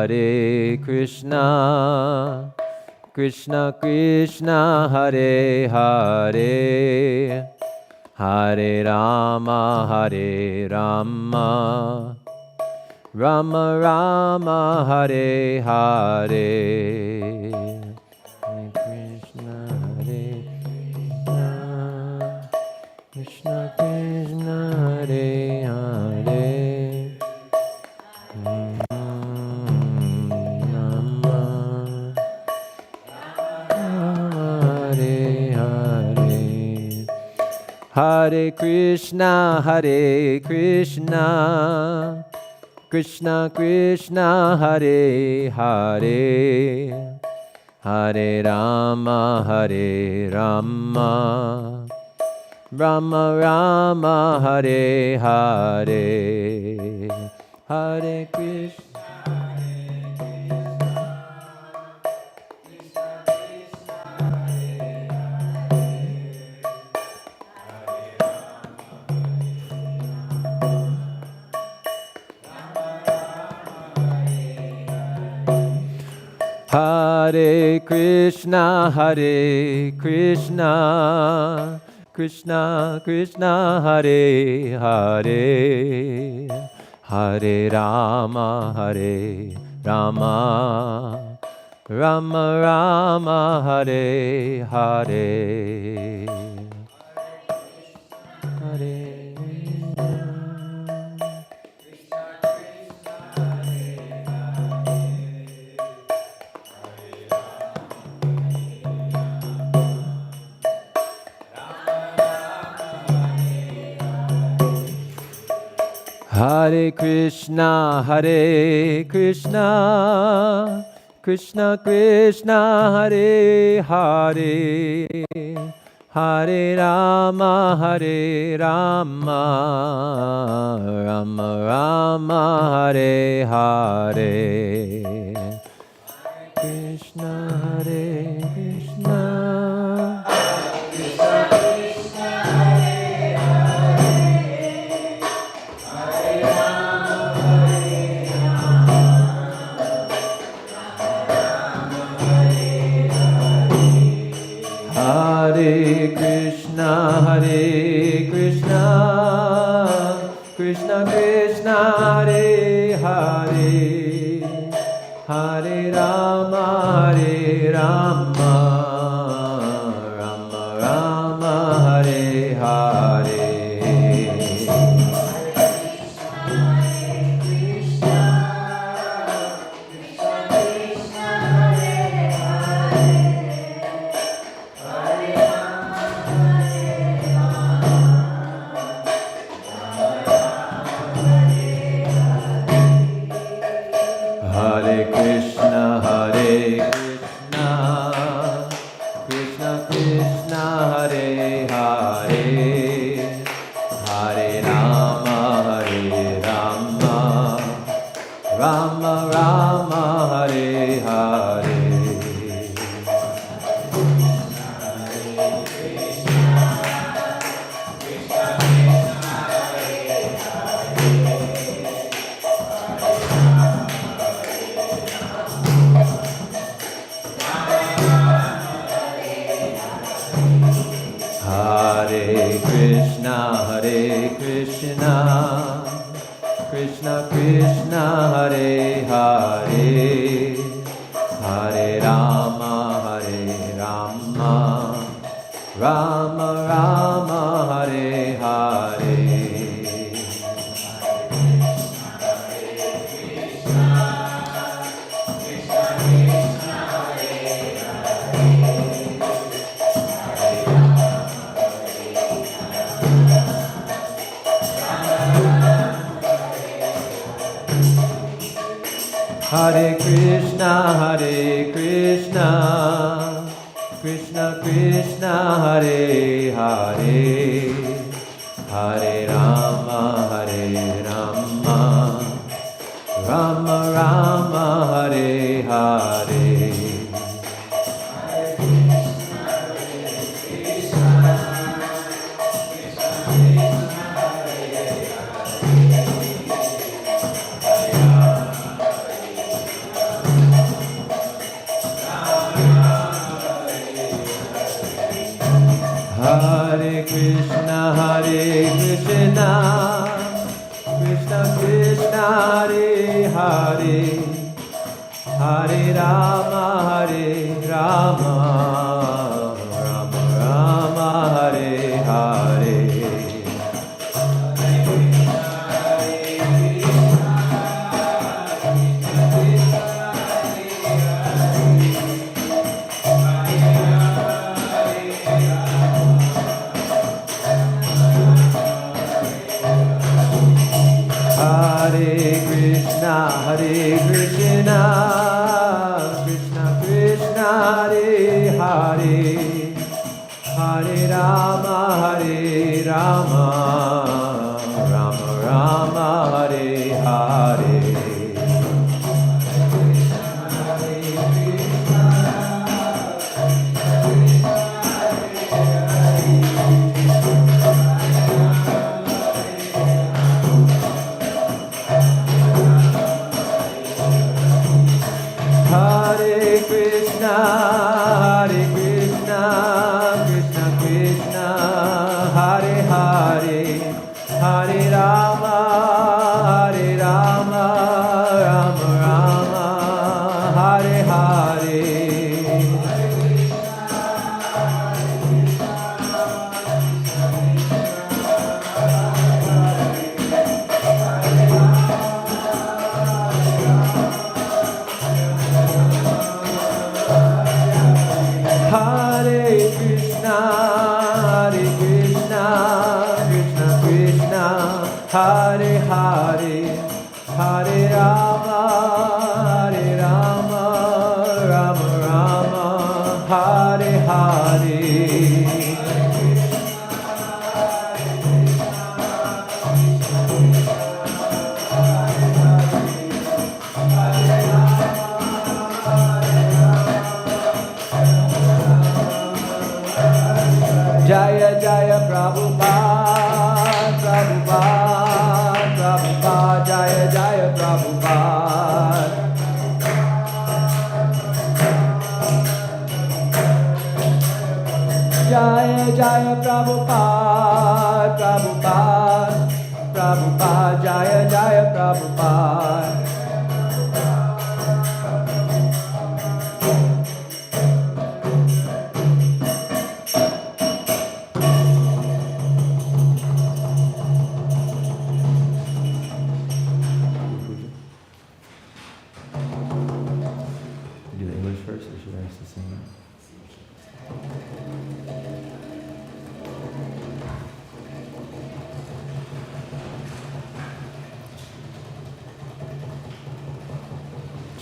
Hare Krishna, Krishna Krishna, Hare Hare, Hare Rama, Rama Rama, Hare Hare. Hare Krishna, Krishna Krishna, Hare Hare. Hare Krishna, Krishna Krishna, Hare Hare, Hare Rama, Rama Rama, Hare Hare. Hare Krishna. Hare Krishna, Krishna Krishna, Hare Hare, Hare Rama, Rama Rama, Hare Hare. Hare Hare Krishna, Krishna Krishna, Hare Hare, Hare Rama, Rama Rama, Hare Hare. Krishna, Hare Krishna. Hare Krishna, Krishna Krishna, Hare Hare, Hare Rama, Rama Rama, Hare Hare. Hare Krishna, Krishna Krishna, Hare Hare, Hare Rama, Rama Rama, Hare Hare. Hare Krishna, Krishna Krishna, Hare Hare, Hare Rama, Rama Rama, Hare Hare. Hare Krishna, Krishna Krishna Hare Hare Hare Rama Rama Rama Hare Hare Hare Krishna Krishna Krishna Hare Hare Hare Rama Rama Rama Hare Hare Hare Krishna Krishna Krishna Hare Hare Hare Rama Rama Rama Hare Hare Hare Krishna Krishna Krishna Hare Hare Hare Rama Rama Rama Hare Hare Hare Krishna Krishna Krishna Hare Hare Hare Rama Rama Rama Hare Hare Jaya Jaya Prabhupada Jaya Jaya Prabhupada Jaya Jaya Prabhupada Jaya Jaya Prabhupada Do the English first, or should I ask the same?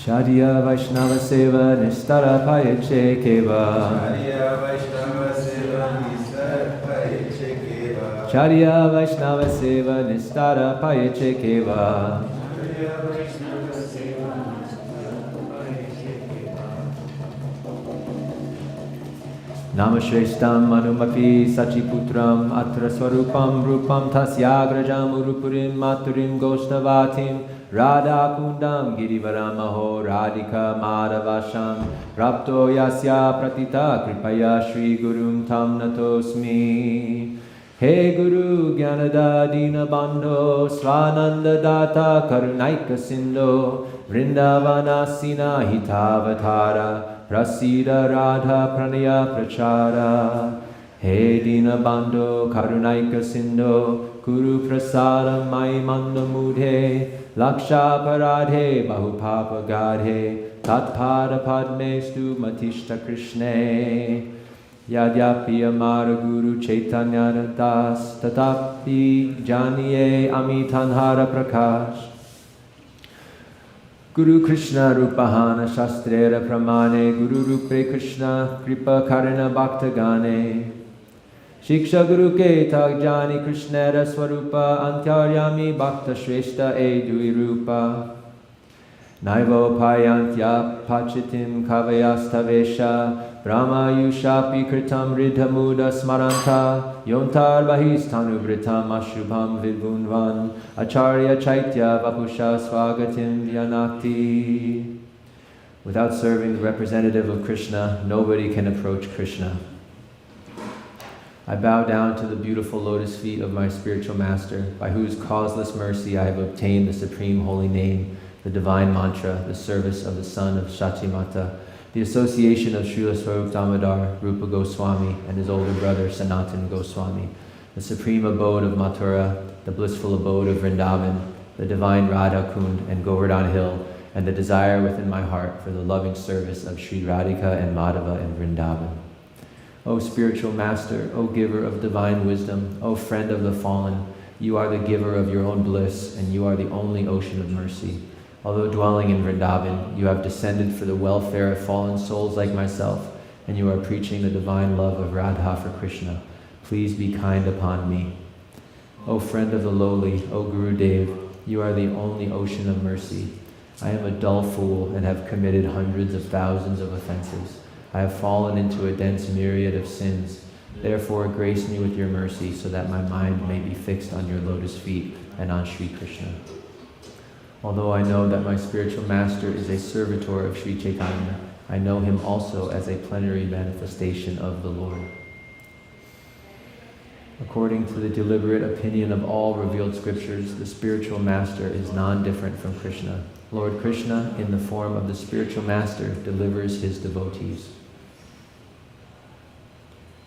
Shadiya Vaishnava Seva Nistara Payache Keva Shadiya Vaishnava Seva Nistara Payache Keva Namashrestam Manumapi Sachiputram Atra Swarupam Rupam Tasyagrajam Urupurim Maturim Goshtavatim Radha Kundam Girivaramaho Radhika Madhavasham Rapto Yasya Pratita Kripaya Shri Gurum Tam Natosmi He Guru Gyanada Dina Bandho Swananda Data Karunaika Sindho Vrindavanasina Hitavatara Prasida Radha Pranaya Prachara He Dina Bandho Karunaika Sindho Kuru Prasada Mai Mandamudhe Laksha Paradhe Bahupapa Gadhe Tatpada Padmestu Matishta Krishne Yadyapi Amara Guru Chaitanya Das Tatapi Janiye Amitanhara Prakash Guru Krishna Rupahana Shastrera Pramane Guru Rupe Krishna Kripa Karana Bhaktagane Shiksha Guru Ke Tagjani Krishnera Swarupa Antaryami Bhakta Shrestha Edui Rupa Naivo Payantya Pachitim Kavayastavesha Brahma Yushapi Kritam Ridhamuda Smaranta Yontar Bahistanu Vritam Ashubham Vibhunvan Acharya Chaitya Vapusha Swagatim Yanakti. Without serving the representative of Krishna, nobody can approach Krishna. I bow down to the beautiful lotus feet of my spiritual master, by whose causeless mercy I have obtained the supreme holy name, the divine mantra, the service of the son of Shachimata, the association of Srila Swarup Damodar, Rupa Goswami, and his older brother Sanatan Goswami, the supreme abode of Mathura, the blissful abode of Vrindavan, the divine Radha Kund and Govardhan Hill, and the desire within my heart for the loving service of Sri Radhika and Madhava in Vrindavan. O spiritual master, O giver of divine wisdom, O friend of the fallen, you are the giver of your own bliss, and you are the only ocean of mercy. Although dwelling in Vrindavan, you have descended for the welfare of fallen souls like myself, and you are preaching the divine love of Radha for Krishna. Please be kind upon me. O friend of the lowly, O Gurudev, you are the only ocean of mercy. I am a dull fool and have committed hundreds of thousands of offenses. I have fallen into a dense myriad of sins. Therefore, grace me with your mercy so that my mind may be fixed on your lotus feet and on Sri Krishna. Although I know that my spiritual master is a servitor of Sri Chaitanya, I know him also as a plenary manifestation of the Lord. According to the deliberate opinion of all revealed scriptures, the spiritual master is non-different from Krishna. Lord Krishna, in the form of the spiritual master, delivers his devotees.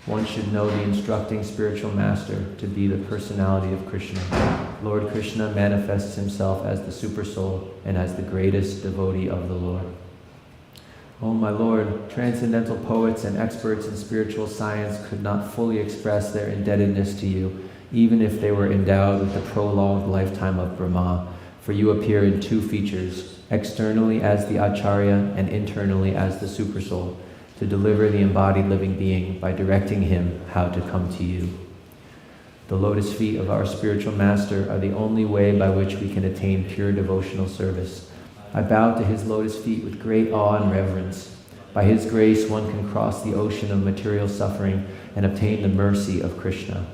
One should know the instructing spiritual master to be the personality of Krishna. Lord Krishna manifests himself as the supersoul and as the greatest devotee of the Lord. O my Lord, transcendental poets and experts in spiritual science could not fully express their indebtedness to you, even if they were endowed with the prolonged lifetime of Brahma, for you appear in two features, externally as the Acharya and internally as the supersoul, to deliver the embodied living being by directing him how to come to you. The lotus feet of our spiritual master are the only way by which we can attain pure devotional service. I bow to his lotus feet with great awe and reverence. By his grace, one can cross the ocean of material suffering and obtain the mercy of Krishna.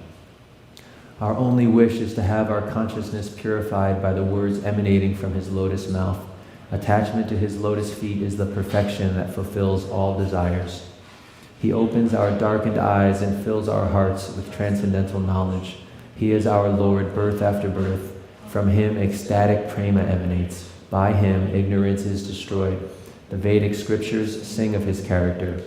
Our only wish is to have our consciousness purified by the words emanating from his lotus mouth. Attachment to his lotus feet is the perfection that fulfills all desires. He opens our darkened eyes and fills our hearts with transcendental knowledge. He is our Lord, birth after birth. From him, ecstatic prema emanates. By him, ignorance is destroyed. The Vedic scriptures sing of his character.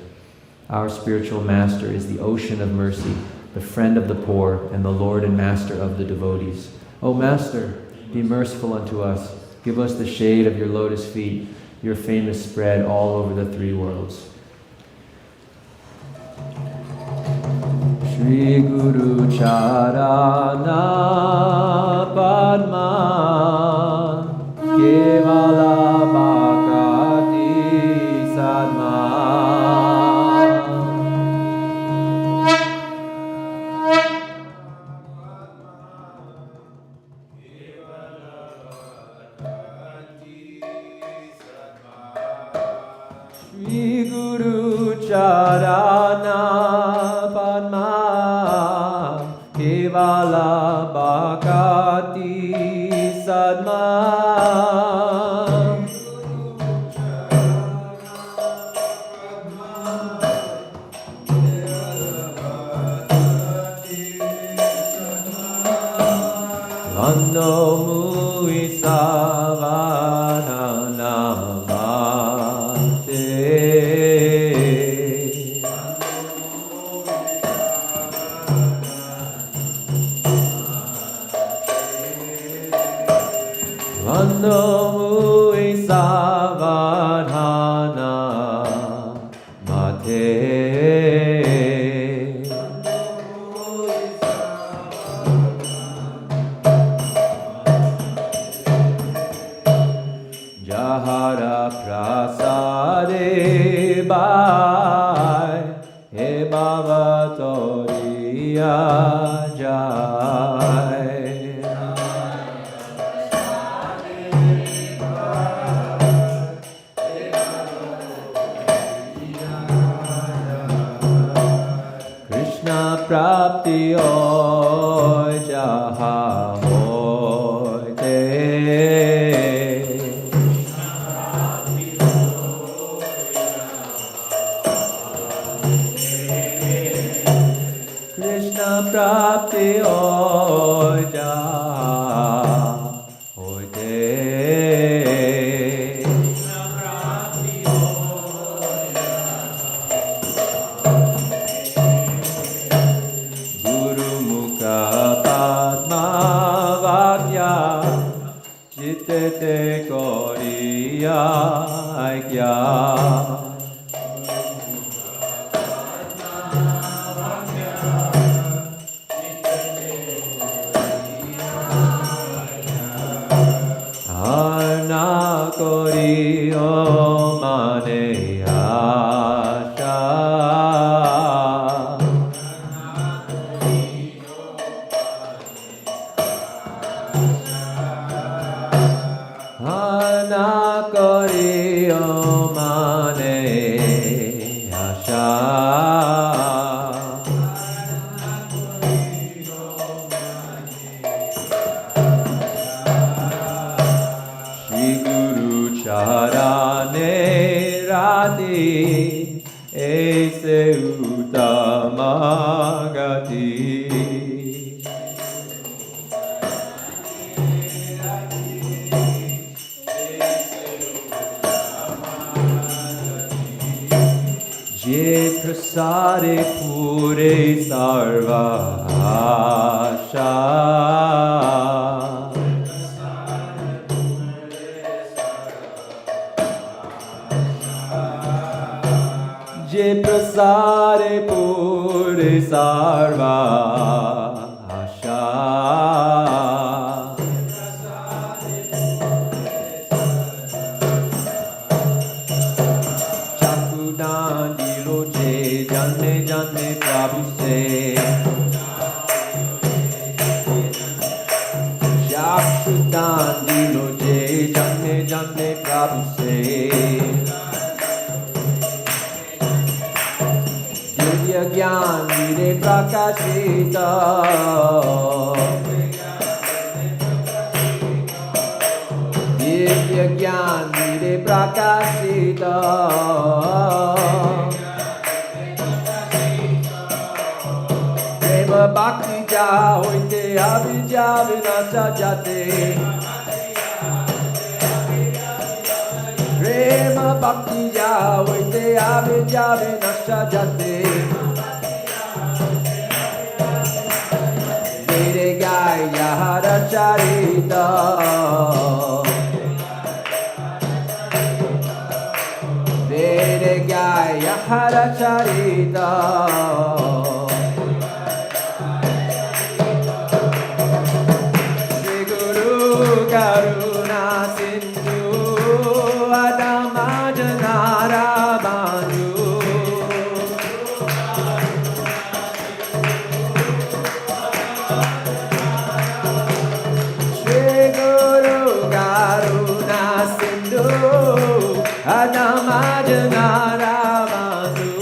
Our spiritual master is the ocean of mercy, the friend of the poor, and the Lord and master of the devotees. O Master, be merciful unto us. Give us the shade of your lotus feet, your famous spread all over the three worlds. Shri Guru Charana Padma Kevala Bhakrati Sadma Shri Guru Charana Padma Kevala Bhakati Sadma Vando Mui Savana Vando Mui Savadhana Mate Jaha Bhavatoriya Jai. Krishna Prapti Hoy Jaha Hoy Te. Krishna Prapti Hoy Jaha Hoy Te. Guru Mukha Padma Vakya Chittete Koriya Aikya. Arna Koriyo Mane Asha. Arna Koriyo Mane Asha. Shri Guru Charane Radhi Aise Uttamagati. Je prasade pure sarva asha. Je prasade pure sarva asha. Chakudan dilo je jane jane Prabhu se. Chakudan dilo je jane jane Prabhu se. Divya Gyan Vire Prakashita. Divya Gyan Vire Prakashita. Prema Bhakti Ja Hoite Abhija Vinasha Jate. Prema Bhakti Ja Hoite Abhija Vinasha Jate. Vede Gaya Hara Charita. Vede Gaya Hara Charita. Shri Guru Karuna Sindhu Adama Janara Bandhu. Shri Guru Karuna Sindhu Adama Janara Bandhu.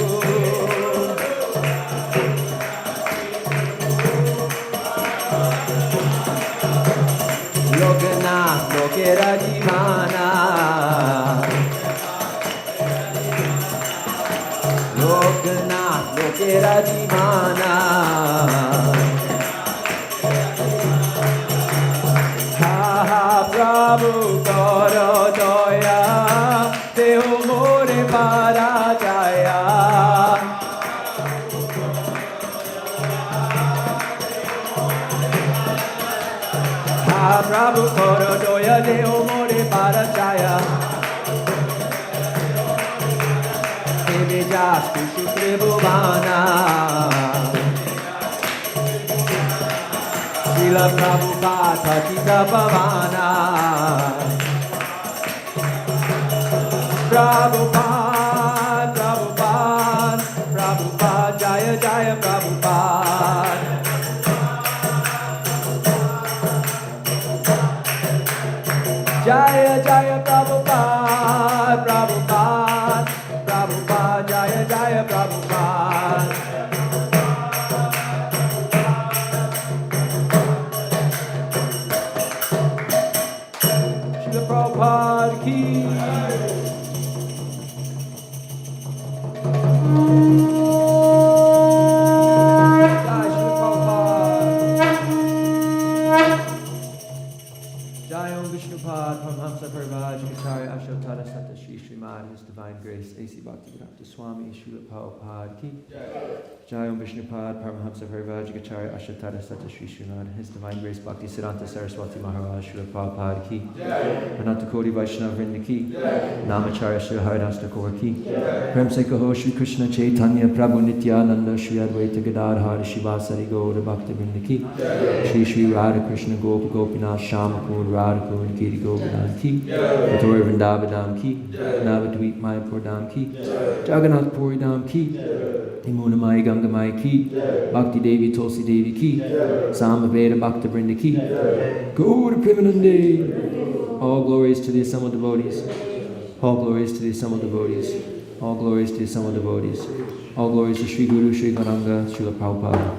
Lokanath Lokera Jivana. Lokanath Lokera Jivana. Ha ha Prabhu Karo Doya Deho More Parajaya. Ha Prabhu Karo Doya Deho More Parajaya. Devejas Kushu Tribhuvana. Srila Prabhupada Patita Pavana. Prabhupada, Prabhupada, Prabhupada Jaya Jaya Prabhupada. Jaya Jaya Prabhupada, Prabhupada, Prabhupada, Jaya Jaya Prabhupada. Srila Prabhupada ki. His Divine Grace, A.C. Bhaktivedanta Swami, Srila Prabhupada ki. Jai Om Vishnupad, Paramahamsa Parivajikacharya Ashatara Sata Shri Srimad, His Divine Grace Bhakti Siddhanta Saraswati Maharaj, Srila Prabhupada ki. Ananta Koti Vaishnava Vrinda ki. Namacharya Srila Haridas Thakur ki. Prem Se Kaho Shri Krishna Chaitanya Prabhu Nityananda Shri Advaita Gadadhar Shivasari Gaura Bhakta Vrinda ki. Shri Shri Radha Krishna Gopa Gopinath Shama Kund Radha Kund Kiri Govardhan ki. Vitor Vrindavadam ki. Navadvip Mayapur Dham ki. Jagannath Puri Dham ki. Imuna Mai Ganga Mai ki. Bhakti Devi Tulsi Devi ki. Samaveda Bhakta Vrinda ki. Gaura Premanande. All glories to the assembled devotees. All glories to the assembled devotees. All glories to the assembled devotees. All glories to Sri Guru Sri Gauranga Srila Prabhupada.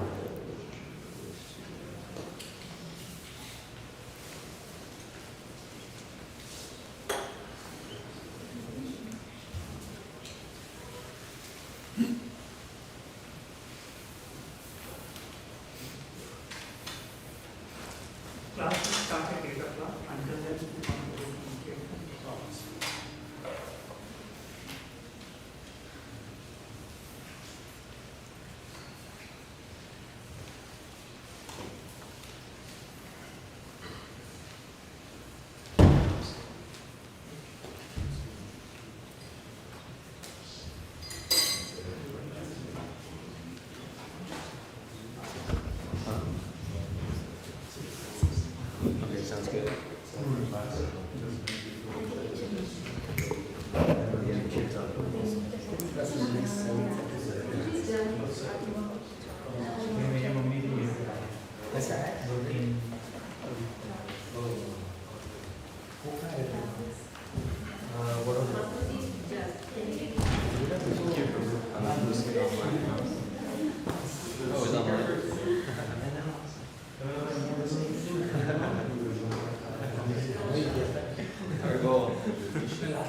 Sounds good.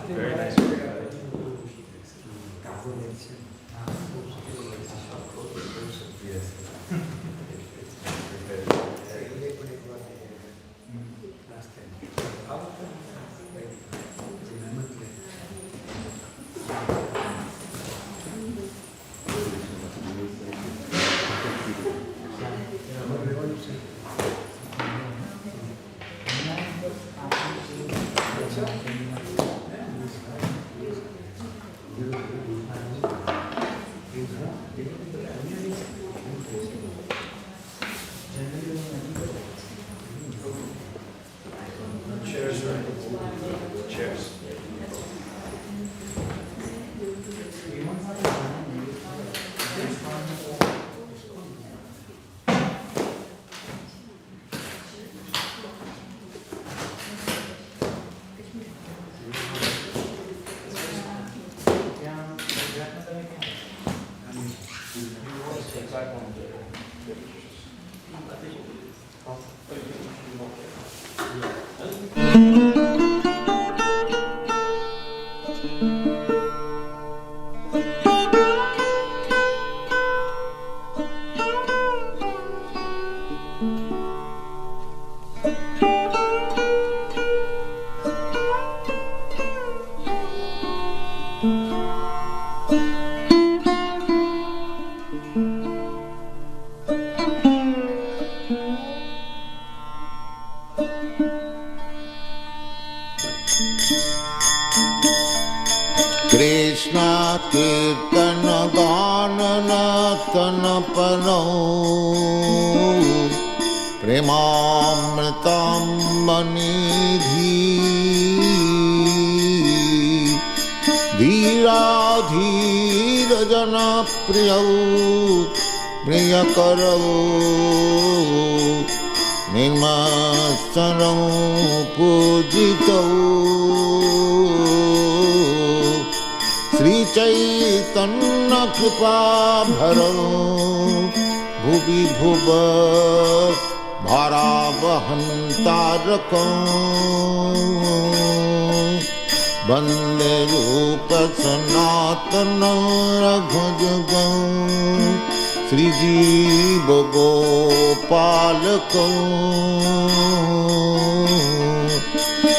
Very nice. Yes. Krishna kirtan gananatan panau premamritam manidhi dhira dhira jana priyau प्रियकरौ निर्मत्सरौ पूजितौ Sri Chaitanya कृपाभरौ भुवि भुव भारावहन्तारकौ वन्दे रूप सनातनं रघुजुगौ श्रीजीव गोपालकौ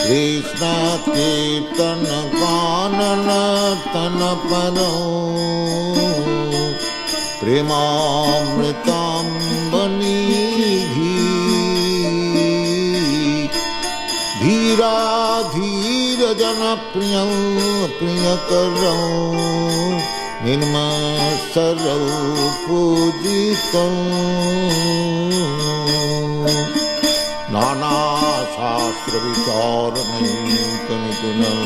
कृष्ण कीर्तन गानन तन परौ प्रेमामृताम्बनिधि धीरा धीर जन प्रियं प्रियकरौ निर्मत्सरौ पूजितौ नाना शास्त्र विचारणैक निपुणं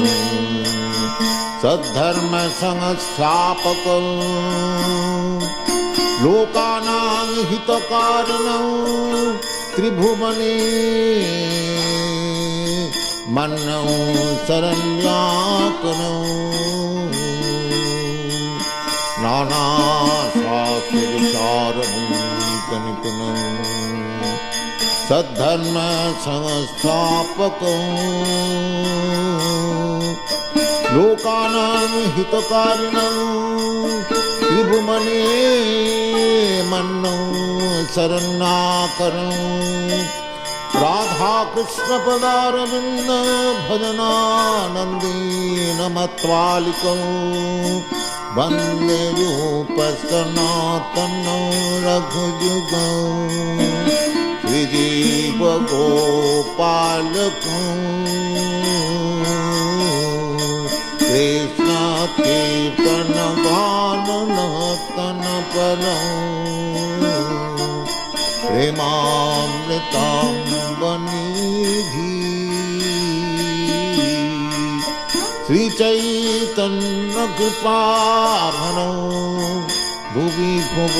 सद्धर्म संस्थापकौ लोकानां हितकारिणौ त्रिभुवने मन्नौ शरण्याकरौ नाना शास्त्र विचारणैक निपुणं सद्धर्म संस्थापकौ लोकानां हितकारिणौ त्रिभुवने मन्नौ शरण्याकरौ राधा कृष्ण पदारविन्द भजनानन्देन मत्वालिकौ वन्दे रूप सनातनं रघुजुगौ श्रीजीव गोपालकौ कृष्ण कीर्तन गानन तन परौ प्रेमामृताम्बनिधि श्रीचैतन्य कृपाभरौ भुवि भुव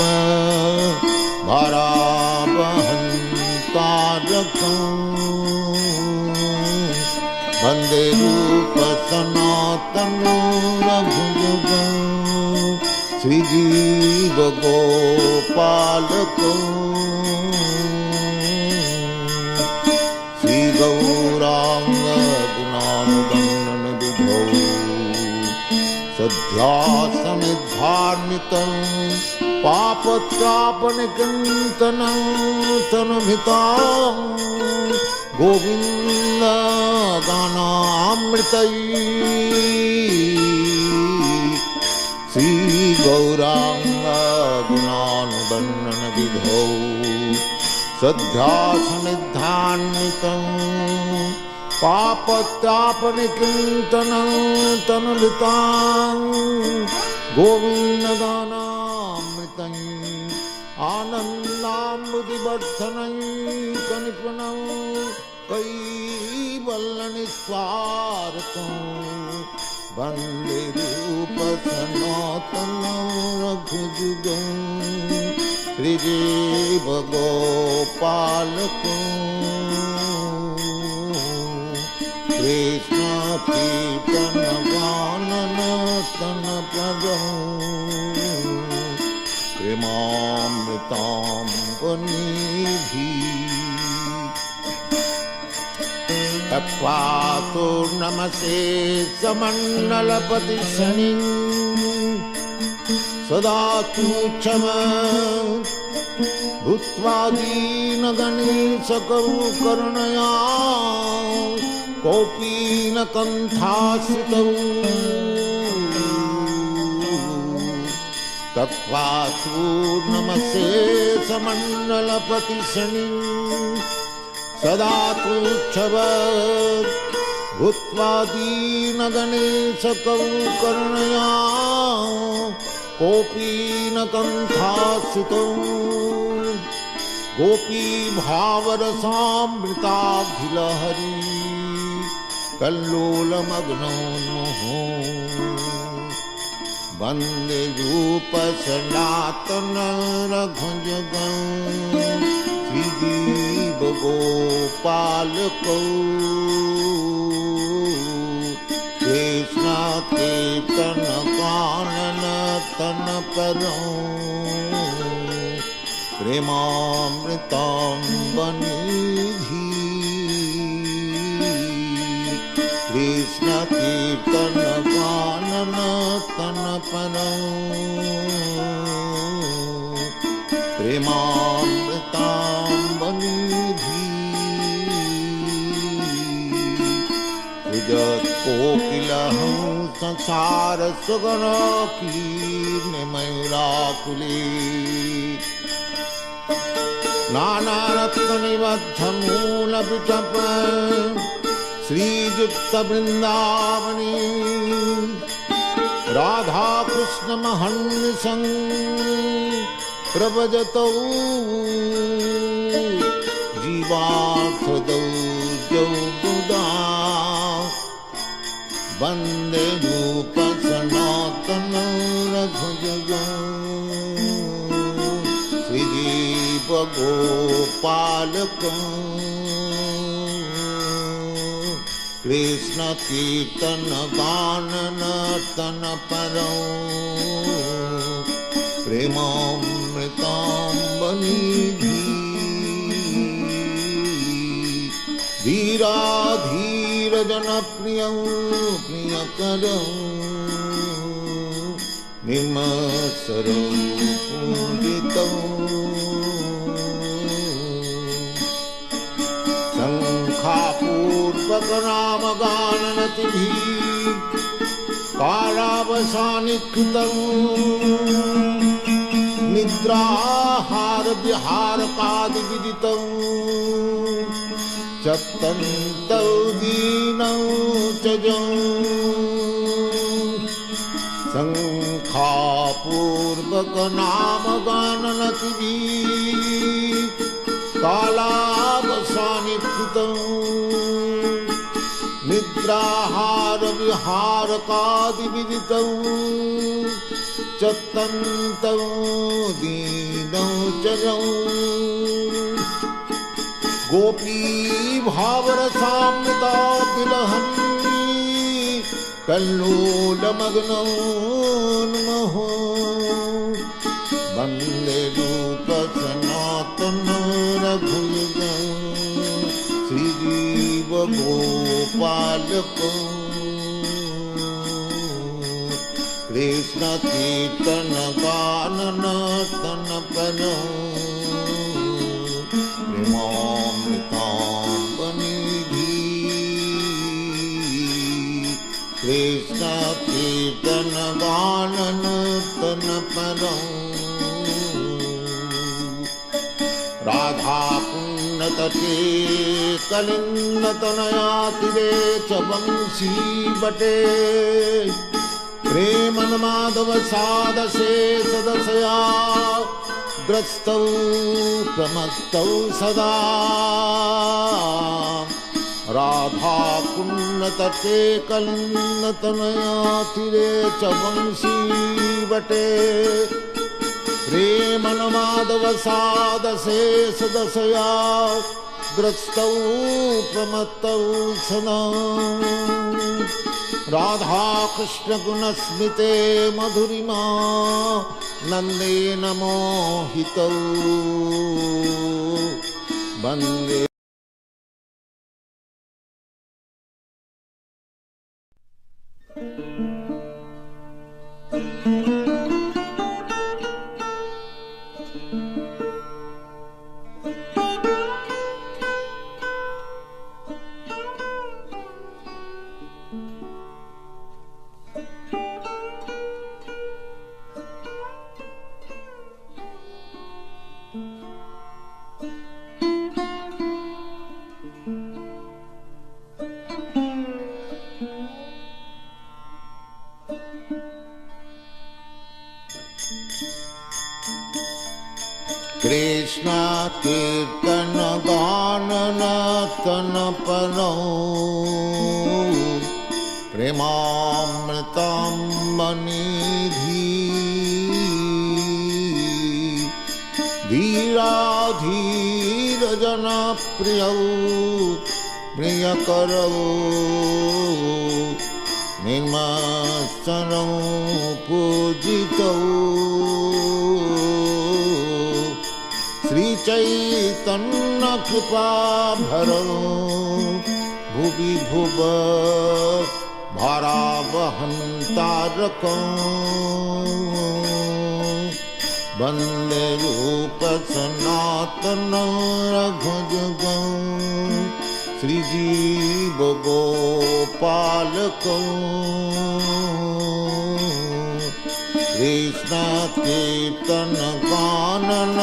भारावहन्तारकौ वन्दे रूप सनातनं रघुजुगौ श्रीजीव गोपालकौ श्रीगौरांग गुणानुगणन विधौ सध्यासमिद्धार्मितं पापत्रापनिकन्तनं तनुभृतां गोविन्द गानामृतै श्री गौरांग गुणानुवर्णन विधौ सध्यासनिधान्वितं पापत्यापनिकीर्तनं तनुलितां गोविन्द गानामृतं आनन्दामृतिवर्धनं कनिपनं कैवल्यनिस्वार्थं वन्दे रूप सनातनं रघुजुगौ श्रीजीव गोपालकौ कृष्ण कीर्तन गानन तन परौ प्रेमामृताम्बनिधि तत्त्वातो नमसे समण्डलपति शनिं सदा तुच्छम भूत्वा दीनगणेशकरु करुणया कोऽपि न कण्ठाश्रितौ तत्त्वातो नमसे समण्डलपति शनिं सदा तुच्छव भूत्वा दीनगणेशकरु करुणया कोऽपि न कण्ठाश्रितौ गोपी भावरसामृताभिलहरी कल्लोलमग्नोन्मुहो वन्दे रूप सनातन रघुजगं श्रीजीव गोपाल को कृष्ण कीर्तन कानन तन परं प्रेमामृतांबनिधि कृष्ण कीर्तन कानन तन परं प्रेमामृतांबनिधि जत कोकिलहं संसार सुगन कीर्णमयूराकुले नानारत्ननिबद्ध मूलपिटप श्रीयुक्त वृंदावनी राधा कृष्ण महन्निसं प्रभजतौ जीवार्थदौ जौ बुधा वन्दे रूप सनातन रघुजगं श्रीजीव गोपालकं कृष्ण कीर्तन गानन तन परं प्रेमामृतांबनिधि धीराधीर जनप्रियं प्रियकरं निर्मत्सरं पूजितं शङ्खापूर्वक नामगाननतिभिः कालावसानिकृतं निद्राहार विहारकादिविदितं चत्तन्तौ दीनौ च जौ शङ्खापूर्वक नामगाननतिभिः कालावसानिकृतं निद्राहार विहारकादिविदितं चत्तन्तौ दीनौ च जौ गोपी भावरसामृता तिलहरी कल्लोलमग्नौ नमो वन्दे रूप सनातन रघुजगं श्रीजीव गोपालकं कृष्ण कीर्तन गानन तन परं प्रेमामृतांबनिधि कृष्ण कीर्तन गानन तन परं राधा पुण्यतटे कलिन्दतनयातिरे च वंशी बटे प्रेमन्माधव सादशे सदशया ग्रस्तौ प्रमत्तौ सदा राधा कुन्नतटे कलिन्दतनयातिरे च वंशी बटे प्रेमन्माधव सादशे सदशया ग्रस्तौ प्रमत्तौ सदा राधा कृष्ण गुणस्मिते मधुरिमा नंदेन मोहितौ वन्दे कृष्ण कीर्तन गानन तन परौ प्रेमामृतं मनिधि धीराधीर जन प्रिय प्रियकरौ निर्मत्सरौ पूजितौ श्री चैतन्य कृपा भरौ भुवि भुव भारावहंतारकौ वंदे रूप सनातन रघुजगौ श्रीजीव गोपालकौ कृष्ण कीर्तन गानन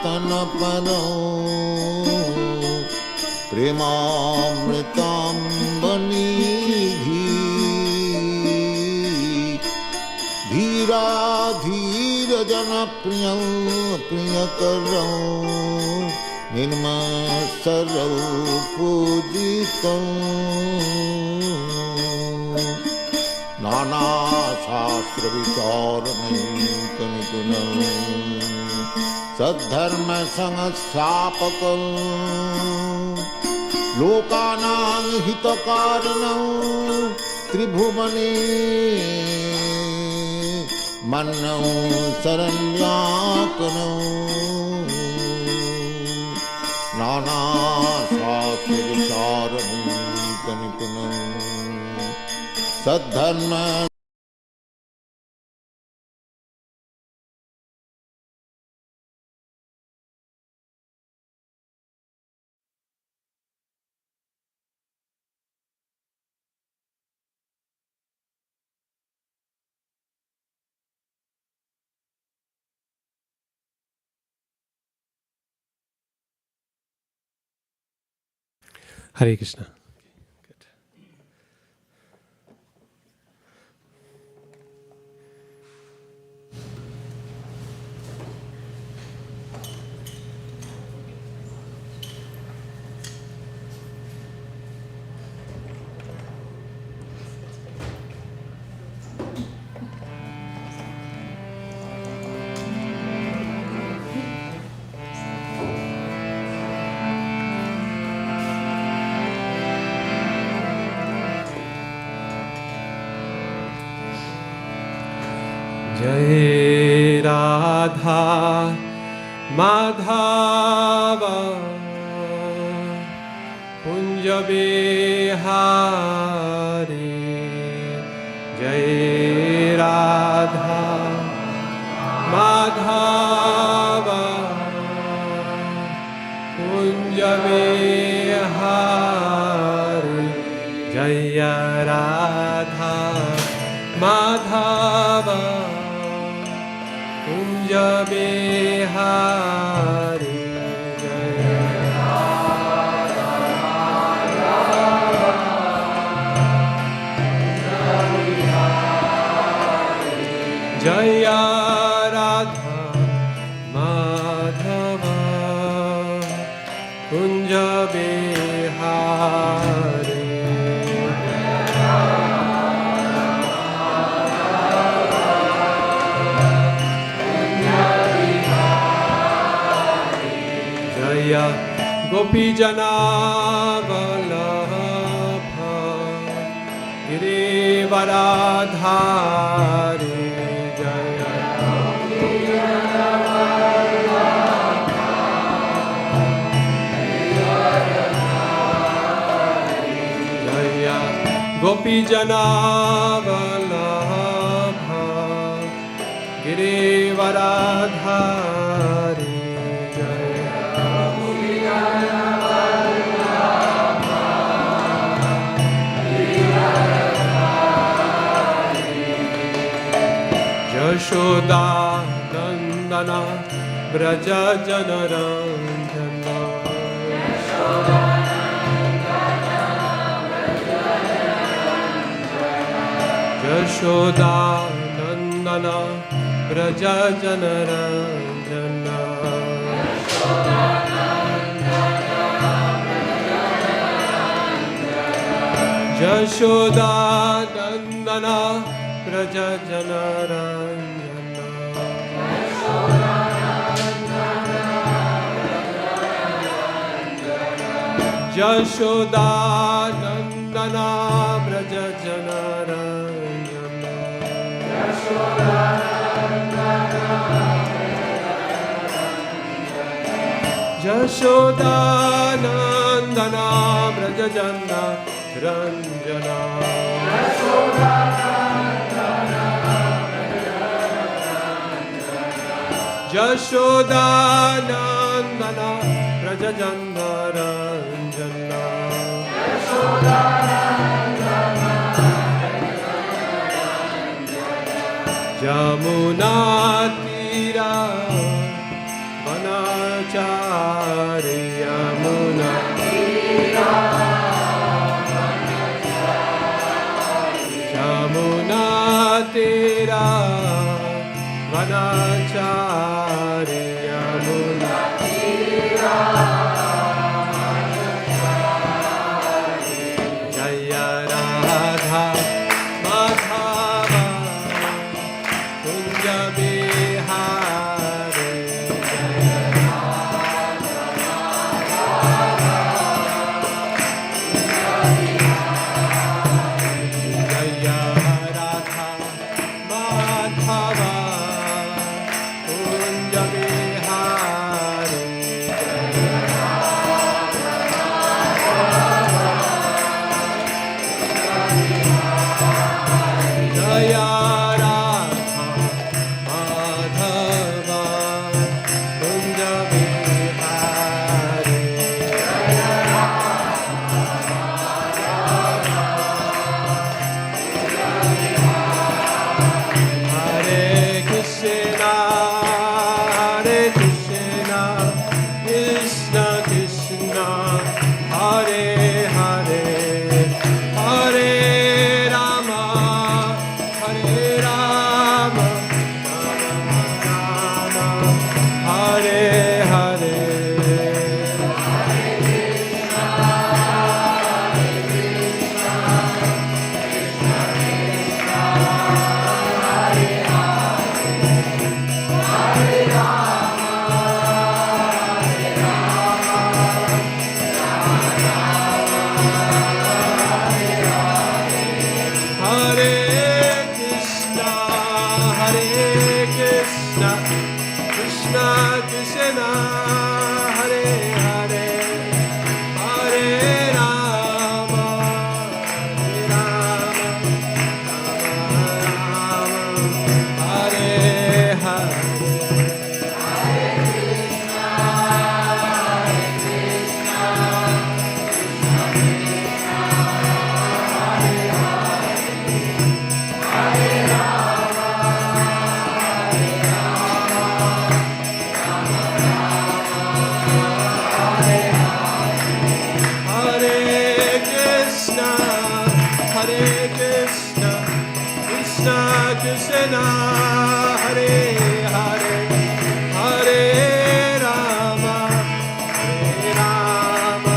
तन पदौ प्रेमामृतांबनिधि धीराधीर जन प्रिय प्रियकरौ निर्मत्सरौ पूजितौ नाना शास्त्र विचारणैकनिपुणौ सद्धर्म संस्थापकौ लोकानां हितकारणौ त्रिभुवने मन्नौ शरण्याकरौ नाना शास्त्र विचारणैकनिपुणौ सद्धर्म Hare Krishna. Good. Jai Radha Madhava Kunja Bihari Jai Radha Madhava Kunja Bihari Jai Radha Madhava Kunja Bihari Jaya Radha Madhava Kunja Bihari Gopi Jana Vallabha Girivaradhari Jaya Gopi Jana Vallabha Jaya Gopi Jana Vallabha Girivaradhari Yashoda Nandana Braja Janaranjana Yashoda Nandana Braja Janaranjana Yashoda Nandana Braja Janaranjana Jashodanandana Braja Janaranjana Jashodanandana Braja Janaranjana Jashodanandana Braja Janaranjana Jamuna Tira Vanachari Yamuna Jamuna Tira Vanachari Yamuna Jaya Radha Madhava Kunja Bihari Jaya Radha Madhava Kunja Bihari Jaya Radha Madhava Kunja Bihari Hare Krishna Krishna Krishna Hare Hare Hare Rama Hare Rama Rama Hare Hare Hare Krishna Krishna Krishna Hare Hare Hare Rama Rama Hare Hare Hare Krishna Krishna Krishna Hare Hare Hare Rama Rama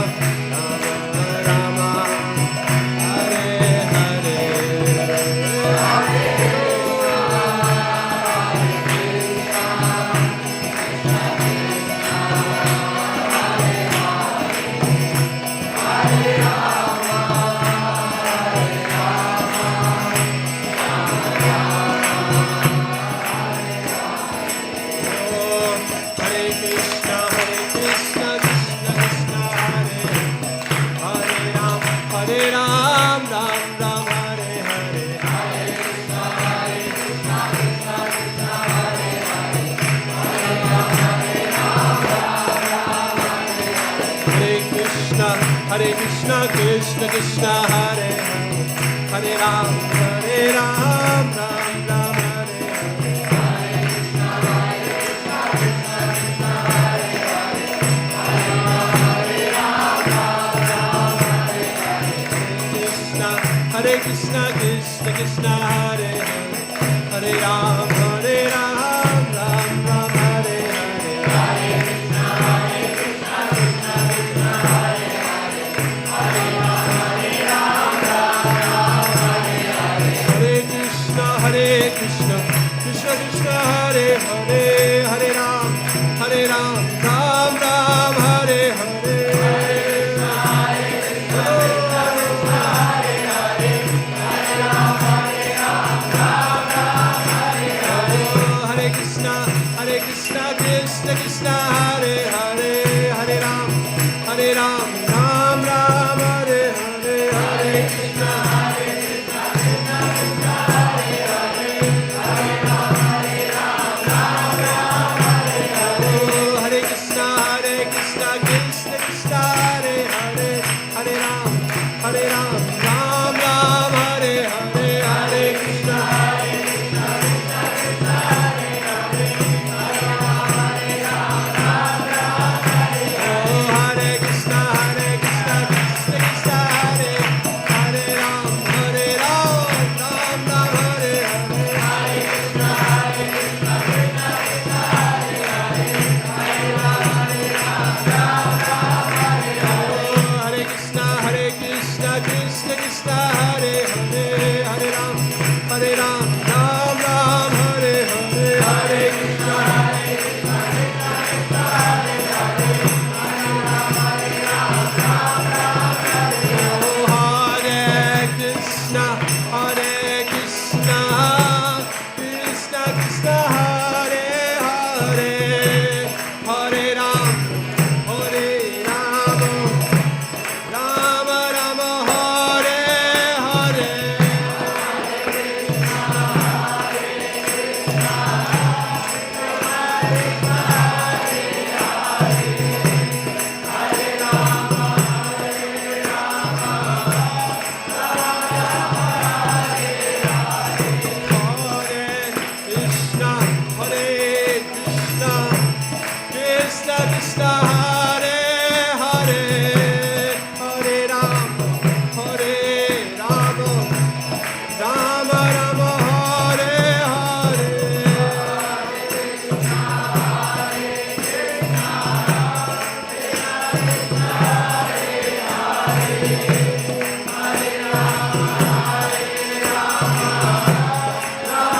Rama Hare Hare Hare Krishna Krishna Krishna Hare Hare Ram Ram Ram Hare Hare Hare Krishna Krishna Krishna Hare Hare Ram Ram Ram Hare Hare Krishna Krishna Krishna Hare Hare Ram Ram Ram Hare Hare Hare Krishna Krishna Krishna Hare Hare Hare Ram Ram Ram Hare Hare Krishna Krishna Hare Hare Hare Ram Ram Ram Hare Hare Hare Krishna Hare Krishna Krishna Krishna Hare Hare Hare Ram Ram Ram Hare Hare Hare Krishna Hare Krishna Krishna Krishna Hare Hare Ram Ram Ram Hare Hare Hare Krishna Krishna Krishna Hare Hare Hare Ram Ram Ram Hare Hare Hare Krishna Hare Krishna Krishna Krishna Hare Hare Hare Ram Ram Ram Hare Hare Hare Krishna Krishna Krishna Hare Hare Hare Ram Ram Ram Hare Hare Hare Krishna Krishna Krishna Hare Hare Ram Ram Hare Hare Hare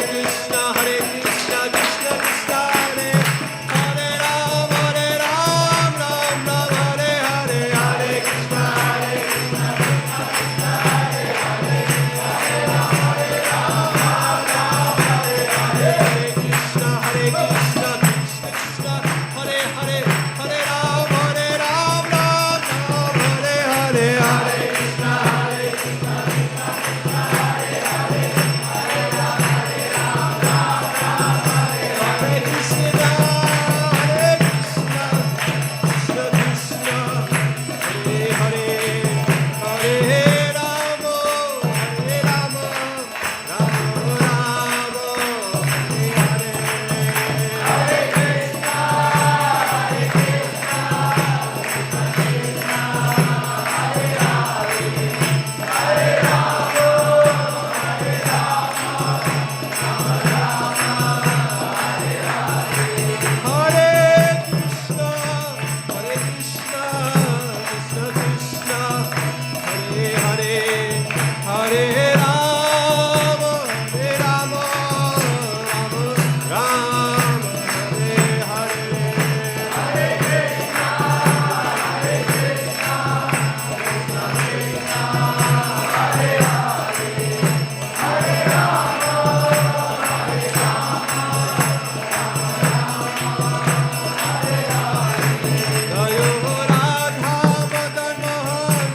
Krishna Krishna Krishna Krishna Hare Hare Hare Ram Ram Hare Hare Hare Krishna Hare Krishna Krishna Krishna Hare Hare Hare Ram Ram Hare Hare Hare Krishna Krishna Krishna Hare Hare Hare Ram Ram Hare Hare Jayo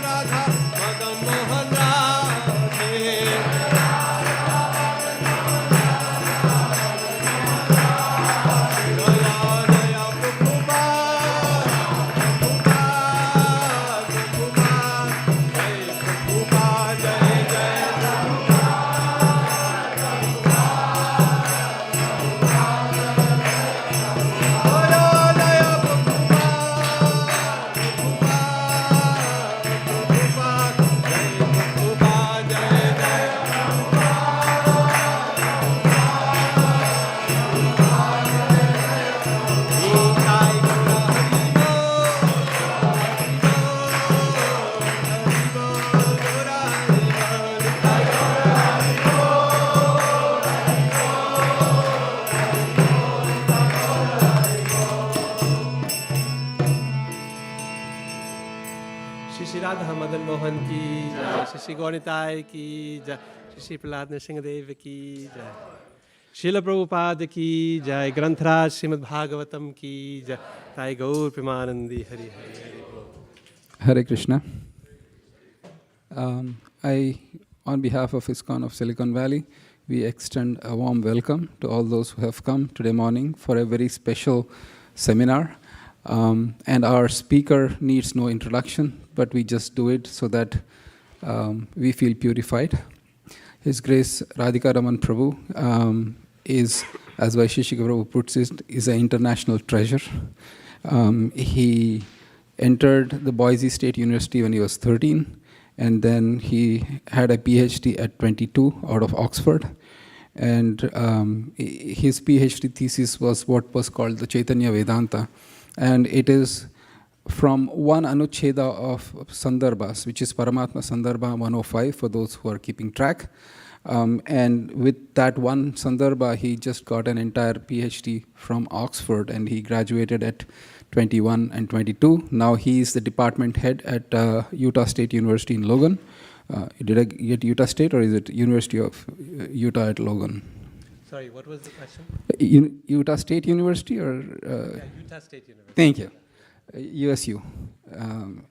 Radha Madan Mohan Radhe Jaya Jaya Prabhupada Jai Jai Jaya Jaya Prabhupada Jai Jai Nitai Gaura Haribo Gaura Nitai Gaura Shri Shri Radha Madan Mohan की जय, श्री श्री गौरिताय की जय, श्री श्री प्रहलाद नृसिंह देव की जय, Srila Prabhupada ki jai, Granthra Srimad Bhagavatam ki jai, Sai Gaur Premanandi Hari Hari Hari Bol. Hare Krishna. On behalf of ISKCON of Silicon Valley, we extend a warm welcome to all those who have come today morning for a very special seminar. And our speaker needs no introduction, but we just do it so that we feel purified. His Grace Radhika Raman Prabhu is, as Vaisheshika Prabhu puts it, is an international treasure. He entered the Boise State University when he was 13, and then he had a PhD at 22 out of Oxford. And his PhD thesis was what was called the Chaitanya Vedanta. And it is from one Anucheda of Sandarbhas, which is Paramatma Sandarbha 105, for those who are keeping track. And with that one Sandarbha, he just got an entire PhD from Oxford, and he graduated at 21 and 22. Now he is the department head at Utah State University in Logan. Did I get Utah State, or is it University of Utah at Logan? Sorry, what was the question? Utah State University or? Utah State University. Thank you. USU.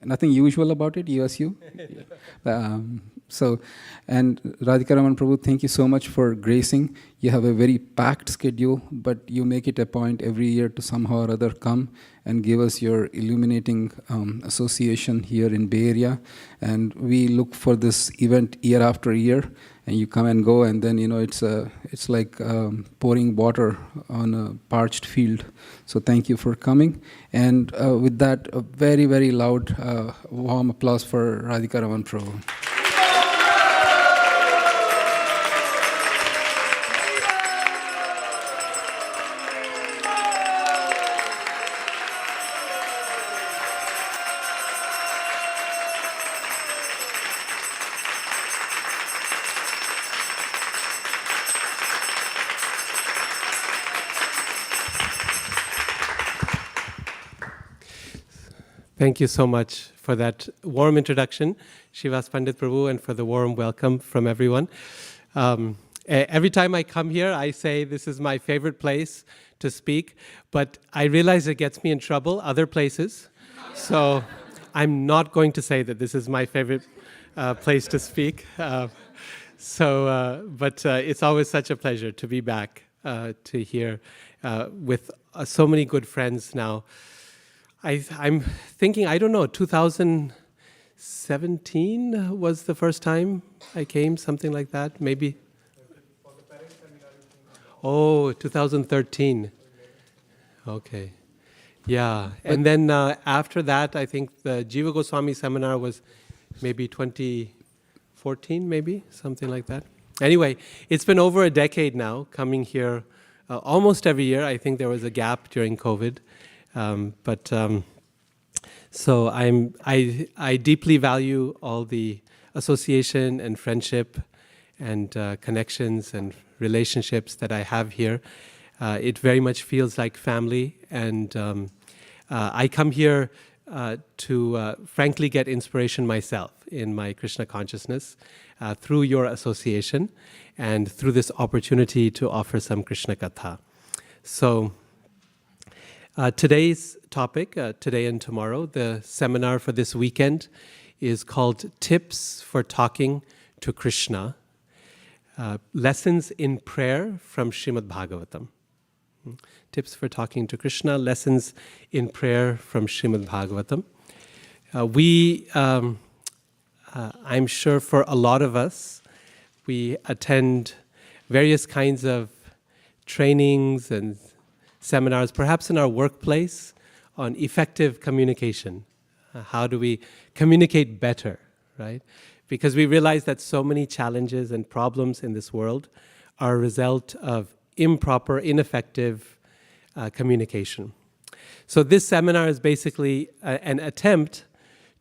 Nothing usual about it, USU. And Radhika Raman Prabhu, thank you so much for gracing. You have a very packed schedule, but you make it a point every year to somehow or other come and give us your illuminating association here in Bay Area. And we look for this event year after year, and you come and go, and then it's like pouring water on a parched field. So thank you for coming. And with that, a very, very loud, warm applause for Radhika Raman Prabhu. Thank you so much for that warm introduction, Shivas Pandit Prabhu, and for the warm welcome from everyone. Every time I come here, I say this is my favorite place to speak, but I realize it gets me in trouble other places. So I'm not going to say that this is my favorite place to speak. But it's always such a pleasure to be back to here with so many good friends now. I'm thinking, I don't know, 2017 was the first time I came, something like that, maybe. Oh, 2013. Okay. Yeah. And then after that, I think the Jiva Goswami seminar was maybe 2014, maybe, something like that. Anyway, it's been over a decade now, coming here almost every year. I think there was a gap during COVID. So I deeply value all the association and friendship and connections and relationships that I have here. It very much feels like family, and I come here to frankly get inspiration myself in my Krishna consciousness through your association and through this opportunity to offer some Krishna Katha. So today's topic, today and tomorrow, the seminar for this weekend is called Tips for Talking to Krishna, Lessons in Prayer from Srimad Bhagavatam. Tips for Talking to Krishna, Lessons in Prayer from Srimad Bhagavatam. I'm sure for a lot of us, we attend various kinds of trainings and seminars, perhaps in our workplace, on effective communication. How do we communicate better, right? Because we realize that so many challenges and problems in this world are a result of improper, ineffective communication. So this seminar is basically an attempt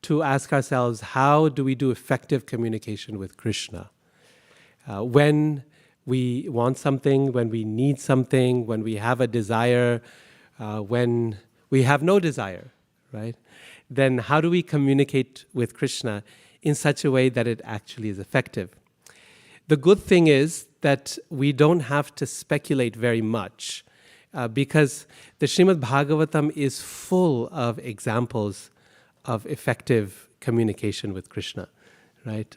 to ask ourselves, how do we do effective communication with Krishna? When we want something, when we need something, when we have a desire, when we have no desire, right? Then how do we communicate with Krishna in such a way that it actually is effective? The good thing is that we don't have to speculate very much because the Srimad Bhagavatam is full of examples of effective communication with Krishna, right?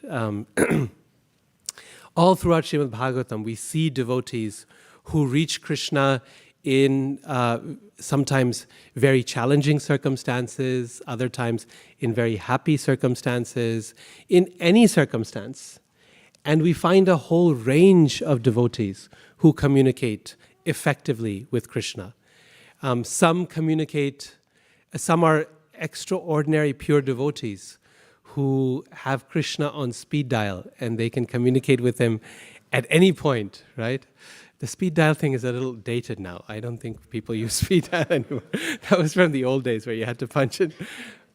All throughout Srimad Bhagavatam, we see devotees who reach Krishna in sometimes very challenging circumstances, other times in very happy circumstances, in any circumstance. And we find a whole range of devotees who communicate effectively with Krishna. Some are extraordinary pure devotees who have Krishna on speed dial and they can communicate with him at any point, right? The speed dial thing is a little dated now. I don't think people use speed dial anymore. That was from the old days where you had to punch it.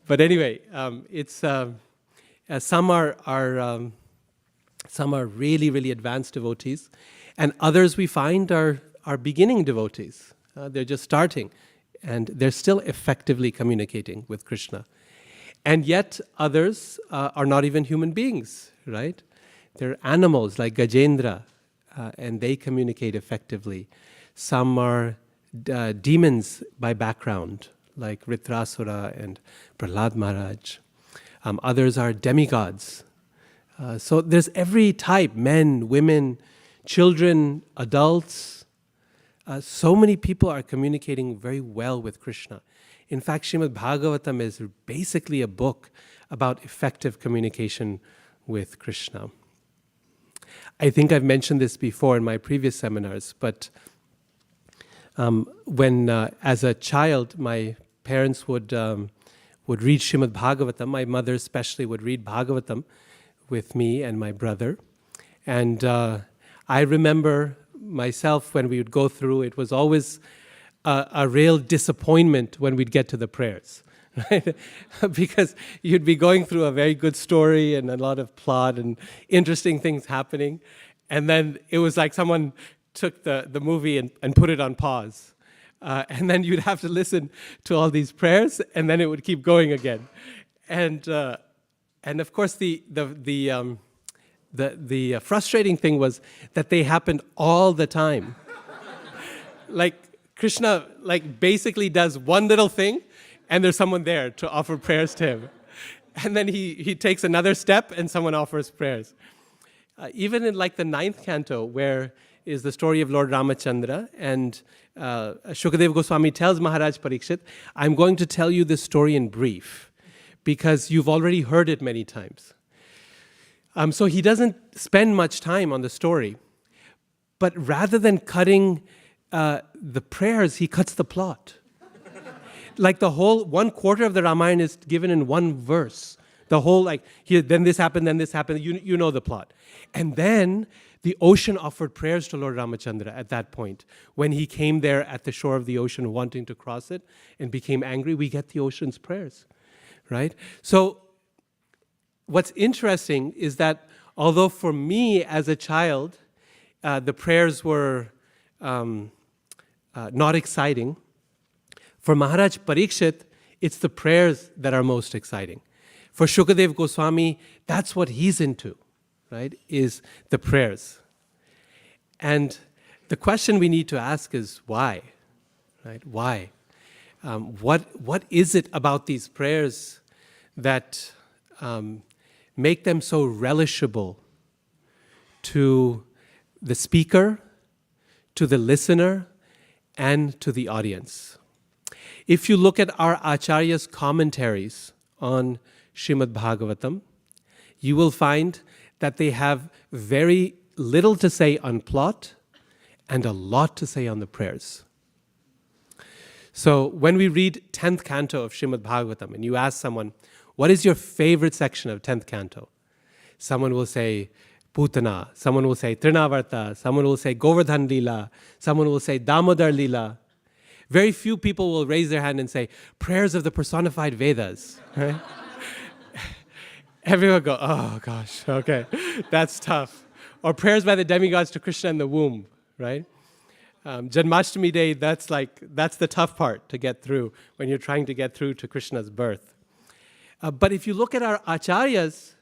But anyway, some are really, really advanced devotees, and others we find are beginning devotees. They're just starting, and they're still effectively communicating with Krishna. And yet others are not even human beings, right? They're animals like Gajendra, and they communicate effectively. Some are demons by background, like Vritrasura and Prahlad Maharaj. Others are demigods. So there's every type, men, women, children, adults. So many people are communicating very well with Krishna. In fact, Srimad Bhagavatam is basically a book about effective communication with Krishna. I think I've mentioned this before in my previous seminars, but when as a child, my parents would read Srimad Bhagavatam. My mother especially would read Bhagavatam with me and my brother. And I remember myself when we would go through, it was always a real disappointment when we'd get to the prayers, right? Because you'd be going through a very good story and a lot of plot and interesting things happening. And then it was like someone took the movie and put it on pause. And then you'd have to listen to all these prayers, and then it would keep going again. And of course, the frustrating thing was that they happened all the time. Like Krishna, basically does one little thing, and there's someone there to offer prayers to him. And then he takes another step, and someone offers prayers. Even in the 9th canto, where is the story of Lord Ramachandra, and Shukadeva Goswami tells Maharaj Parikshit, I'm going to tell you this story in brief, because you've already heard it many times. So he doesn't spend much time on the story, but rather than cutting the prayers, he cuts the plot. Like the whole 1/4 of the Ramayana is given in one verse. The whole then this happened, you know the plot. And then the ocean offered prayers to Lord Ramachandra at that point. When he came there at the shore of the ocean wanting to cross it and became angry, we get the ocean's prayers, right? So what's interesting is that although for me as a child, the prayers were not exciting, for Maharaj Parikshit, it's the prayers that are most exciting. For Shukadeva Goswami, that's what he's into, right, is the prayers. And the question we need to ask is why, right? Why? What is it about these prayers that make them so relishable to the speaker, to the listener, and to the audience? If you look at our Acharya's commentaries on Srimad Bhagavatam, you will find that they have very little to say on plot and a lot to say on the prayers. So when we read 10th canto of Srimad Bhagavatam and you ask someone, what is your favorite section of 10th canto? Someone will say Putana, someone will say Trinavarta, someone will say Govardhan Lila, someone will say Damodar Lila. Very few people will raise their hand and say, prayers of the personified Vedas, right? Everyone go, oh gosh, okay, that's tough. Or prayers by the demigods to Krishna in the womb, right? Janmashtami Day, that's the tough part to get through when you're trying to get through to Krishna's birth. But if you look at our acharyas,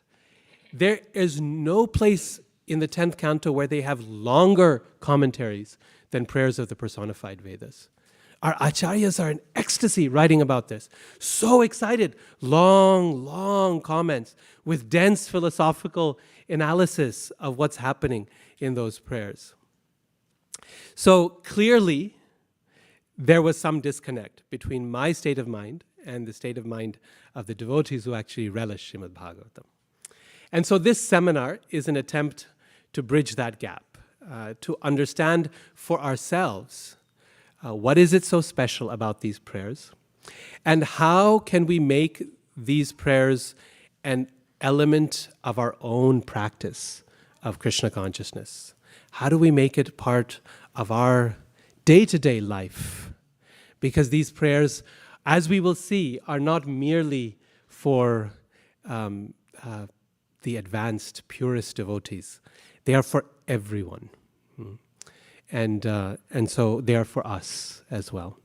there is no place in the 10th canto where they have longer commentaries than prayers of the personified Vedas. Our acharyas are in ecstasy writing about this. So excited. Long, long comments with dense philosophical analysis of what's happening in those prayers. So clearly, there was some disconnect between my state of mind and the state of mind of the devotees who actually relish Srimad Bhagavatam. And so this seminar is an attempt to bridge that gap, to understand for ourselves what is it so special about these prayers, and how can we make these prayers an element of our own practice of Krishna consciousness? How do we make it part of our day-to-day life? Because these prayers, as we will see, are not merely for the advanced, purest devotees. They are for everyone. And so they are for us as well.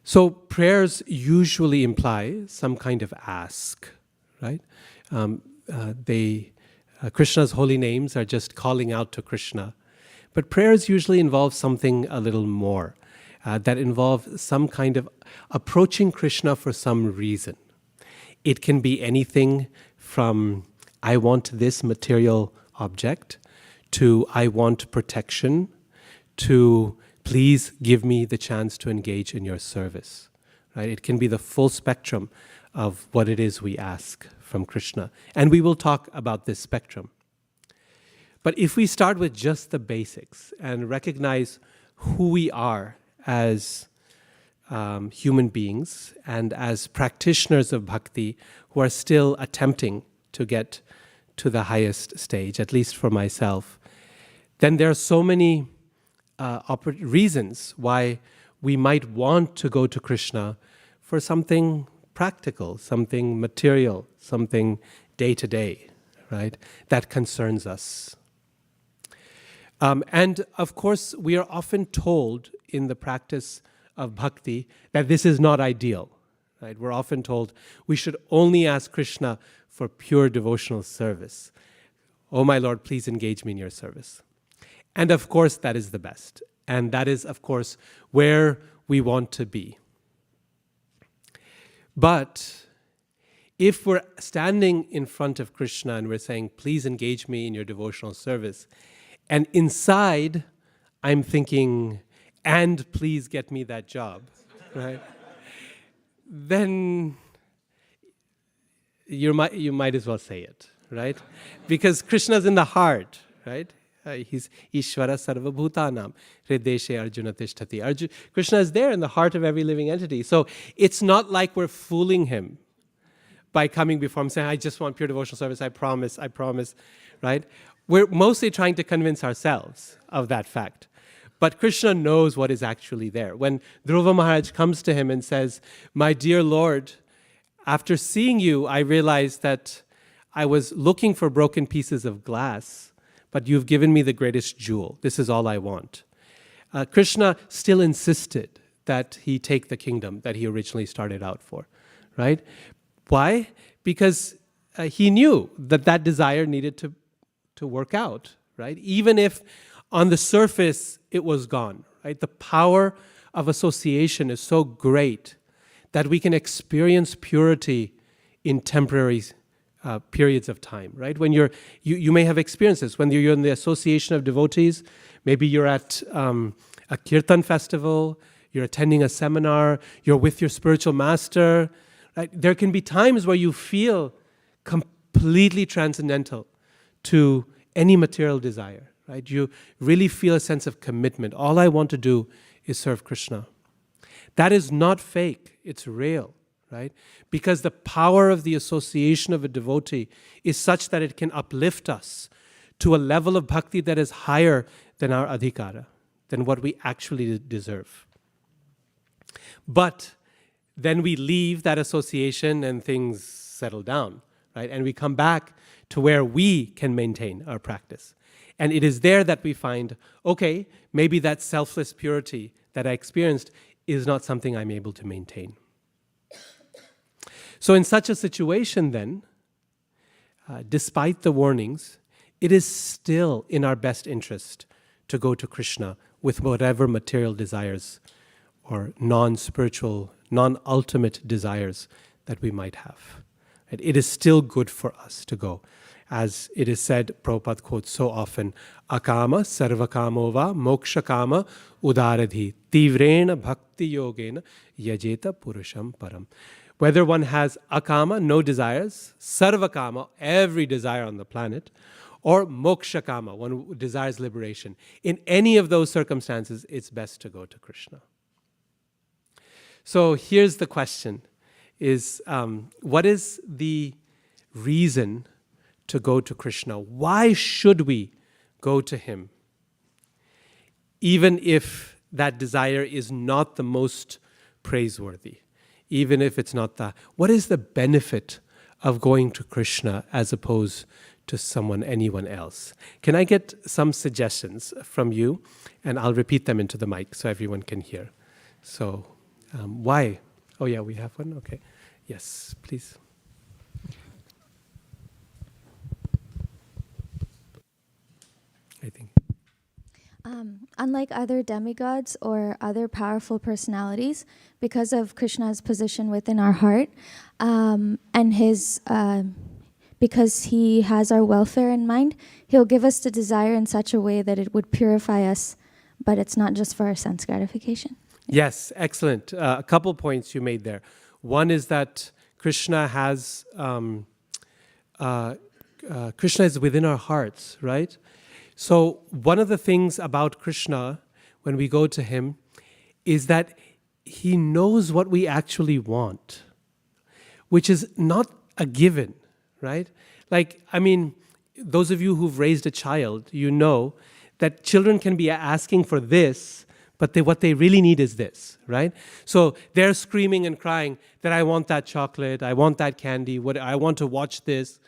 So prayers usually imply some kind of ask, right? Krishna's holy names are just calling out to Krishna. But prayers usually involve something a little more, that involve some kind of approaching Krishna for some reason. It can be anything from, I want this material object, to I want protection, to please give me the chance to engage in your service. Right? It can be the full spectrum of what it is we ask from Krishna. And we will talk about this spectrum. But if we start with just the basics and recognize who we are as human beings and as practitioners of bhakti who are still attempting to get to the highest stage, at least for myself, then there are so many reasons why we might want to go to Krishna for something practical, something material, something day-to-day, right, that concerns us. And of course, we are often told in the practice of bhakti that this is not ideal. Right? We're often told we should only ask Krishna for pure devotional service. Oh my Lord, please engage me in your service. And of course, that is the best. And that is, of course, where we want to be. But if we're standing in front of Krishna and we're saying, please engage me in your devotional service, and inside I'm thinking, and please get me that job, right? Then you might as well say it, right? Because Krishna's in the heart, right? He's Ishvara Sarva Bhutanam, Hrideshe Arjuna Tishtati. Krishna is there in the heart of every living entity. So it's not like we're fooling him by coming before him saying, I just want pure devotional service, I promise, right? We're mostly trying to convince ourselves of that fact. But Krishna knows what is actually there. When Dhruva Maharaj comes to him and says, my dear Lord, after seeing you, I realized that I was looking for broken pieces of glass, but you've given me the greatest jewel. This is all I want. Krishna still insisted that he take the kingdom that he originally started out for, right? Why? Because he knew that that desire needed to work out, right? Even if on the surface it was gone, right? The power of association is so great that we can experience purity in temporary periods of time, right? When you may have experienced this, when you're in the association of devotees, maybe you're at a kirtan festival, you're attending a seminar, you're with your spiritual master, right? There can be times where you feel completely transcendental to any material desire, right? You really feel a sense of commitment. All I want to do is serve Krishna. That is not fake, it's real, right? Because the power of the association of a devotee is such that it can uplift us to a level of bhakti that is higher than our adhikara, than what we actually deserve. But then we leave that association and things settle down, right? And we come back to where we can maintain our practice. And it is there that we find, okay, maybe that selfless purity that I experienced is not something I'm able to maintain. So in such a situation then, despite the warnings, it is still in our best interest to go to Krishna with whatever material desires or non-spiritual, non-ultimate desires that we might have. Right? It is still good for us to go. As it is said, Prabhupada quotes so often, akama sarvakamo va moksha kama udaradhi tivrena bhakti yogena yajeta purusham param. Whether one has akama, no desires, sarvakama, every desire on the planet, or moksha kama, one who desires liberation. In any of those circumstances, it's best to go to Krishna. So here's the question, is what is the reason to go to Krishna? Why should we go to him? Even if that desire is not the most praiseworthy, even if it's not what is the benefit of going to Krishna as opposed to anyone else? Can I get some suggestions from you? And I'll repeat them into the mic so everyone can hear. So, why? Oh yeah, we have one? Okay. Yes, please. I think. Unlike other demigods or other powerful personalities, because of Krishna's position within our heart, and because he has our welfare in mind, he'll give us the desire in such a way that it would purify us, but it's not just for our sense gratification. Yes, excellent. A couple points you made there. One is that Krishna is within our hearts, right? So one of the things about Krishna when we go to him is that he knows what we actually want, which is not a given, right? Like, I mean, those of you who've raised a child, you know that children can be asking for this, but what they really need is this, right? So they're screaming and crying that I want that chocolate, I want that candy, I want to watch this.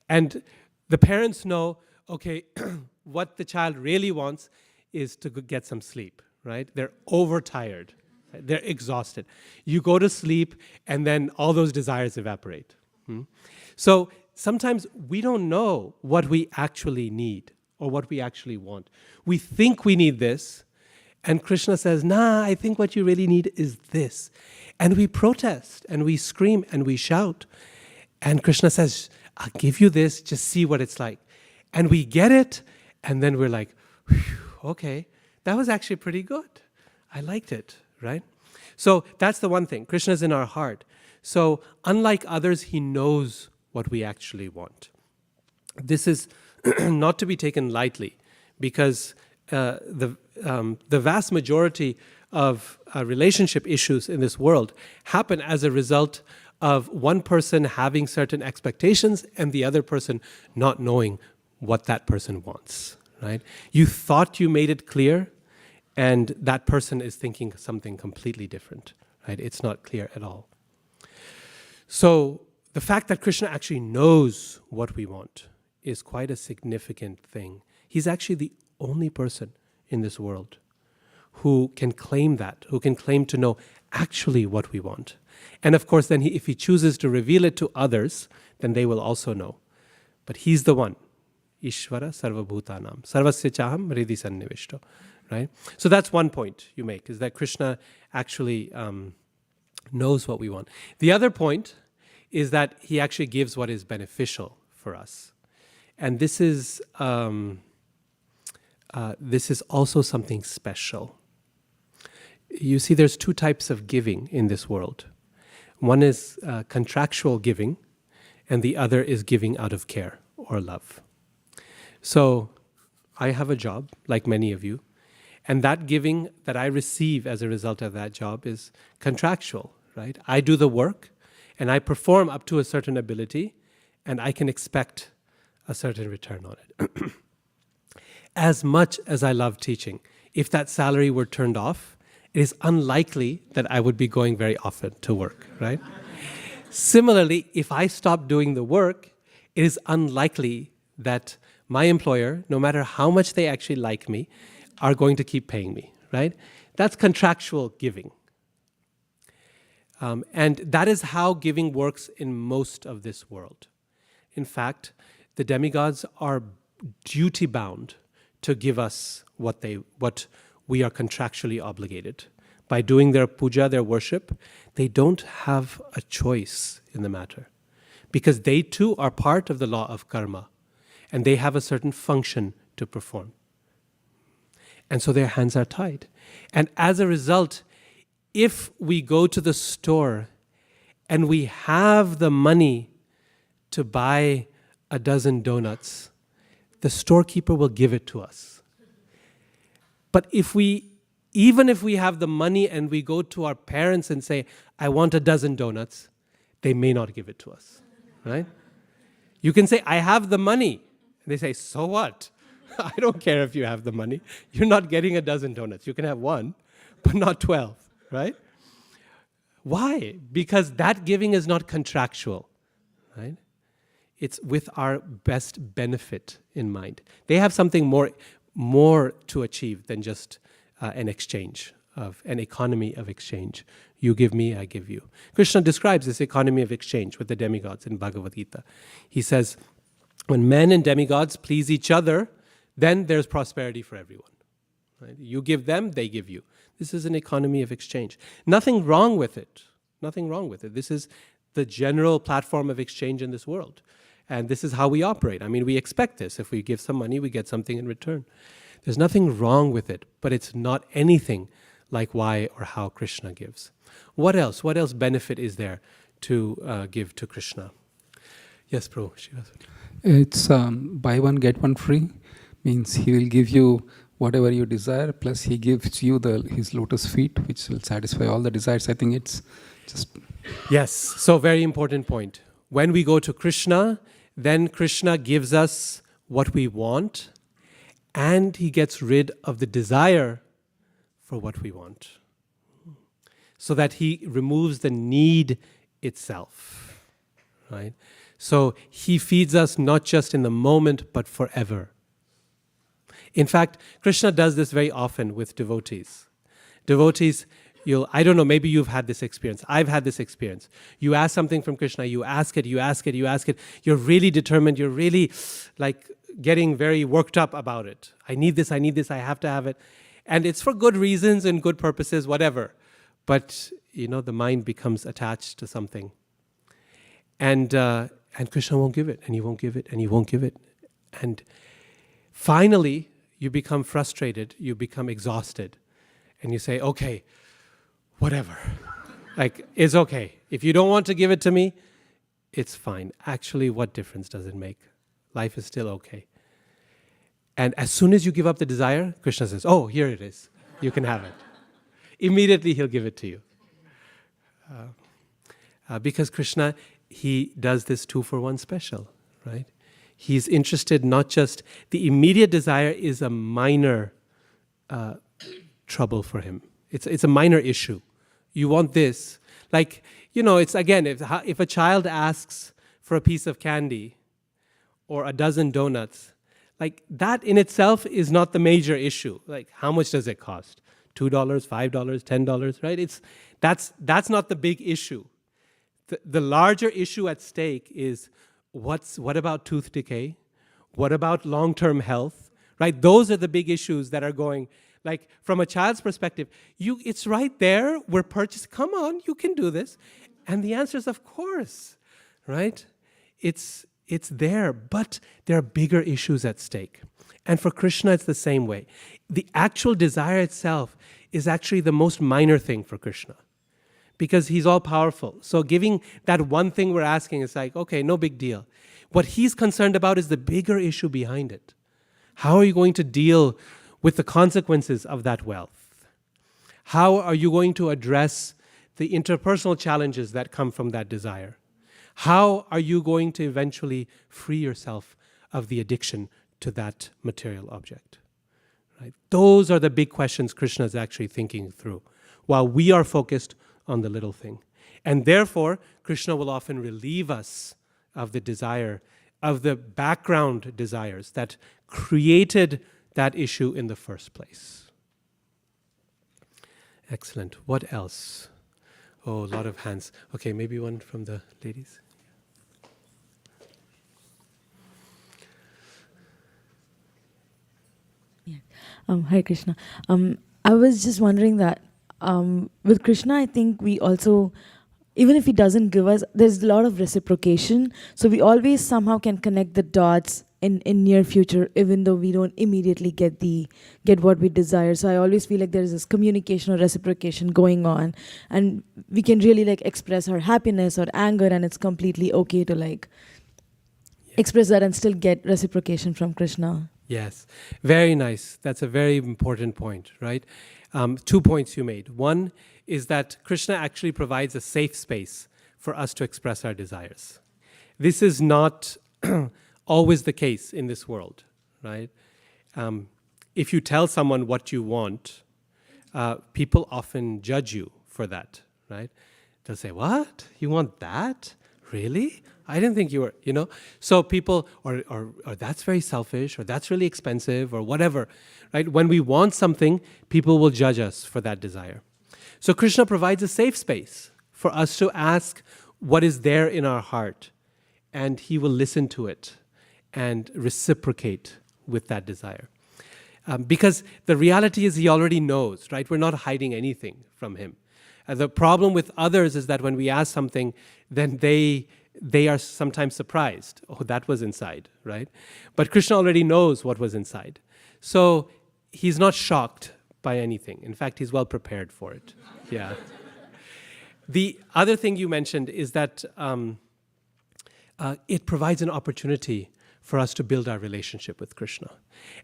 And the parents know, okay, what the child really wants is to get some sleep, right? They're overtired. They're exhausted. You go to sleep, and then all those desires evaporate. So sometimes we don't know what we actually need or what we actually want. We think we need this, and Krishna says, nah, I think what you really need is this. And we protest, and we scream, and we shout. And Krishna says, I'll give you this, just see what it's like. And we get it, and then we're like, okay, that was actually pretty good. I liked it, right? So that's the one thing. Krishna's in our heart. So unlike others, he knows what we actually want. This is not to be taken lightly, because the vast majority of relationship issues in this world happen as a result of one person having certain expectations and the other person not knowing what that person wants, right? You thought you made it clear, and that person is thinking something completely different, right? It's not clear at all. So the fact that Krishna actually knows what we want is quite a significant thing. He's actually the only person in this world who can claim that, who can claim to know actually what we want. And of course, then if he chooses to reveal it to others, then they will also know. But he's the one. Ishvara sarvabhutanam. Sarvasya chaham hridhi sannivishto. Right? So that's one point you make, is that Krishna actually knows what we want. The other point is that he actually gives what is beneficial for us. And this is also something special. You see, there's two types of giving in this world. One is contractual giving, and the other is giving out of care or love. So I have a job, like many of you, and that giving that I receive as a result of that job is contractual, right? I do the work, and I perform up to a certain ability, and I can expect a certain return on it. As much as I love teaching, if that salary were turned off, it is unlikely that I would be going very often to work, right? Similarly, if I stop doing the work, it is unlikely that my employer, no matter how much they actually like me, are going to keep paying me, right? That's contractual giving. And that is how giving works in most of this world. In fact, the demigods are duty bound to give us what we are contractually obligated. By doing their puja, their worship, they don't have a choice in the matter. Because they too are part of the law of karma. And they have a certain function to perform. And so their hands are tied. And as a result, if we go to the store and we have the money to buy a dozen donuts, the storekeeper will give it to us. But even if we have the money and we go to our parents and say, I want a dozen donuts, they may not give it to us, right? You can say, I have the money. And they say, so what? I don't care if you have the money. You're not getting a dozen donuts. You can have one, but not 12, right? Why? Because that giving is not contractual, right? It's with our best benefit in mind. They have something more to achieve than just an exchange, of an economy of exchange. You give me, I give you. Krishna describes this economy of exchange with the demigods in Bhagavad Gita. He says, when men and demigods please each other, then there's prosperity for everyone. Right? You give them, they give you. This is an economy of exchange. Nothing wrong with it. Nothing wrong with it. This is the general platform of exchange in this world. And this is how we operate. I mean, we expect this. If we give some money, we get something in return. There's nothing wrong with it, but it's not anything like why or how Krishna gives. What else? What else benefit is there to give to Krishna? Yes, Prabhu. It's buy one, get one free. Means he will give you whatever you desire, plus he gives you his lotus feet, which will satisfy all the desires. I think it's just... Yes, so very important point. When we go to Krishna, then Krishna gives us what we want, and he gets rid of the desire for what we want. So that he removes the need itself, right? So he feeds us not just in the moment, but forever. In fact, Krishna does this very often with devotees. Devotees, I don't know, maybe you've had this experience. I've had this experience. You ask something from Krishna, you ask it. You're really determined, you're really like getting very worked up about it. I need this, I have to have it. And it's for good reasons and good purposes, whatever. But, the mind becomes attached to something. And Krishna won't give it, and he won't give it, and he won't give it. And finally, you become frustrated, you become exhausted, and you say, okay, whatever. Like, it's okay. If you don't want to give it to me, it's fine. Actually, what difference does it make? Life is still okay. And as soon as you give up the desire, Krishna says, oh, here it is. You can have it. Immediately, he'll give it to you. Because Krishna, he does this 2-for-1 special, right? He's interested not just, the immediate desire is a minor trouble for him. It's a minor issue. You want this. Like, it's again, if a child asks for a piece of candy or a dozen donuts, like that in itself is not the major issue. Like, how much does it cost? $2, $5, $10, right? That's not the big issue. The larger issue at stake is, what about tooth decay? What about long-term health? Right? Those are the big issues that are going, like from a child's perspective, it's right there, we're purchased, come on, you can do this. And the answer is, of course, right? It's there, but there are bigger issues at stake. And for Krishna, it's the same way. The actual desire itself is actually the most minor thing for Krishna, because he's all powerful. So giving that one thing we're asking is like, okay, no big deal. What he's concerned about is the bigger issue behind it. How are you going to deal with the consequences of that wealth? How are you going to address the interpersonal challenges that come from that desire? How are you going to eventually free yourself of the addiction to that material object? Right? Those are the big questions Krishna is actually thinking through, while we are focused on the little thing. And therefore, Krishna will often relieve us of the desire, of the background desires that created that issue in the first place. Excellent. What else? Oh, a lot of hands. Okay, maybe one from the ladies. Hare Krishna. I was just wondering that with Krishna, I think we also, even if he doesn't give us, there's a lot of reciprocation. So we always somehow can connect the dots in near future, even though we don't immediately get what we desire. So I always feel like there's this communication or reciprocation going on, and we can really like express our happiness or anger, and it's completely okay to like express that and still get reciprocation from Krishna. Yes, very nice. That's a very important point, right? 2 points you made. One is that Krishna actually provides a safe space for us to express our desires. This is not always the case in this world, right? If you tell someone what you want, people often judge you for that, right? They'll say, "What? You want that? Really? I didn't think you were," So people, or that's very selfish, or that's really expensive, or whatever, right? When we want something, people will judge us for that desire. So Krishna provides a safe space for us to ask what is there in our heart, and he will listen to it and reciprocate with that desire. Because the reality is he already knows, right? We're not hiding anything from him. The problem with others is that when we ask something, then they are sometimes surprised. Oh, that was inside, right? But Krishna already knows what was inside. So he's not shocked by anything. In fact, he's well prepared for it. Yeah. The other thing you mentioned is that it provides an opportunity for us to build our relationship with Krishna.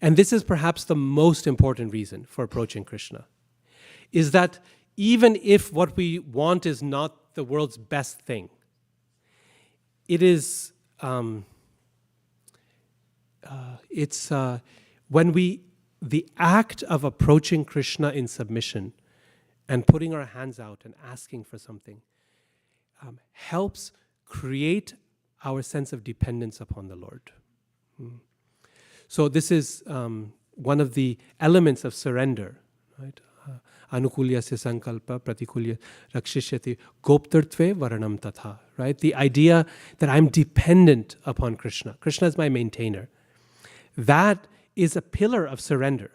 And this is perhaps the most important reason for approaching Krishna, is that even if what we want is not the world's best thing, it is, the act of approaching Krishna in submission and putting our hands out and asking for something helps create our sense of dependence upon the Lord. So this is one of the elements of surrender, right? Anukulyasya sankalpa pratikulya rakshishyati goptartve varanam tatha, right? The idea that I'm dependent upon Krishna. Krishna is my maintainer. That is a pillar of surrender.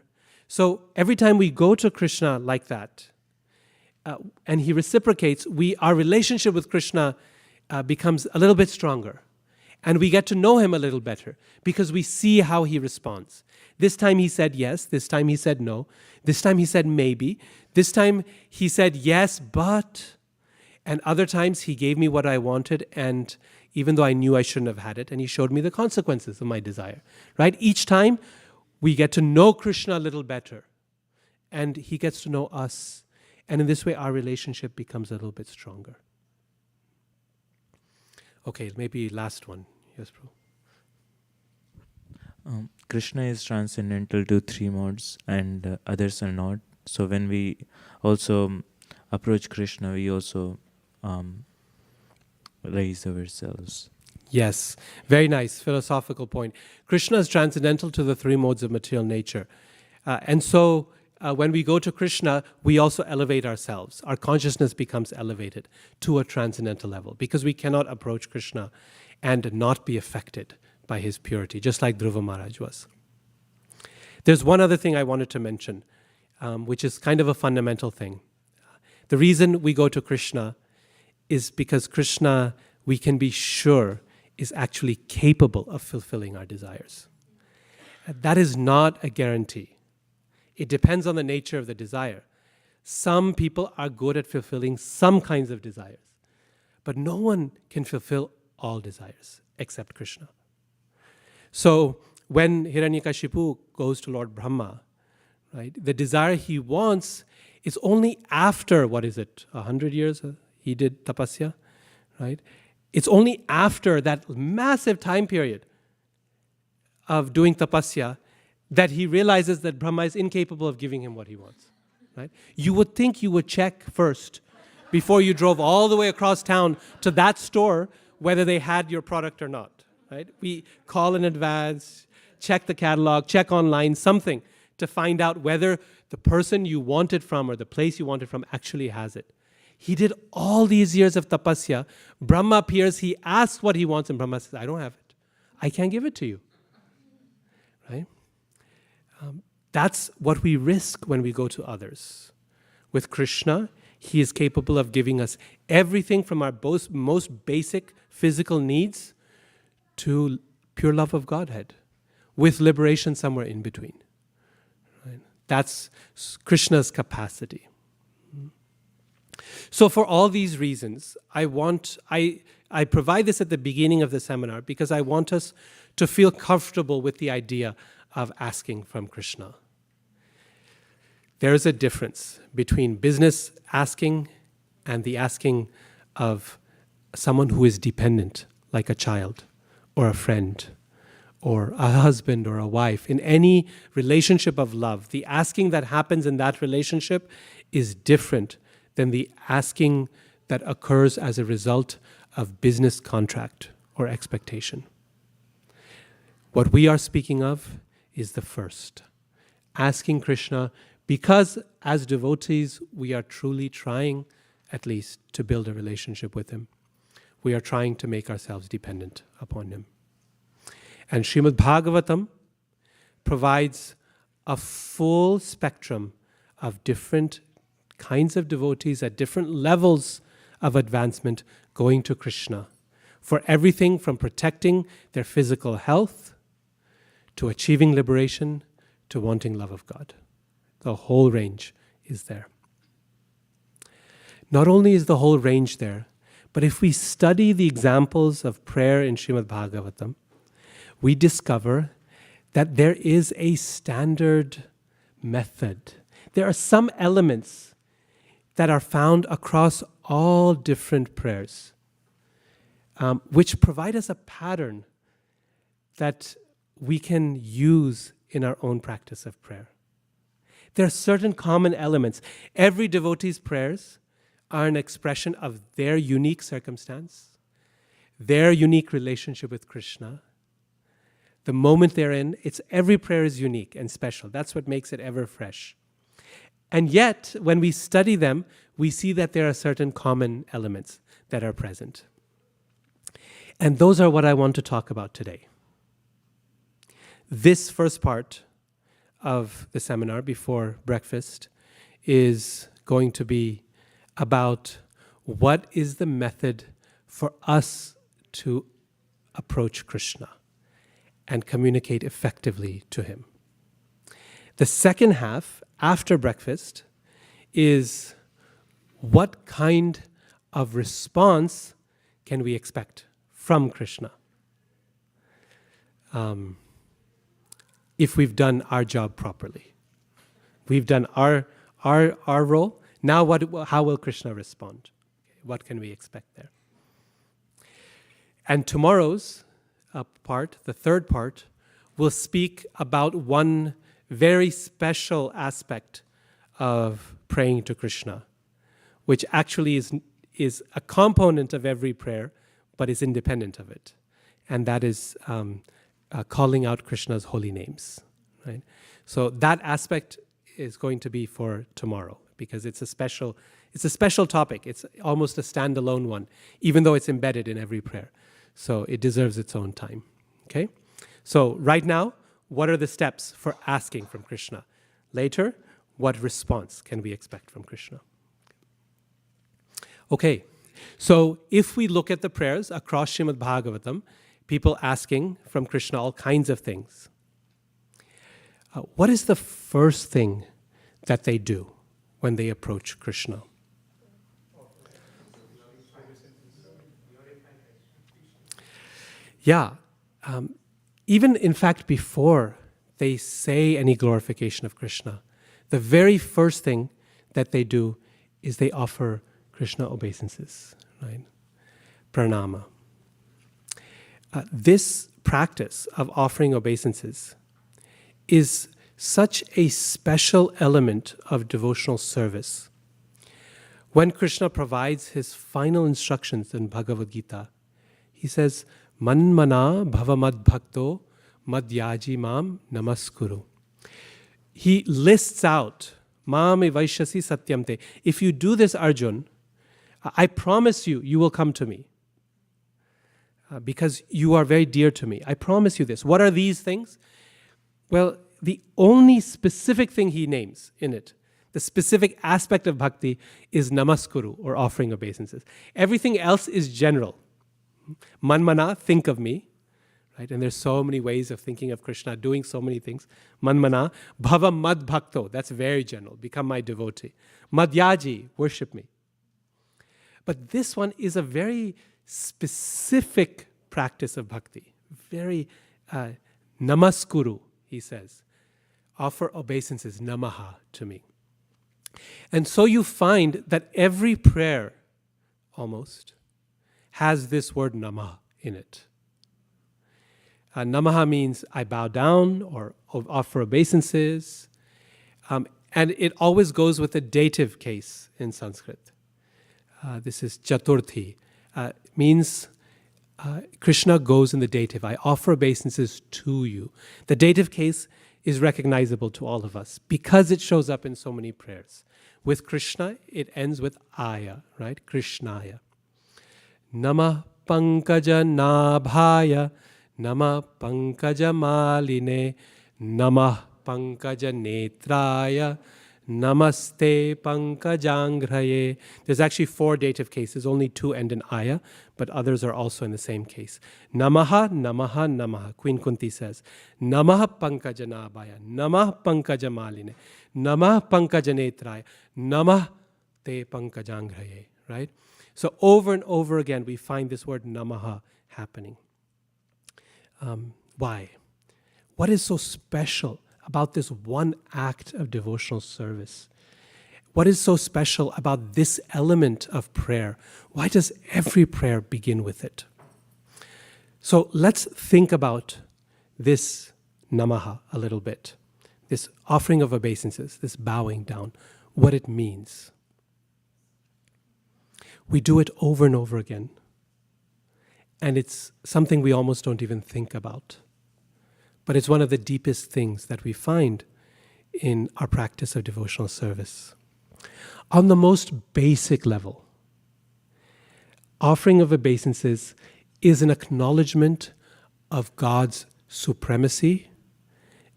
So every time we go to Krishna like that, and he reciprocates, our relationship with Krishna becomes a little bit stronger. And we get to know him a little better because we see how he responds. This time he said yes, this time he said no, this time he said maybe, this time he said yes, but, and other times he gave me what I wanted, and even though I knew I shouldn't have had it, and he showed me the consequences of my desire, right? Each time we get to know Krishna a little better, and he gets to know us, and in this way our relationship becomes a little bit stronger. Okay, maybe last one. Yes, bro. Krishna is transcendental to three modes and others are not. So when we also approach Krishna, we also raise ourselves. Yes, very nice philosophical point. Krishna is transcendental to the three modes of material nature. And so when we go to Krishna, we also elevate ourselves. Our consciousness becomes elevated to a transcendental level because we cannot approach Krishna and not be affected by his purity, just like Dhruva Maharaj was. There's one other thing I wanted to mention, which is kind of a fundamental thing. The reason we go to Krishna is because Krishna, we can be sure, is actually capable of fulfilling our desires. That is not a guarantee. It depends on the nature of the desire. Some people are good at fulfilling some kinds of desires, but no one can fulfill all desires except Krishna. So when Hiranyakashipu goes to Lord Brahma, right, the desire he wants is only after, 100 years he did tapasya, right? It's only after that massive time period of doing tapasya that he realizes that Brahma is incapable of giving him what he wants, right? You would think you would check first before you drove all the way across town to that store whether they had your product or not, right? We call in advance, check the catalog, check online, something to find out whether the person you want it from or the place you want it from actually has it. He did all these years of tapasya. Brahma appears, he asks what he wants, and Brahma says, I don't have it. I can't give it to you, right? That's what we risk when we go to others. With Krishna, he is capable of giving us everything from our most basic physical needs to pure love of Godhead, with liberation somewhere in between. Right? That's Krishna's capacity. So for all these reasons, I provide this at the beginning of the seminar because I want us to feel comfortable with the idea of asking from Krishna. There is a difference between business asking and the asking of someone who is dependent, like a child or a friend or a husband or a wife. In any relationship of love, the asking that happens in that relationship is different than the asking that occurs as a result of business contract or expectation. What we are speaking of is the first, asking Krishna because as devotees we are truly trying at least to build a relationship with him. We are trying to make ourselves dependent upon him. And Srimad Bhagavatam provides a full spectrum of different kinds of devotees at different levels of advancement going to Krishna for everything from protecting their physical health to achieving liberation to wanting love of God. The whole range is there. Not only is the whole range there, but if we study the examples of prayer in Srimad Bhagavatam, we discover that there is a standard method. There are some elements that are found across all different prayers, which provide us a pattern that we can use in our own practice of prayer. There are certain common elements. Every devotee's prayers are an expression of their unique circumstance, their unique relationship with Krishna. The moment they're in, every prayer is unique and special. That's what makes it ever fresh. And yet, when we study them, we see that there are certain common elements that are present. And those are what I want to talk about today. This first part of the seminar before breakfast is going to be about what is the method for us to approach Krishna and communicate effectively to him. The second half, after breakfast, is what kind of response can we expect from Krishna if we've done our job properly. We've done our role. Now how will Krishna respond? What can we expect there? And tomorrow's part, the third part, will speak about one very special aspect of praying to Krishna, which actually is a component of every prayer, but is independent of it. And that is calling out Krishna's holy names. Right? So that aspect is going to be for tomorrow, because it's a special topic. It's almost a standalone one, even though it's embedded in every prayer. So it deserves its own time. Okay? So right now, what are the steps for asking from Krishna? Later, what response can we expect from Krishna? Okay, so if we look at the prayers across Srimad Bhagavatam, people asking from Krishna all kinds of things. What is the first thing that they do when they approach Krishna? Yeah, even in fact before they say any glorification of Krishna, the very first thing that they do is they offer Krishna obeisances, right? Pranama. This practice of offering obeisances is such a special element of devotional service. When Krishna provides his final instructions in Bhagavad Gita, he says, Manmana bhavamad bhakto madhyaji mam namaskuru. He lists out, Mam evaishyasi satyamte. If you do this, Arjun, I promise you will come to me. Because you are very dear to me. I promise you this. What are these things? Well, the only specific thing he names in it, the specific aspect of bhakti, is namaskuru, or offering obeisances. Everything else is general. Manmana, think of me. Right? And there's so many ways of thinking of Krishna, doing so many things. Manmana, bhava mad bhakto, that's very general, become my devotee. Madhyaji, worship me. But this one is a very specific practice of bhakti. Very namaskuru, he says. Offer obeisances, namaha, to me. And so you find that every prayer, almost, has this word namah in it. Namaha means I bow down or offer obeisances. And it always goes with a dative case in Sanskrit. This is chaturthi. Means Krishna goes in the dative. I offer obeisances to you. The dative case is recognizable to all of us because it shows up in so many prayers. With Krishna, it ends with aya, right? Krishnaya. Namah pankaja nabhaya. Namah pankaja maline, namah pankaja netraya, namaste pankajangraye. There's actually 4 dative cases, only 2 end in aya, but others are also in the same case. Namaha, namaha, namaha. Queen Kunti says, namaha pankaja nabhaya, namah pankaja maline, namah pankaja netraya, namah te pankajangraye. Right? So over and over again, we find this word namaha happening. Why? What is so special about this one act of devotional service? What is so special about this element of prayer? Why does every prayer begin with it? So let's think about this namaha a little bit, this offering of obeisances, this bowing down, what it means. We do it over and over again. And it's something we almost don't even think about. But it's one of the deepest things that we find in our practice of devotional service. On the most basic level, offering of obeisances is an acknowledgement of God's supremacy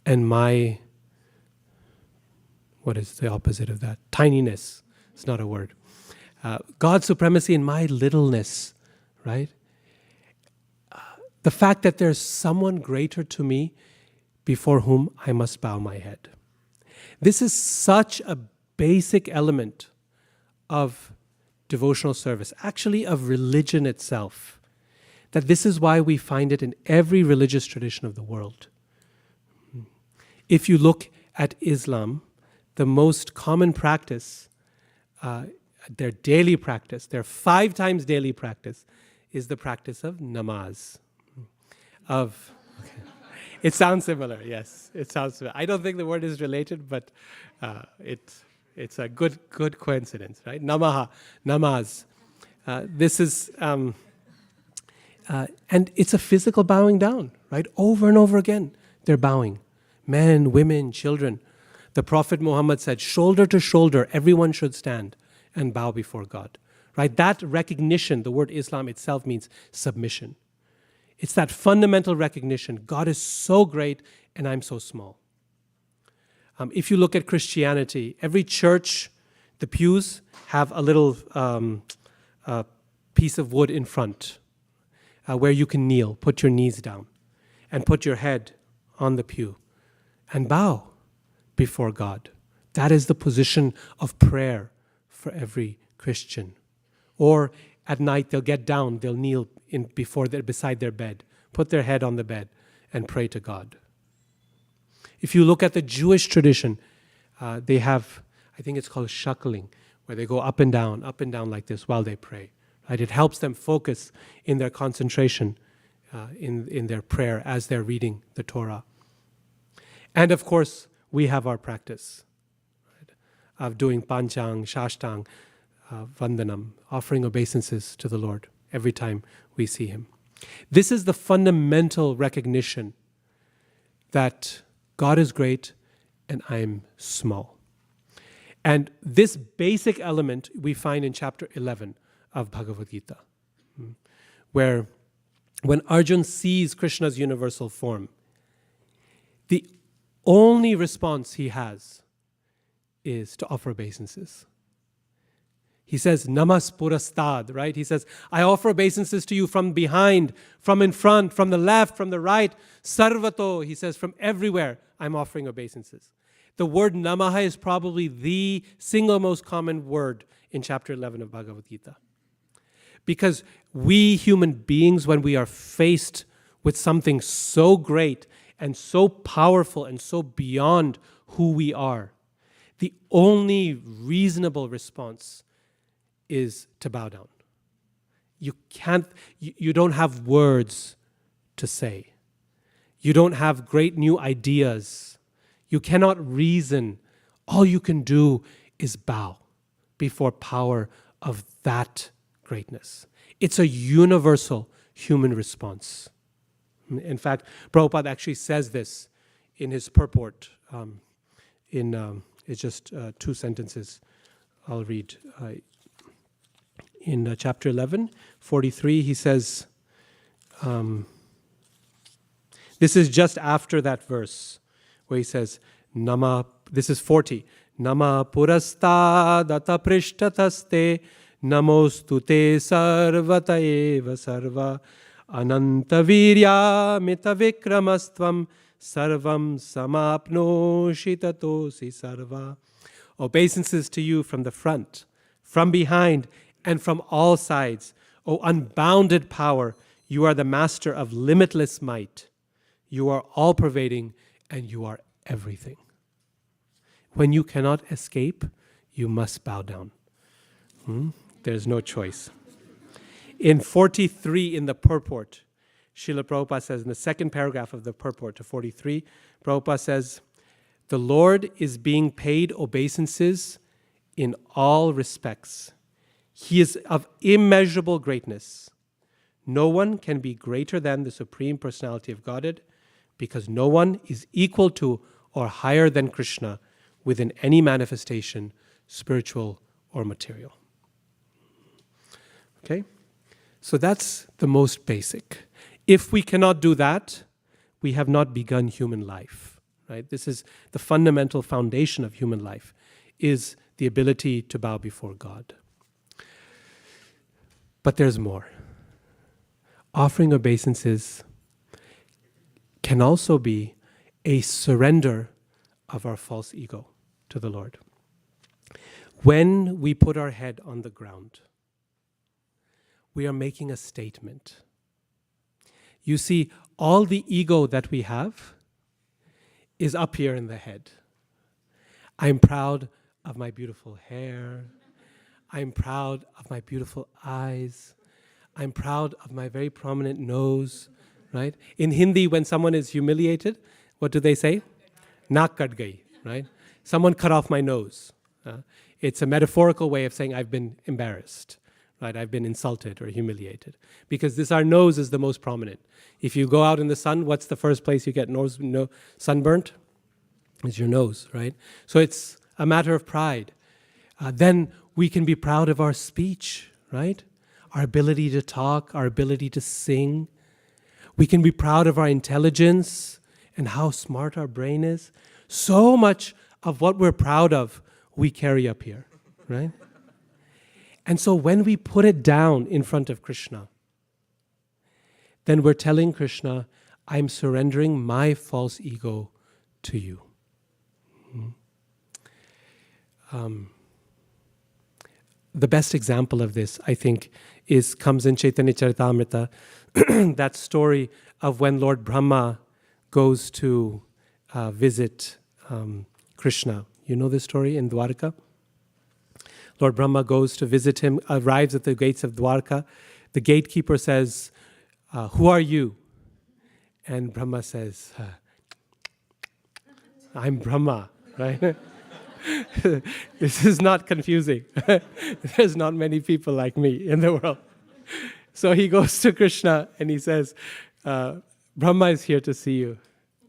and my, what is the opposite of that? Tininess. It's not a word. God's supremacy and my littleness, right? The fact that there's someone greater to me before whom I must bow my head. This is such a basic element of devotional service, actually of religion itself, that this is why we find it in every religious tradition of the world. If you look at Islam, the most common practice, their daily practice, their 5 times daily practice, is the practice of namaz. It sounds similar, yes. It sounds similar. I don't think the word is related, but it's a good coincidence, right? Namaha, namaz. This is, and it's a physical bowing down, right? Over and over again, they're bowing. Men, women, children. The Prophet Muhammad said, shoulder to shoulder, everyone should stand and bow before God, right? That recognition, the word Islam itself means submission. It's that fundamental recognition, God is so great and I'm so small. If you look at Christianity, every church, the pews have a little piece of wood in front where you can kneel, put your knees down, and put your head on the pew and bow before God. That is the position of prayer for every Christian. Or at night, they'll get down, they'll kneel beside their bed, put their head on the bed, and pray to God. If you look at the Jewish tradition, they have, I think it's called shackling, where they go up and down like this while they pray. Right? It helps them focus in their concentration, in their prayer as they're reading the Torah. And of course, we have our practice, right, of doing panchang, shashtang, vandanam, offering obeisances to the Lord every time we see Him. This is the fundamental recognition that God is great and I'm small. And this basic element we find in chapter 11 of Bhagavad Gita, where when Arjuna sees Krishna's universal form, the only response he has is to offer obeisances. He says, namas purastad, right? He says, I offer obeisances to you from behind, from in front, from the left, from the right. Sarvato, he says, from everywhere, I'm offering obeisances. The word namaha is probably the single most common word in chapter 11 of Bhagavad Gita. Because we human beings, when we are faced with something so great and so powerful and so beyond who we are, the only reasonable response is to bow down. You don't have words to say. You don't have great new ideas. You cannot reason. All you can do is bow before power of that greatness. It's a universal human response. In fact, Prabhupada actually says this in his purport. It's just 2 sentences I'll read. In chapter 11, 43, he says, this is just after that verse where he says, Nama, this is 40, Nama purasta data prishtataste namostute sarvata eva sarva ananta virya mita vikramastvam sarvam samapnoshi tatosi sarva. Obeisances to you from the front, from behind, and from all sides. O unbounded power, you are the master of limitless might. You are all-pervading, and you are everything. When you cannot escape, you must bow down. There's no choice. In 43 in the purport, Srila Prabhupada says, in the second paragraph of the purport to 43, Prabhupada says, the Lord is being paid obeisances in all respects. He is of immeasurable greatness. No one can be greater than the Supreme Personality of Godhead because no one is equal to or higher than Krishna within any manifestation, spiritual or material. Okay? So that's the most basic. If we cannot do that, we have not begun human life. Right? This is the fundamental foundation of human life, is the ability to bow before God. But there's more. Offering obeisances can also be a surrender of our false ego to the Lord. When we put our head on the ground, we are making a statement. You see, all the ego that we have is up here in the head. I'm proud of my beautiful hair. I'm proud of my beautiful eyes. I'm proud of my very prominent nose, right? In Hindi, when someone is humiliated, what do they say? Naak kat gayi, right? Someone cut off my nose. It's a metaphorical way of saying I've been embarrassed, right? I've been insulted or humiliated. Because our nose is the most prominent. If you go out in the sun, what's the first place you get sunburnt? It's your nose, right? So it's a matter of pride. Then we can be proud of our speech, right? Our ability to talk, our ability to sing. We can be proud of our intelligence and how smart our brain is. So much of what we're proud of, we carry up here, right? And so when we put it down in front of Krishna, then we're telling Krishna, I'm surrendering my false ego to you. The best example of this, I think, comes in Chaitanya Charitamrita, that story of when Lord Brahma goes to visit Krishna. You know this story in Dwarka? Lord Brahma goes to visit him, arrives at the gates of Dwarka. The gatekeeper says, who are you? And Brahma says, I'm Brahma, right? This is not confusing. There's not many people like me in the world. So he goes to Krishna and he says, Brahma is here to see you.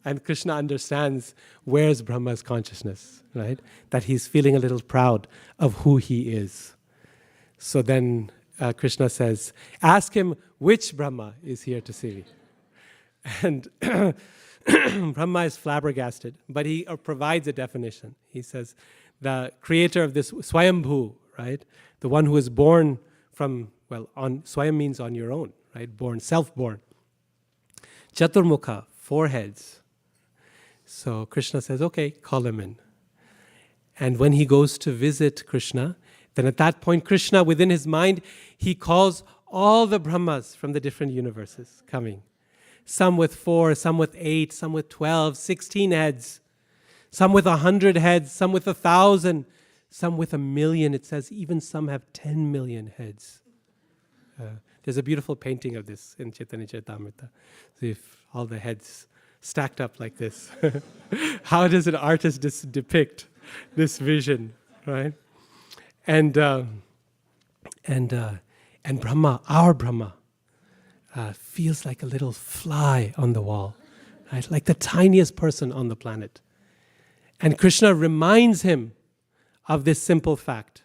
And Krishna understands where's Brahma's consciousness, right? That he's feeling a little proud of who he is. So then Krishna says, ask him which Brahma is here to see me. And Brahma is flabbergasted, but he provides a definition. He says, the creator of this Swayambhu, right? The one who is born from, Swayam means on your own, right? Born, self-born. Chaturmukha, 4 heads. So Krishna says, okay, call him in. And when he goes to visit Krishna, then at that point, Krishna, within his mind, he calls all the Brahmas from the different universes coming. Some with 4, some with 8, some with 12, 16 heads. Some with 100 heads, some with 1,000, some with 1,000,000. It says even some have 10 million heads. There's a beautiful painting of this in Chaitanya Charitamrita. So if all the heads stacked up like this, how does an artist depict this vision, right? And Brahma, our Brahma, feels like a little fly on the wall, right? Like the tiniest person on the planet. And Krishna reminds him of this simple fact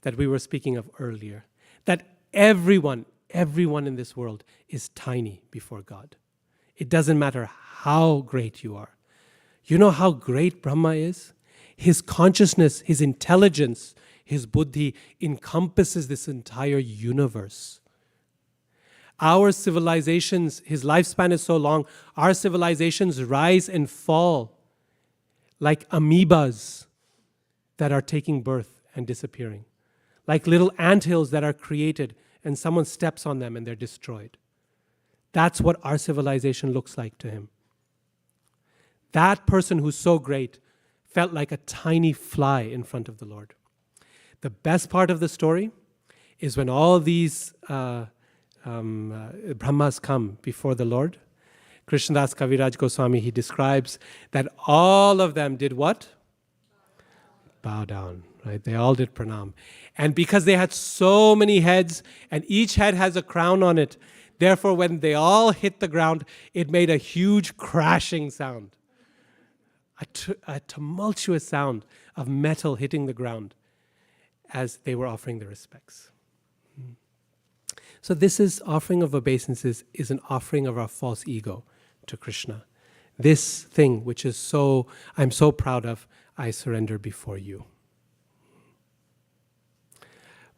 that we were speaking of earlier, that everyone in this world is tiny before God. It doesn't matter how great you are. You know how great Brahma is? His consciousness, his intelligence, his buddhi encompasses this entire universe. Our civilizations, his lifespan is so long, our civilizations rise and fall like amoebas that are taking birth and disappearing. Like little anthills that are created and someone steps on them and they're destroyed. That's what our civilization looks like to him. That person who's so great felt like a tiny fly in front of the Lord. The best part of the story is when all these Brahmas come before the Lord. Krishnadas Kaviraj Goswami, he describes that all of them did what? Bow down, right? They all did pranam. And because they had so many heads, and each head has a crown on it, therefore when they all hit the ground, it made a huge crashing sound. A tumultuous sound of metal hitting the ground as they were offering their respects. So this is offering of obeisances is an offering of our false ego to Krishna. This thing which is I'm so proud of, I surrender before you.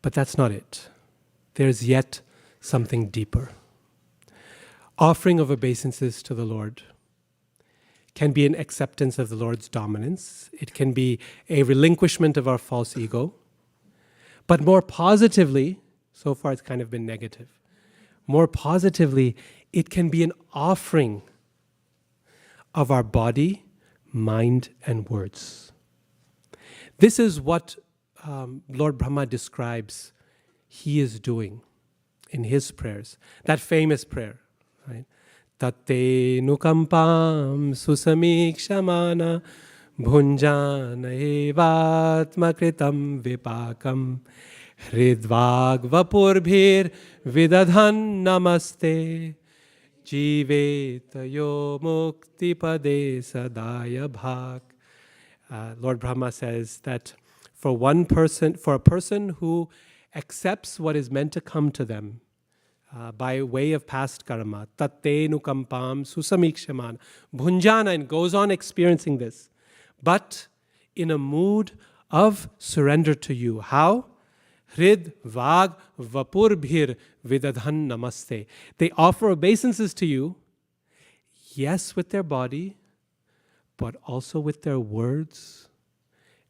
But that's not it. There's yet something deeper. Offering of obeisances to the Lord can be an acceptance of the Lord's dominance. It can be a relinquishment of our false ego. But more positively, so far it's kind of been negative. More positively, it can be an offering of our body, mind, and words. This is what Lord Brahma describes he is doing in his prayers. That famous prayer, right? Tatte nukampam susamikshamana bhunjana evatma kritam vipakam hridvag vapurbhir vidadhan namaste jivetayo mukti pade sadaya bhak. Lord Brahma says that for a person who accepts what is meant to come to them by way of past karma, tatte nukampam susamikshaman, bhunjana, and goes on experiencing this, but in a mood of surrender to you. How? Hrid vag vapurbhir vidadhan namaste. They offer obeisances to you, yes, with their body, but also with their words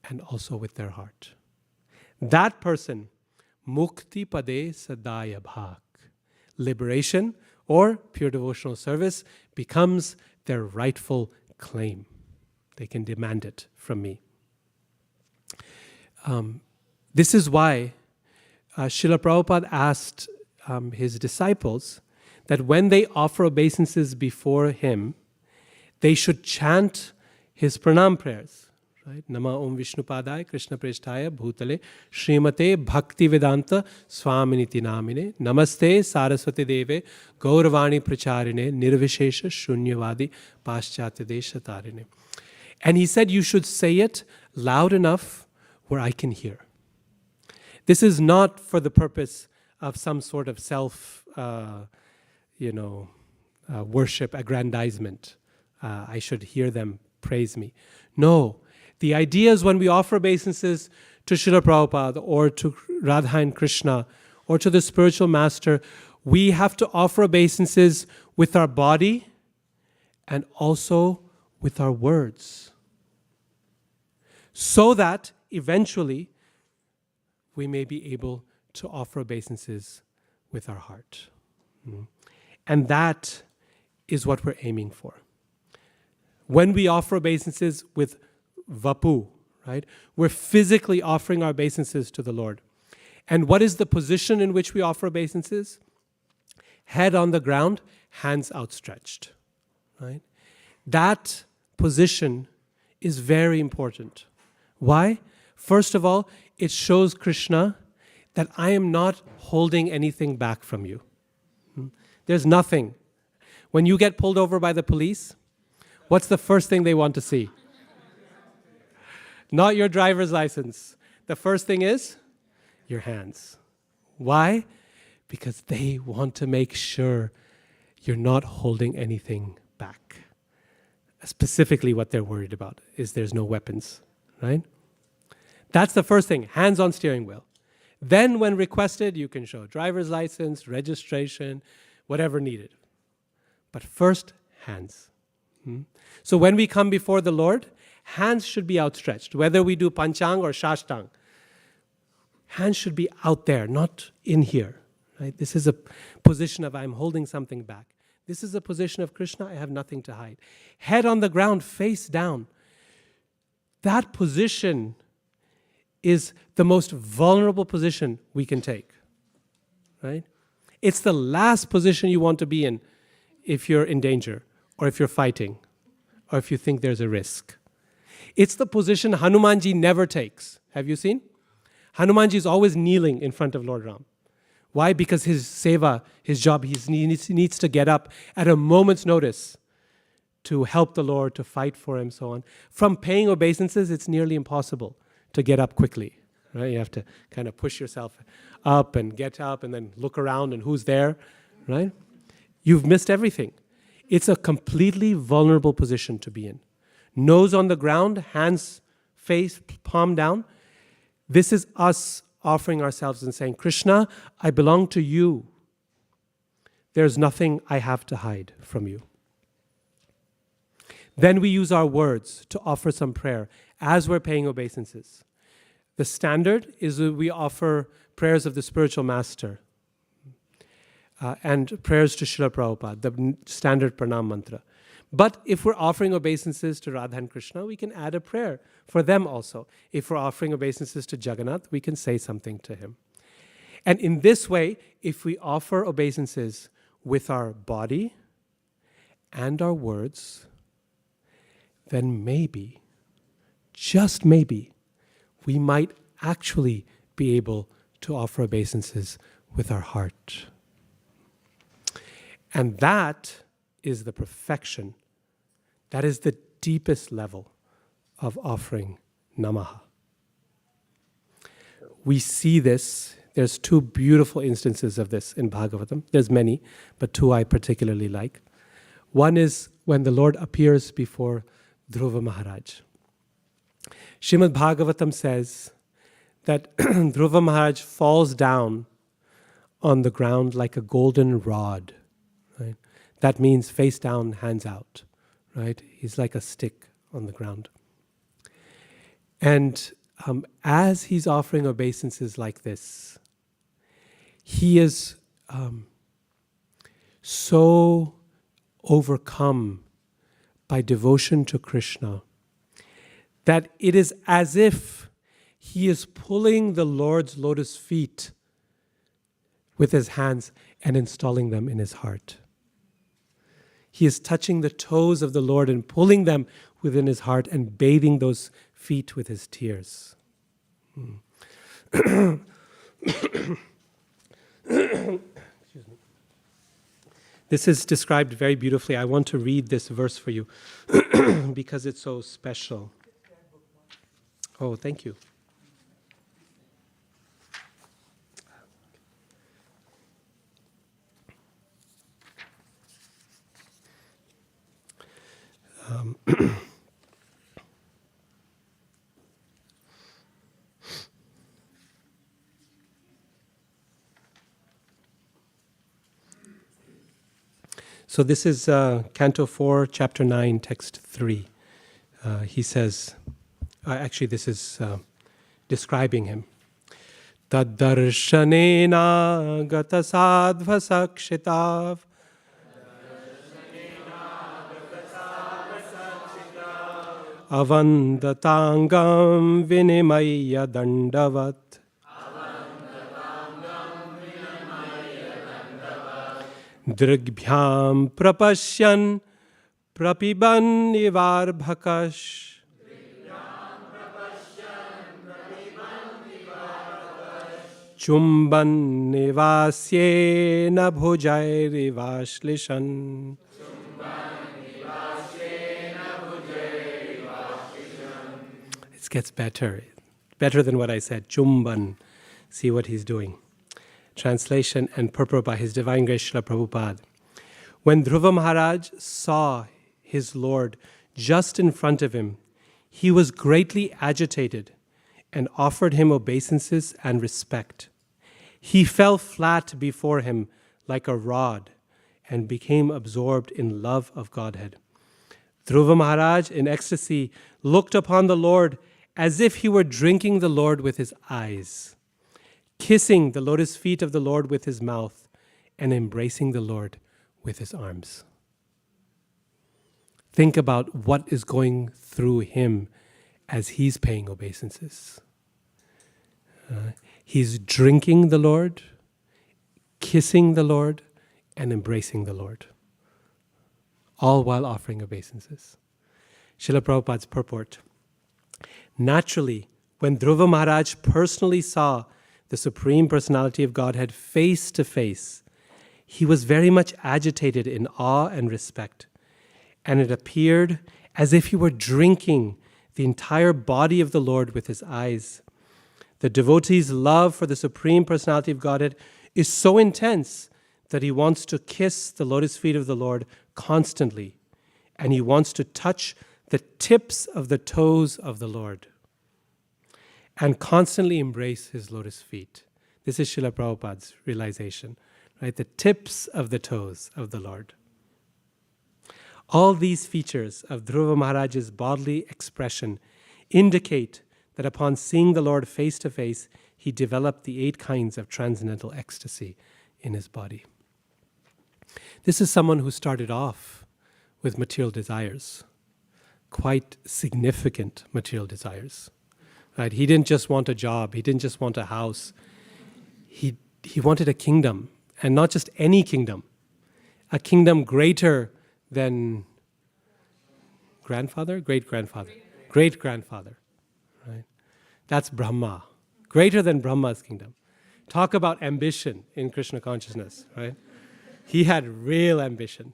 and also with their heart. That person, mukti pade sadaya bhak. Liberation or pure devotional service becomes their rightful claim. They can demand it from me. This is why Srila Prabhupada asked his disciples that when they offer obeisances before him, they should chant his pranam prayers. Right? Nama Om Vishnupadaya Krishna Preshtaya Bhutale Srimate Bhakti Vedanta Swaminiti Namine Namaste Saraswati Deve Gauravani Pracharine Nirvishesha Shunyavadi Paschatya Deshatarine. And he said you should say it loud enough where I can hear. This is not for the purpose of some sort of self, worship, aggrandizement. I should hear them praise me. No, the idea is when we offer obeisances to Srila Prabhupada or to Radha and Krishna or to the spiritual master, we have to offer obeisances with our body and also with our words, so that eventually we may be able to offer obeisances with our heart. And that is what we're aiming for. When we offer obeisances with vapu, right, we're physically offering our obeisances to the Lord. And what is the position in which we offer obeisances? Head on the ground, hands outstretched. Right? That position is very important. Why? First of all, it shows Krishna that I am not holding anything back from you. There's nothing. When you get pulled over by the police, what's the first thing they want to see? Not your driver's license. The first thing is your hands. Why? Because they want to make sure you're not holding anything back. Specifically what they're worried about is there's no weapons, right? That's the first thing, hands on steering wheel. Then when requested, you can show driver's license, registration, whatever needed. But first, hands. So when we come before the Lord, hands should be outstretched. Whether we do panchang or shashtang, hands should be out there, not in here. Right? This is a position of I'm holding something back. This is a position of Krishna, I have nothing to hide. Head on the ground, face down. That position is the most vulnerable position we can take. Right? It's the last position you want to be in if you're in danger, or if you're fighting, or if you think there's a risk. It's the position Hanumanji never takes. Have you seen? Hanumanji is always kneeling in front of Lord Ram. Why? Because his seva, his job, he needs to get up at a moment's notice to help the Lord, to fight for him, so on. From paying obeisances, it's nearly impossible to get up quickly. Right? You have to kind of push yourself up and get up and then look around and who's there. Right? You've missed everything. It's a completely vulnerable position to be in. Nose on the ground, hands, face, palm down. This is us offering ourselves and saying, Krishna, I belong to you. There's nothing I have to hide from you. Then we use our words to offer some prayer as we're paying obeisances. The standard is that we offer prayers of the spiritual master and prayers to Srila Prabhupada, the standard pranam mantra. But if we're offering obeisances to Radha and Krishna, we can add a prayer for them also. If we're offering obeisances to Jagannath, we can say something to him. And in this way, if we offer obeisances with our body and our words, then maybe, just maybe, we might actually be able to offer obeisances with our heart. And that is the perfection. That is the deepest level of offering namaha. We see this. There's two beautiful instances of this in Bhagavatam. There's many, but two I particularly like. One is when the Lord appears before Dhruva Maharaj. Srimad Bhagavatam says that Dhruva Maharaj falls down on the ground like a golden rod. Right? That means face down, hands out. Right? He's like a stick on the ground. And as he's offering obeisances like this, he is so overcome by devotion to Krishna that it is as if he is pulling the Lord's lotus feet with his hands and installing them in his heart. He is touching the toes of the Lord and pulling them within his heart and bathing those feet with his tears. Excuse me. This is described very beautifully. I want to read this verse for you because it's so special. Oh, thank you. So this is Canto 4, Chapter 9, Text 3. He says, actually this is describing him. Taddarshanena gata sadhva sakshitav avandatangam vinimaya dandavat Drigbhyam prapashyan prapiban ivarbhakash Chumban nivasyena bhujairivashlishan. It gets better than what I said. Chumban. See what he's doing. Translation and purport by His Divine Grace Srila Prabhupada. When Dhruva Maharaj saw his Lord just in front of him, he was greatly agitated and offered him obeisances and respect. He fell flat before him like a rod and became absorbed in love of Godhead. Dhruva Maharaj, in ecstasy, looked upon the Lord as if he were drinking the Lord with his eyes, kissing the lotus feet of the Lord with his mouth, and embracing the Lord with his arms. Think about what is going through him as he's paying obeisances. He's drinking the Lord, kissing the Lord, and embracing the Lord, all while offering obeisances. Srila Prabhupada's purport. Naturally, when Dhruva Maharaj personally saw the Supreme Personality of Godhead face to face, he was very much agitated in awe and respect, and it appeared as if he were drinking the entire body of the Lord with his eyes. The devotee's love for the Supreme Personality of Godhead is so intense that he wants to kiss the lotus feet of the Lord constantly, and he wants to touch the tips of the toes of the Lord and constantly embrace his lotus feet. This is Srila Prabhupada's realization, right? The tips of the toes of the Lord. All these features of Dhruva Maharaj's bodily expression indicate that upon seeing the Lord face to face, he developed the 8 kinds of transcendental ecstasy in his body. This is someone who started off with material desires, quite significant material desires. Right? He didn't just want a job, he didn't just want a house. He wanted a kingdom, and not just any kingdom, a kingdom greater than grandfather, great-grandfather, great-grandfather. Right? That's Brahma, greater than Brahma's kingdom. Talk about ambition in Krishna consciousness, right? He had real ambition.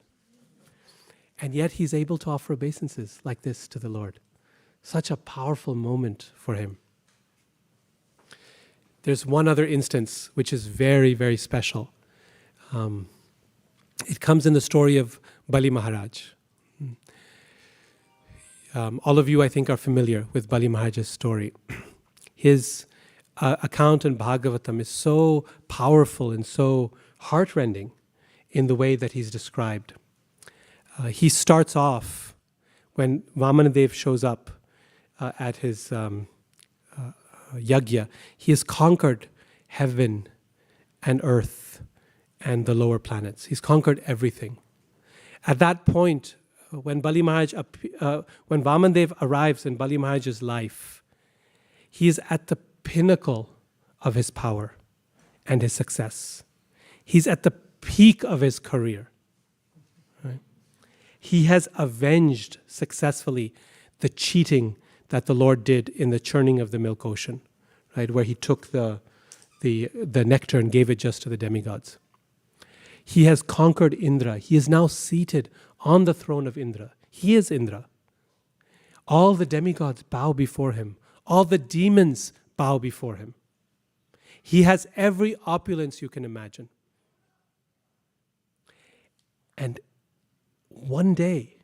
And yet he's able to offer obeisances like this to the Lord. Such a powerful moment for him. There's one other instance which is very, very special. It comes in the story of Bali Maharaj. All of you, I think, are familiar with Bali Maharaj's story. His account in Bhagavatam is so powerful and so heartrending in the way that he's described. He starts off when Vamanadev shows up at his yagya. He has conquered heaven and earth and the lower planets. He's conquered everything. At that point, when Bali Maharaj, when Vamanadev arrives in Bali Maharaj's life, he is at the pinnacle of his power and his success. He's at the peak of his career. Right? He has avenged successfully the cheating that the Lord did in the churning of the milk ocean, right, where he took the nectar and gave it just to the demigods. He has conquered Indra. He is now seated on the throne of Indra. He is Indra. All the demigods bow before him. All the demons bow before him. He has every opulence you can imagine. And one day,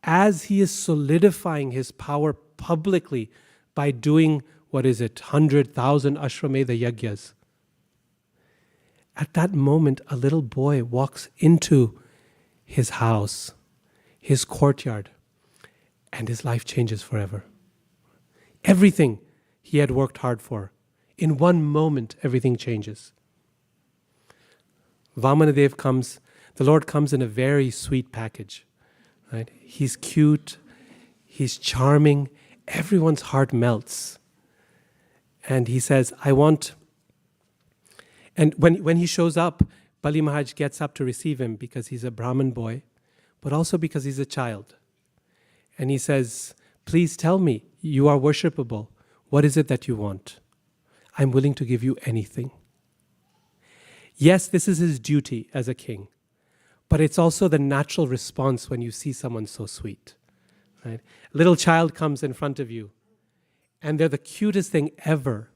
as he is solidifying his power publicly by doing, 100,000 Ashwamedha Yagyas, at that moment, a little boy walks into his house, his courtyard, and his life changes forever. Everything he had worked hard for, in one moment, everything changes. Vamanadev comes, the Lord comes in a very sweet package. Right? He's cute, he's charming, everyone's heart melts. And he says, I want... And when he shows up, Bali Maharaj gets up to receive him because he's a Brahmin boy, but also because he's a child. And he says, please tell me, you are worshipable. What is it that you want? I'm willing to give you anything. Yes, this is his duty as a king, but it's also the natural response when you see someone so sweet. Right? A little child comes in front of you, and they're the cutest thing ever.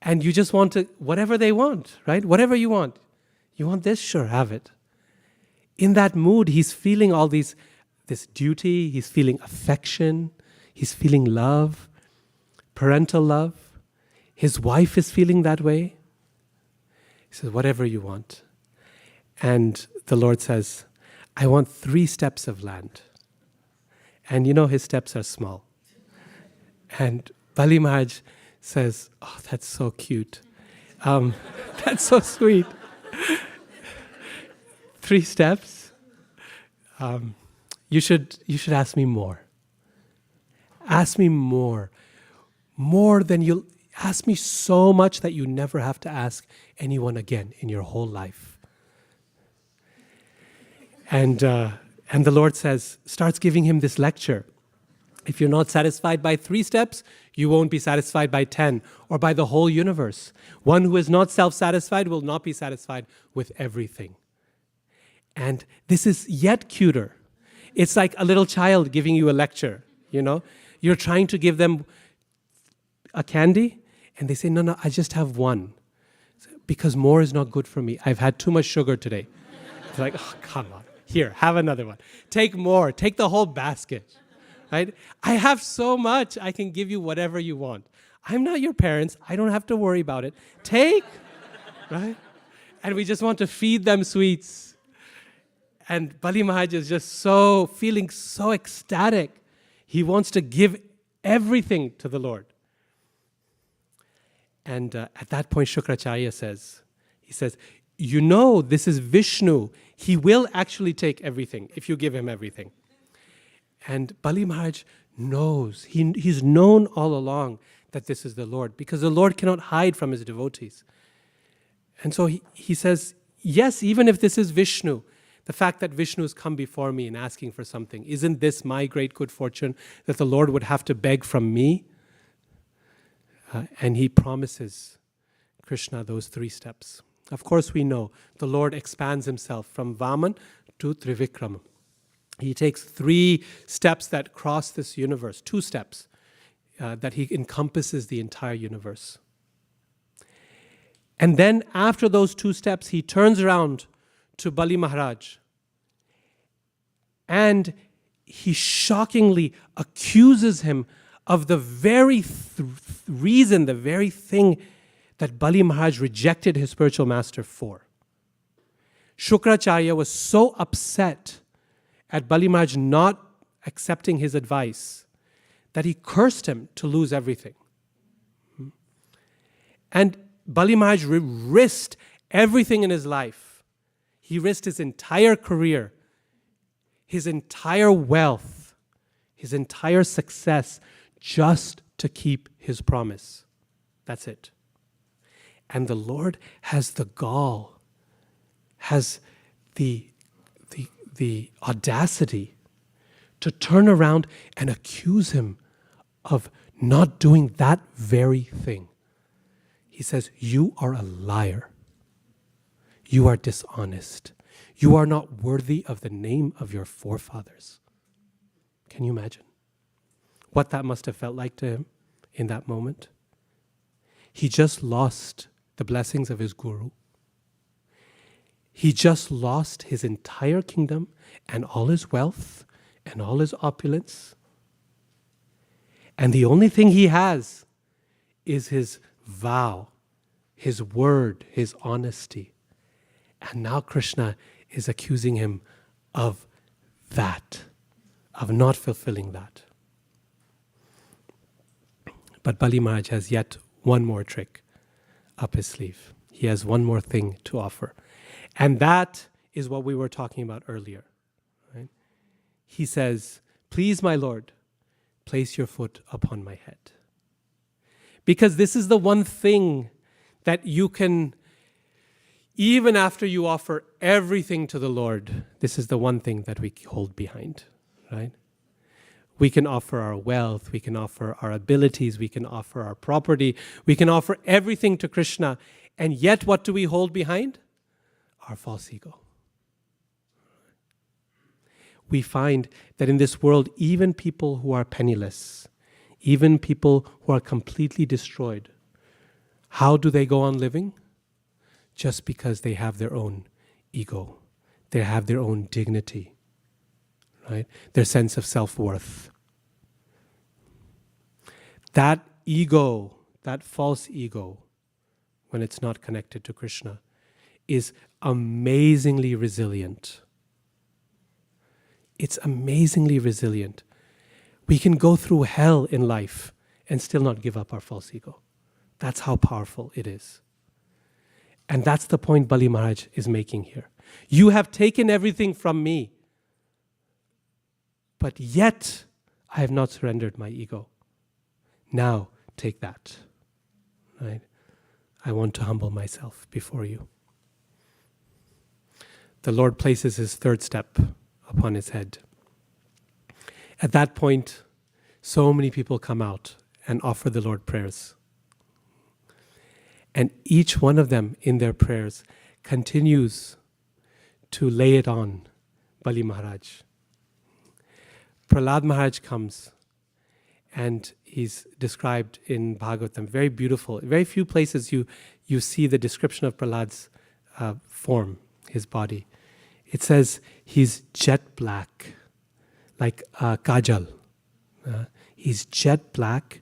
And you just want to, whatever they want, right? Whatever you want. You want this? Sure, have it. In that mood, he's feeling all this duty, he's feeling affection, he's feeling love, parental love. His wife is feeling that way. He says, whatever you want. And the Lord says, I want 3 steps of land. And his steps are small. And Bali Maharaj says, oh, that's so cute. That's so sweet. 3 steps. You should ask me more. Ask me more. More than you'll ask me so much that you never have to ask anyone again in your whole life. And the Lord starts giving him this lecture. If you're not satisfied by 3 steps, you won't be satisfied by 10 or by the whole universe. One who is not self-satisfied will not be satisfied with everything. And this is yet cuter. It's like a little child giving you a lecture, You're trying to give them a candy, and they say, no, I just have one. Because more is not good for me. I've had too much sugar today. It's like, oh, come on. Here, have another one. Take more. Take the whole basket. Right? I have so much, I can give you whatever you want. I'm not your parents. I don't have to worry about it. Take, right? And we just want to feed them sweets. And Bali Maharaj is just feeling so ecstatic. He wants to give everything to the Lord. And at that point, Shukracharya says, this is Vishnu. He will actually take everything if you give him everything. And Bali Maharaj knows, he's known all along that this is the Lord, because the Lord cannot hide from his devotees. And so he says, yes, even if this is Vishnu, the fact that Vishnu has come before me and asking for something, isn't this my great good fortune that the Lord would have to beg from me? And he promises Krishna those 3 steps. Of course, we know the Lord expands himself from Vaman to Trivikram. He takes 3 steps that cross this universe, 2 steps, that he encompasses the entire universe. And then after those 2 steps, he turns around to Bali Maharaj and he shockingly accuses him of the very reason, the very thing that Bali Maharaj rejected his spiritual master for. Shukracharya was so upset at Bali Maharaj not accepting his advice that he cursed him to lose everything. And Bali Maharaj risked everything in his life. He risked his entire career, his entire wealth, his entire success, just to keep his promise. That's it. And the Lord has the gall, has the audacity to turn around and accuse him of not doing that very thing. He says, you are a liar. You are dishonest. You are not worthy of the name of your forefathers. Can you imagine what that must have felt like to him in that moment? He just lost the blessings of his guru. He just lost his entire kingdom and all his wealth and all his opulence. And the only thing he has is his vow, his word, his honesty. And now Krishna is accusing him of that, of not fulfilling that. But Bali Maharaj has yet one more trick up his sleeve. He has one more thing to offer. And that is what we were talking about earlier. Right? He says, "Please, my Lord, place your foot upon my head." Because this is the one thing that you can, even after you offer everything to the Lord, this is the one thing that we hold behind, right? We can offer our wealth, we can offer our abilities, we can offer our property, we can offer everything to Krishna, and yet what do we hold behind? Our false ego. We find that in this world, even people who are penniless, even people who are completely destroyed, how do they go on living? Just because they have their own ego. They have their own dignity, right? Their sense of self-worth. That ego, that false ego, when it's not connected to Krishna, is amazingly resilient. It's amazingly resilient. We can go through hell in life and still not give up our false ego. That's how powerful it is. And that's the point Bali Maharaj is making here. You have taken everything from me, but yet I have not surrendered my ego. Now take that. Right? I want to humble myself before you. The Lord places his third step upon his head. At that point, so many people come out and offer the Lord prayers. And each one of them in their prayers continues to lay it on Bali Maharaj. Prahlad Maharaj comes, and he's described in Bhagavatam, very beautiful. Very few places you see the description of Prahlad's form, his body. It says he's jet black, like kajal. He's jet black,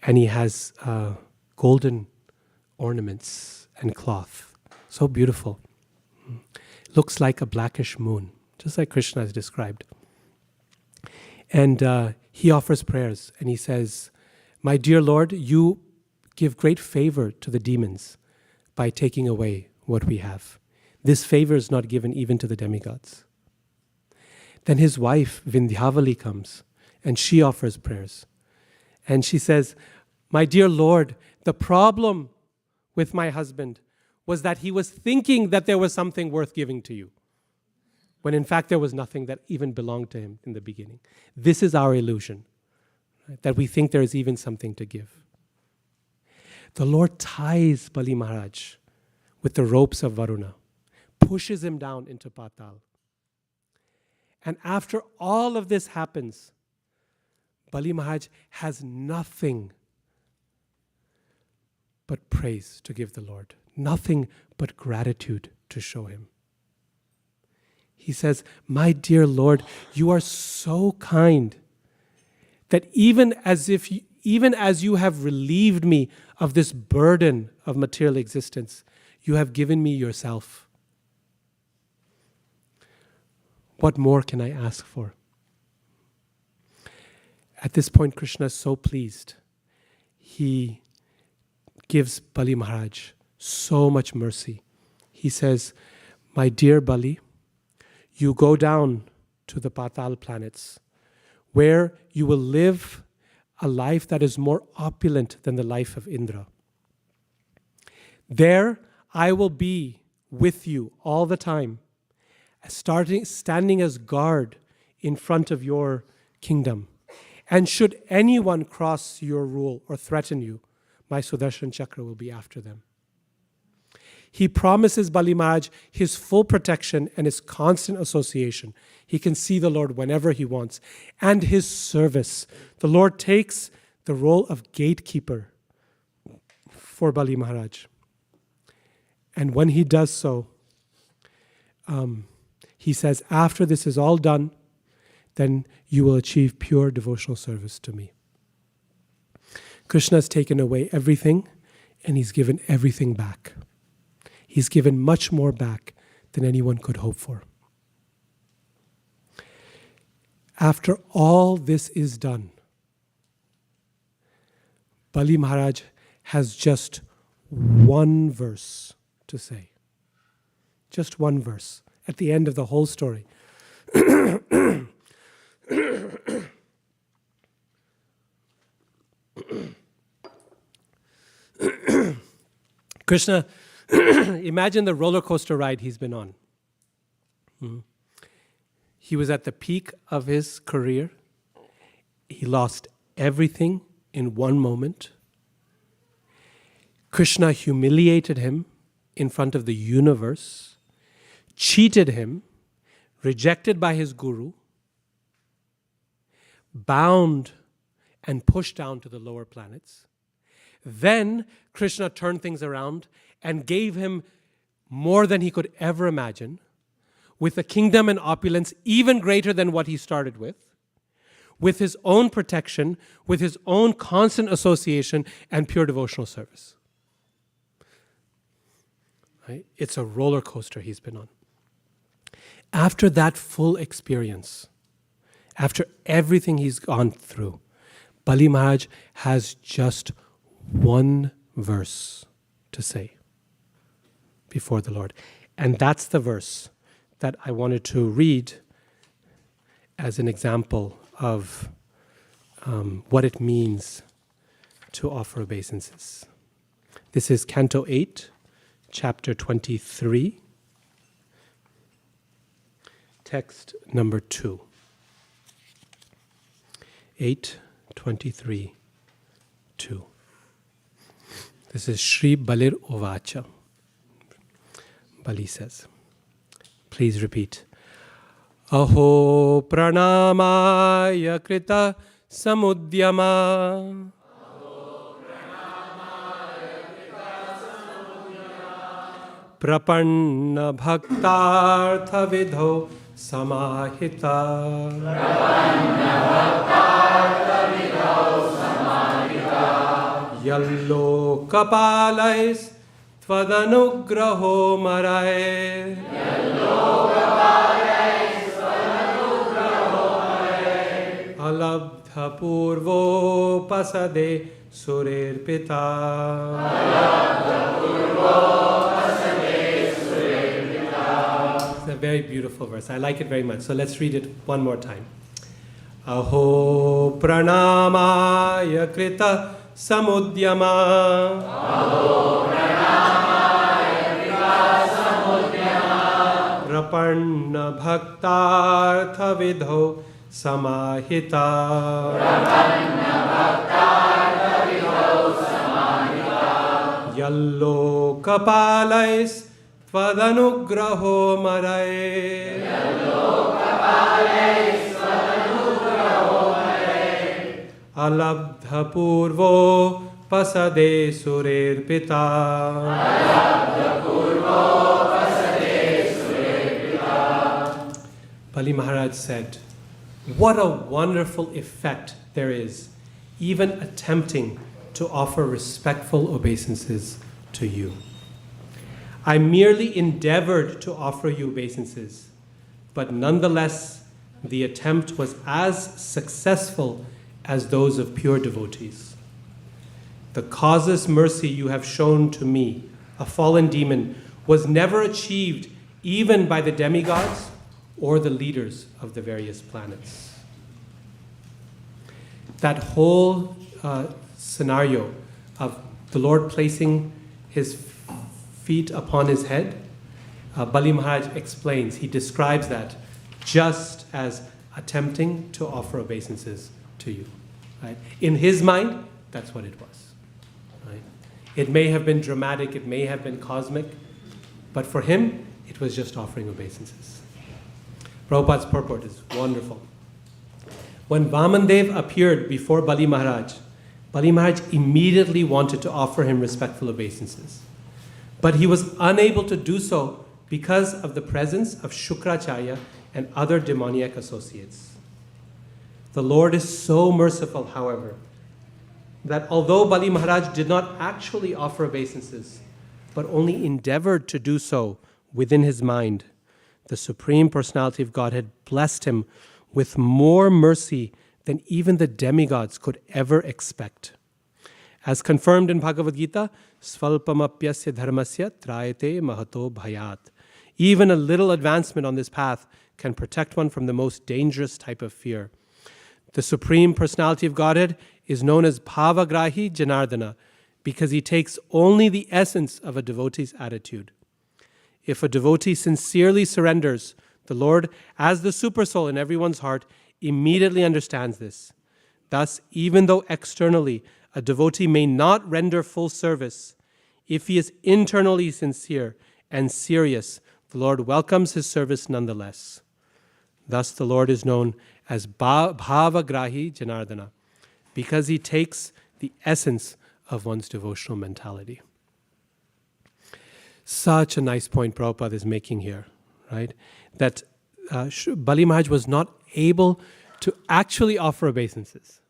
and he has golden ornaments and cloth. So beautiful. Looks like a blackish moon, just like Krishna is described. And he offers prayers, and he says, "My dear Lord, you give great favor to the demons by taking away what we have. This favor is not given even to the demigods." Then his wife, Vindhyavali, comes, and she offers prayers. And she says, "My dear Lord, the problem with my husband was that he was thinking that there was something worth giving to you, when in fact there was nothing that even belonged to him in the beginning." This is our illusion, right? That we think there is even something to give. The Lord ties Bali Maharaj with the ropes of Varuna, pushes him down into Patal. And after all of this happens, Bali Maharaj has nothing but praise to give the Lord, nothing but gratitude to show him. He says, "My dear Lord, you are so kind that even as you have relieved me of this burden of material existence, you have given me yourself. What more can I ask for?" At this point, Krishna is so pleased. He gives Bali Maharaj so much mercy. He says, "My dear Bali, you go down to the Patal planets, where you will live a life that is more opulent than the life of Indra. There, I will be with you all the time, standing as guard in front of your kingdom. And should anyone cross your rule or threaten you, my Sudarshan Chakra will be after them." He promises Bali Maharaj his full protection and his constant association. He can see the Lord whenever he wants. And his service. The Lord takes the role of gatekeeper for Bali Maharaj. And when he does so, he says, after this is all done, then you will achieve pure devotional service to me. Krishna has taken away everything, and he's given everything back. He's given much more back than anyone could hope for. After all this is done, Bali Maharaj has just one verse to say. Just one verse at the end of the whole story. Krishna, imagine the roller coaster ride he's been on. He was at the peak of his career. He lost everything in one moment. Krishna humiliated him in front of the universe, cheated him, rejected by his guru, bound and pushed down to the lower planets. Then Krishna turned things around and gave him more than he could ever imagine, with a kingdom and opulence even greater than what he started with his own protection, with his own constant association and pure devotional service. Right? It's a roller coaster he's been on. After that full experience, after everything he's gone through, Bali Maharaj has just one verse to say before the Lord. And that's the verse that I wanted to read as an example of what it means to offer obeisances. This is Canto 8, Chapter 23, text number 2. 8:23, 2. This is Shri Balir Uvacha. Bali says, please repeat. Aho pranamaya krita samudyama. Prapanna bhaktartha vidho samahita. Yallo kapalais tvadanugraho marae. Alabdha purvo pasade surer It's a very beautiful verse. I like it very much. So let's read it one more time. Aho pranamaya krita samudyama. Prapanna bhaktartha vidho samahita. Yallo kapalais tvadanugraho marae. Alabdha purvo pasade surer Bali Maharaj said, what a wonderful effect there is, even attempting to offer respectful obeisances to you. I merely endeavored to offer you obeisances, but nonetheless, the attempt was as successful as those of pure devotees. The causeless mercy you have shown to me, a fallen demon, was never achieved even by the demigods or the leaders of the various planets. That whole scenario of the Lord placing his feet upon his head, Bali Maharaj explains, he describes that just as attempting to offer obeisances to you. Right? In his mind, that's what it was. Right? It may have been dramatic, it may have been cosmic, but for him, it was just offering obeisances. Prabhupada's purport is wonderful. When Vamandev appeared before Bali Maharaj immediately wanted to offer him respectful obeisances. But he was unable to do so because of the presence of Shukracharya and other demoniac associates. The Lord is so merciful, however, that although Bali Maharaj did not actually offer obeisances, but only endeavored to do so within his mind, the Supreme Personality of Godhead blessed him with more mercy than even the demigods could ever expect. As confirmed in Bhagavad Gita, Svalpamapyasya dharmasya trayate mahato bhayat. Even a little advancement on this path can protect one from the most dangerous type of fear. The Supreme Personality of Godhead is known as Bhavagrahi Janardana because he takes only the essence of a devotee's attitude. If a devotee sincerely surrenders, the Lord, as the Supersoul in everyone's heart, immediately understands this. Thus, even though externally a devotee may not render full service, if he is internally sincere and serious, the Lord welcomes his service nonetheless. Thus, the Lord is known as Bhavagrahi Janardana, because he takes the essence of one's devotional mentality. Such a nice point Prabhupada is making here, right? That Bali Maharaj was not able to actually offer obeisances.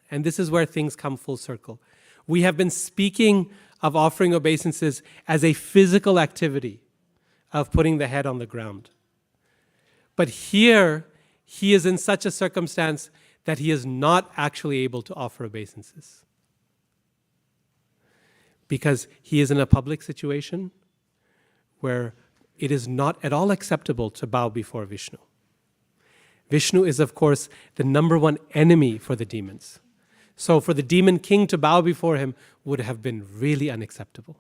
And this is where things come full circle. We have been speaking of offering obeisances as a physical activity of putting the head on the ground. But here, he is in such a circumstance that he is not actually able to offer obeisances. Because he is in a public situation where it is not at all acceptable to bow before Vishnu. Vishnu is, of course, the number one enemy for the demons. So for the demon king to bow before him would have been really unacceptable.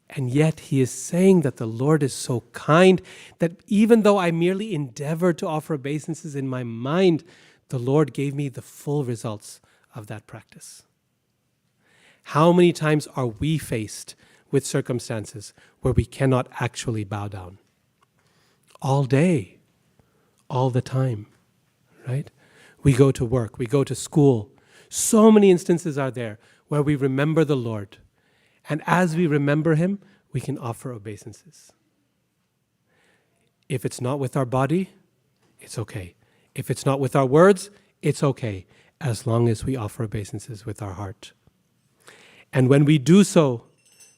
And yet he is saying that the Lord is so kind that even though I merely endeavored to offer obeisances in my mind, the Lord gave me the full results of that practice. How many times are we faced with circumstances where we cannot actually bow down? All day, all the time, right? We go to work, we go to school. So many instances are there where we remember the Lord. And as we remember him, we can offer obeisances. If it's not with our body, it's okay. If it's not with our words, it's okay, as long as we offer obeisances with our heart. And when we do so,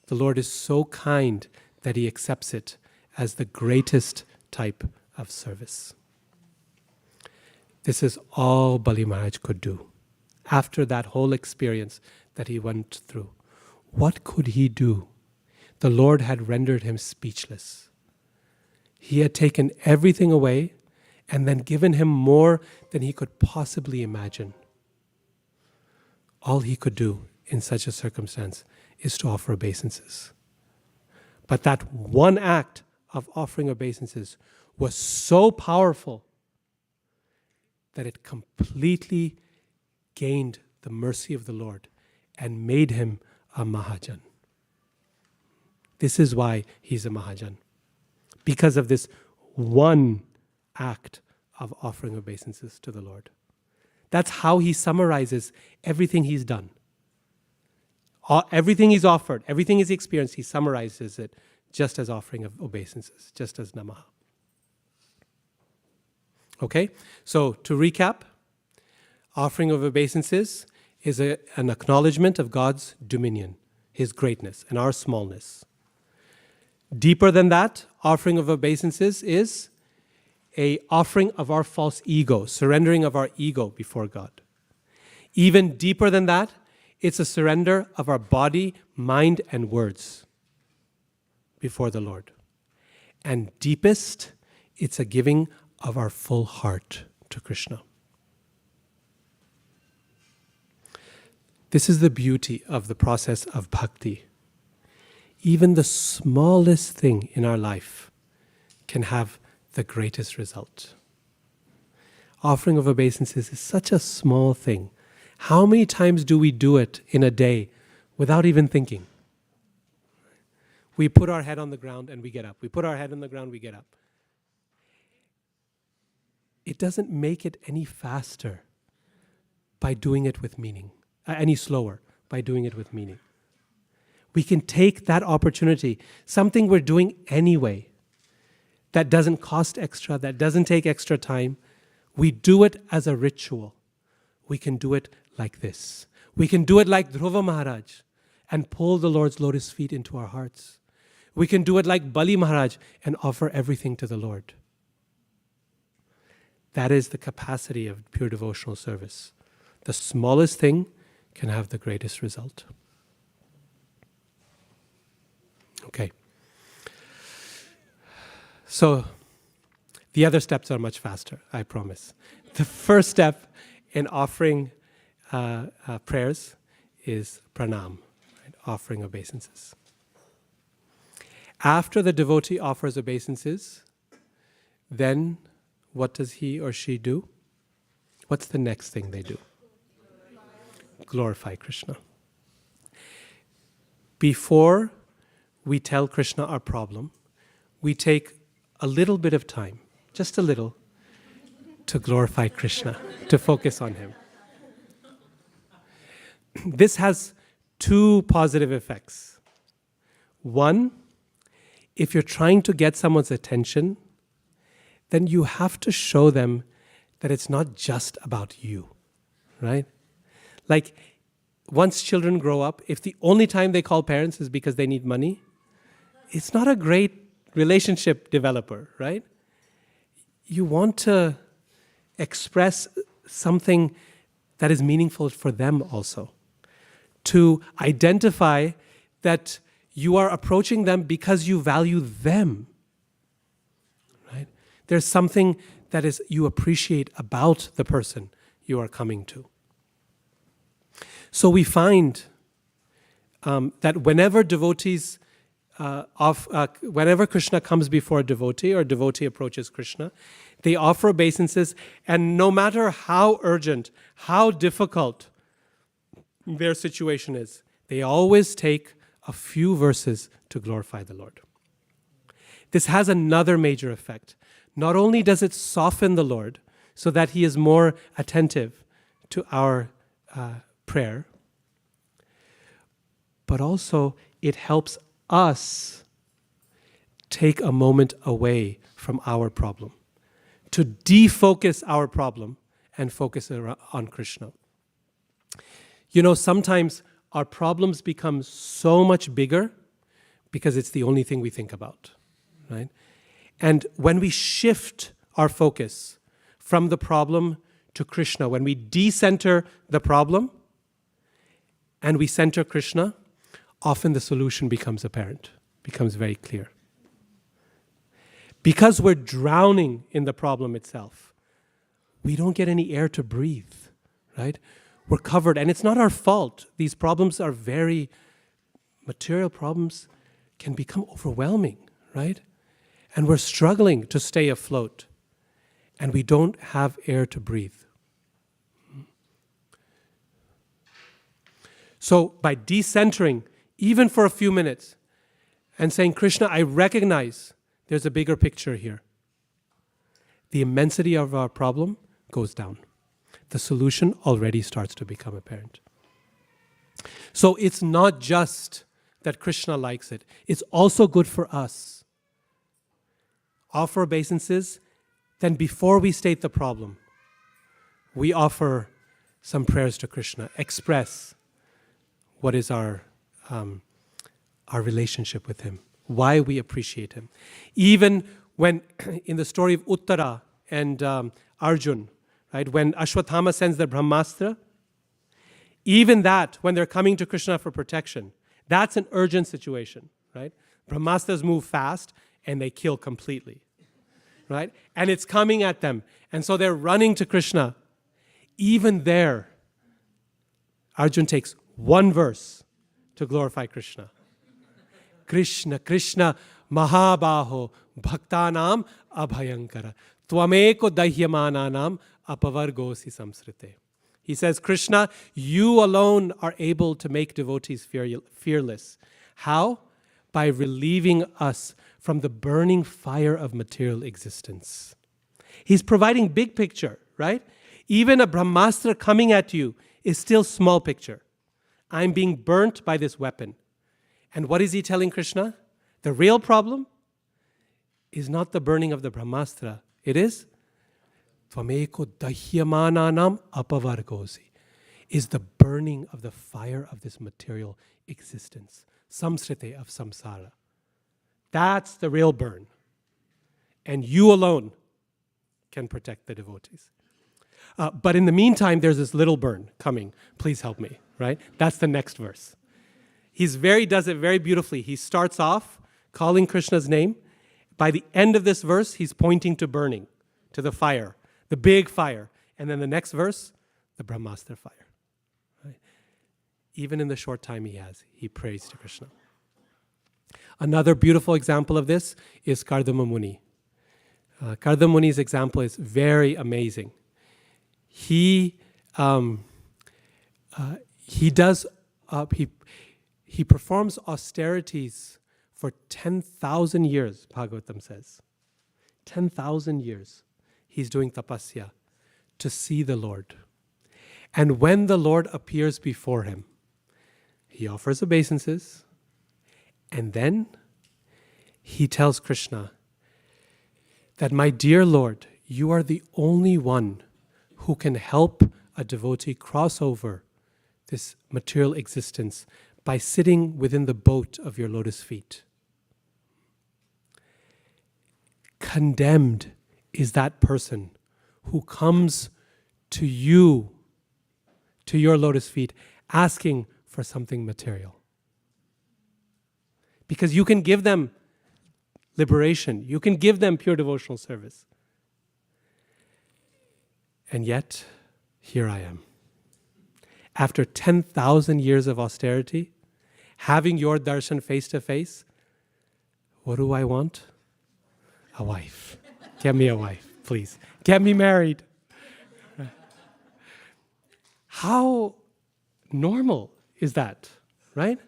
the Lord is so kind that he accepts it as the greatest type of service. This is all Bali Maharaj could do. After that whole experience that he went through, what could he do? The Lord had rendered him speechless. He had taken everything away and then given him more than he could possibly imagine. All he could do in such a circumstance is to offer obeisances. But that one act of offering obeisances was so powerful that it completely gained the mercy of the Lord and made him a Mahajan. This is why he's a Mahajan. Because of this one act of offering obeisances to the Lord. That's how he summarizes everything he's done. Everything he's offered, everything he's experienced, he summarizes it just as offering of obeisances, just as namaha. Okay, so to recap, offering of obeisances is an acknowledgement of God's dominion, his greatness, and our smallness. Deeper than that, offering of obeisances is an offering of our false ego, surrendering of our ego before God. Even deeper than that, it's a surrender of our body, mind, and words before the Lord. And deepest, it's a giving of our full heart to Krishna. This is the beauty of the process of bhakti. Even the smallest thing in our life can have the greatest result. Offering of obeisances is such a small thing. How many times do we do it in a day without even thinking? We put our head on the ground and we get up. We put our head on the ground, we get up. It doesn't make it any faster by doing it with meaning, any slower by doing it with meaning. we can take that opportunity, something we're doing anyway, that doesn't cost extra, that doesn't take extra time. We do it as a ritual. We can do it like this. We can do it like Dhruva Maharaj and pull the Lord's lotus feet into our hearts. We can do it like Bali Maharaj and offer everything to the Lord. That is the capacity of pure devotional service. The smallest thing can have the greatest result. Okay. So, the other steps are much faster, I promise. The first step in offering prayers is pranam, right? Offering obeisances. After the devotee offers obeisances, then what does he or she do? What's the next thing they do? Glorify Krishna. Before we tell Krishna our problem, we take a little bit of time, just a little, to glorify Krishna, to focus on Him. This has two positive effects. One, if you're trying to get someone's attention, then you have to show them that it's not just about you, right? Like, once children grow up, if the only time they call parents is because they need money, it's not a great relationship developer, right? You want to express something that is meaningful for them also. To identify that you are approaching them because you value them, right? There's something that is you appreciate about the person you are coming to. So we find that whenever devotees whenever Krishna comes before a devotee or a devotee approaches Krishna, they offer obeisances, and no matter how urgent, how difficult their situation is, they always take a few verses to glorify the Lord. This has another major effect. Not only does it soften the Lord so that He is more attentive to our prayer, but also it helps us take a moment away from our problem, to defocus our problem and focus on Krishna. You know, sometimes our problems become so much bigger because it's the only thing we think about, right? And when we shift our focus from the problem to Krishna, when we decenter the problem and we center Krishna, often the solution becomes apparent, becomes very clear. Because we're drowning in the problem itself, we don't get any air to breathe, right? We're covered, and it's not our fault. These problems are very, material problems can become overwhelming, right? And we're struggling to stay afloat, and we don't have air to breathe. So by decentering, even for a few minutes, and saying, Krishna, I recognize there's a bigger picture here, the immensity of our problem goes down. The solution already starts to become apparent. So it's not just that Krishna likes it, it's also good for us. Offer obeisances, then before we state the problem, we offer some prayers to Krishna, express what is our relationship with Him, why we appreciate Him. Even when, in the story of Uttara and Arjun, right, when Ashwatthama sends the Brahmastra, even that, when they're coming to Krishna for protection, that's an urgent situation, right? Brahmastras move fast and they kill completely, right? And it's coming at them. And so they're running to Krishna. Even there, Arjun takes one verse to glorify Krishna. Krishna, Krishna, Mahabaho, Bhaktanam Abhayankara, Tvameko Dahyamananam Apavargosi Samsrite. He says, Krishna, you alone are able to make devotees fearless. How? By relieving us from the burning fire of material existence. He's providing big picture, right? Even a Brahmastra coming at you is still small picture. I'm being burnt by this weapon. And what is he telling Krishna? The real problem is not the burning of the Brahmastra. It is Tvameko dahyamananam apavargosi, is the burning of the fire of this material existence. Samsrite of samsara. That's the real burn. And you alone can protect the devotees. But in the meantime, there's this little burn coming. Please help me, right? That's the next verse. Does it very beautifully. He starts off calling Krishna's name. By the end of this verse, he's pointing to burning, to the fire, the big fire. And then the next verse, the Brahmastra fire. Right? Even in the short time he prays to Krishna. Another beautiful example of this is Kardama Muni. Kardama Muni's example is very amazing. He performs austerities for 10,000 years, Bhagavatam says. 10,000 years he's doing tapasya to see the Lord. And when the Lord appears before him, he offers obeisances, and then he tells Krishna that, my dear Lord, you are the only one who can help a devotee cross over this material existence by sitting within the boat of your lotus feet. Condemned is that person who comes to you, to your lotus feet, asking for something material. Because you can give them liberation, you can give them pure devotional service. And yet, here I am. After 10,000 years of austerity, having your darshan face to face, what do I want? A wife. Get me a wife, please. Get me married. How normal is that, right?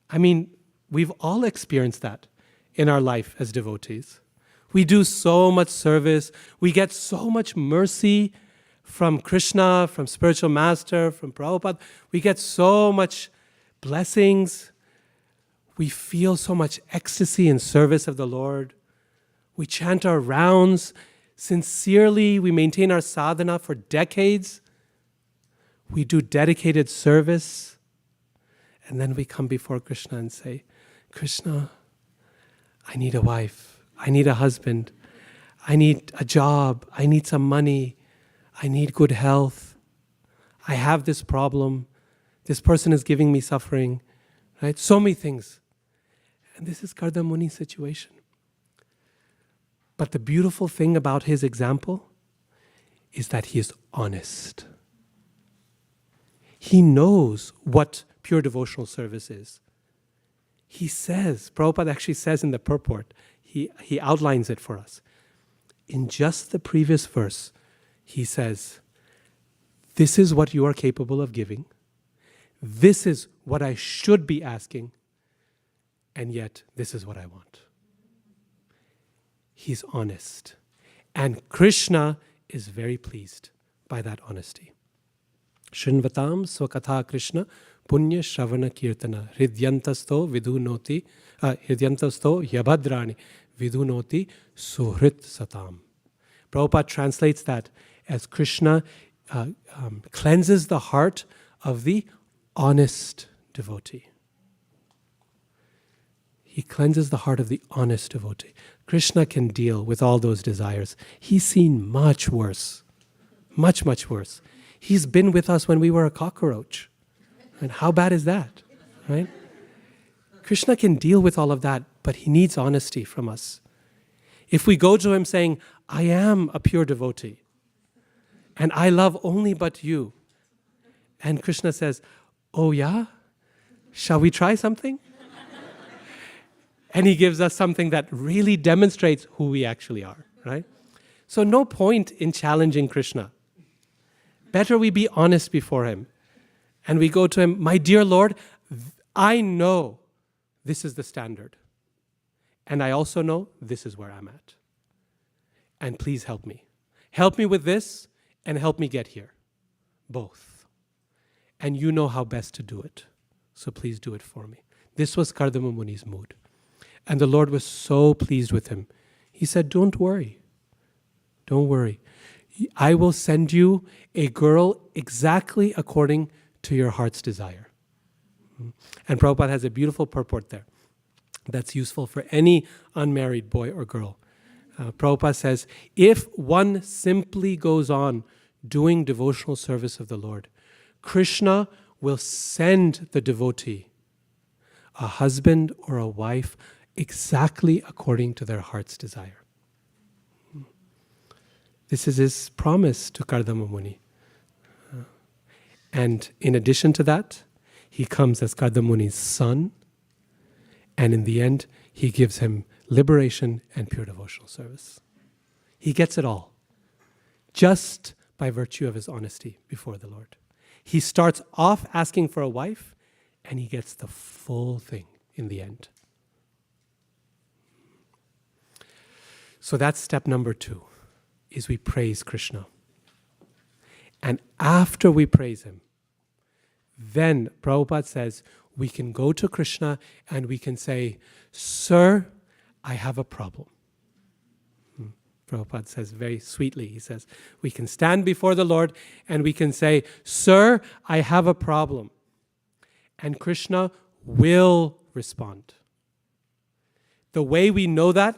I mean, we've all experienced that in our life as devotees. We do so much service. We get so much mercy from Krishna, from spiritual master, from Prabhupada. We get so much blessings. We feel so much ecstasy in service of the Lord. We chant our rounds sincerely. We maintain our sadhana for decades. We do dedicated service. And then we come before Krishna and say, Krishna, I need a wife. I need a husband. I need a job. I need some money. I need good health. I have this problem. This person is giving me suffering. Right? So many things. And this is Kardama Muni's situation. But the beautiful thing about his example is that he is honest. He knows what pure devotional service is. He says, Prabhupada actually says in the purport, he outlines it for us. In just the previous verse, he says, this is what you are capable of giving. This is what I should be asking. And yet, this is what I want. He's honest. And Krishna is very pleased by that honesty. Shrinvatam swakatha Krishna punya shravana kirtana hridyantasto vidunoti hridyantasto yabhadrani vidunoti suhrit satam. Prabhupada translates that as Krishna cleanses the heart of the honest devotee. He cleanses the heart of the honest devotee. Krishna can deal with all those desires. He's seen much worse. Much, much worse. He's been with us when we were a cockroach. And how bad is that? Right? Krishna can deal with all of that, but he needs honesty from us. If we go to him saying, I am a pure devotee, and I love only but you, and Krishna says, oh yeah? Shall we try something? And he gives us something that really demonstrates who we actually are, right? So no point in challenging Krishna. Better we be honest before him. And we go to him, my dear Lord, I know this is the standard. And I also know this is where I'm at. And please help me. Help me with this and help me get here. Both. And you know how best to do it. So please do it for me. This was Kardama Muni's mood. And the Lord was so pleased with him. He said, don't worry. Don't worry. I will send you a girl exactly according to your heart's desire. And Prabhupada has a beautiful purport there that's useful for any unmarried boy or girl. Prabhupada says, if one simply goes on doing devotional service of the Lord, Krishna will send the devotee a husband or a wife exactly according to their heart's desire. This is his promise to Kardama Muni. And in addition to that, he comes as Kardama Muni's son, and in the end, he gives him liberation and pure devotional service. He gets it all, just by virtue of his honesty before the Lord. He starts off asking for a wife, and he gets the full thing in the end. So that's step number 2, is we praise Krishna. And after we praise him, then Prabhupada says, we can go to Krishna and we can say, Sir, I have a problem. Prabhupada says very sweetly, he says, we can stand before the Lord and we can say, Sir, I have a problem. And Krishna will respond. The way we know that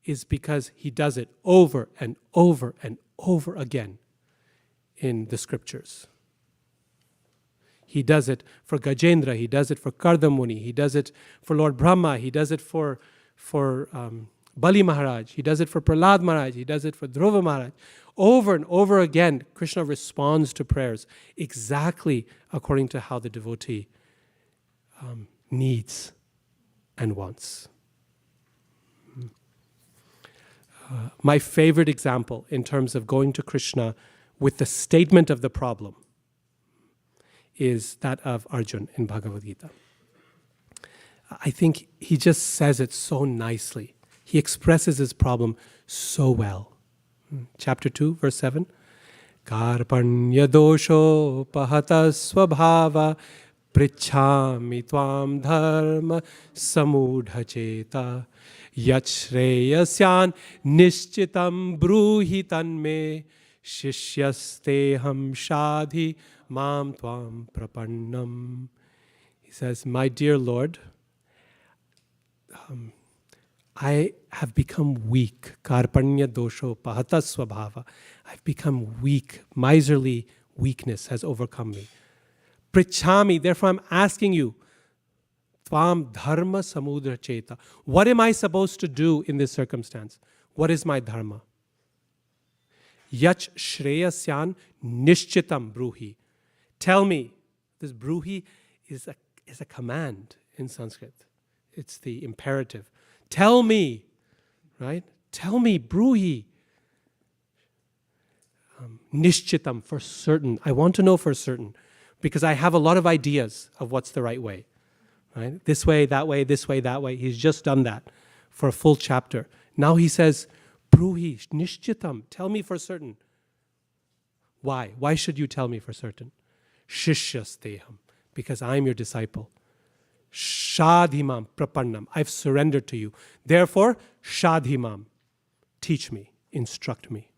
is because he does it over and over and over again in the scriptures. He does it for Gajendra, he does it for Kardama Muni, he does it for Lord Brahma, he does it for Bali Maharaj, he does it for Prahlad Maharaj, he does it for Dhruva Maharaj. Over and over again, Krishna responds to prayers exactly according to how the devotee needs and wants. My favorite example in terms of going to Krishna with the statement of the problem is that of Arjun in Bhagavad Gita. I think he just says it so nicely. He expresses his problem so well. Chapter 2, verse 7. Karpanya dosho pahata swabhava prichhami tvam dharma samudha cheta yachreyasyan nishchitam bruhi tanme shishyasteham shadhi mam tvam prapannam. He says, my dear Lord, I have become weak. Karpanya dosho pahata swabhava. I've become weak. Miserly weakness has overcome me. Prichhami, therefore I'm asking you, tvam dharma samudra cheta. What am I supposed to do in this circumstance? What is my dharma? Yach shreyasyan nishchitam bruhi. Tell me. This bruhi is a command in Sanskrit. It's the imperative. Tell me, right? Tell me, bruhi. Nishchitam, for certain. I want to know for certain. Because I have a lot of ideas of what's the right way. Right? This way, that way, this way, that way. He's just done that for a full chapter. Now he says, bruhi, nishchitam, tell me for certain. Why? Why should you tell me for certain? Shishyasteham, because I'm your disciple. Shadhimam prapannam, I've surrendered to you. Therefore, shadhimam, teach me, instruct me,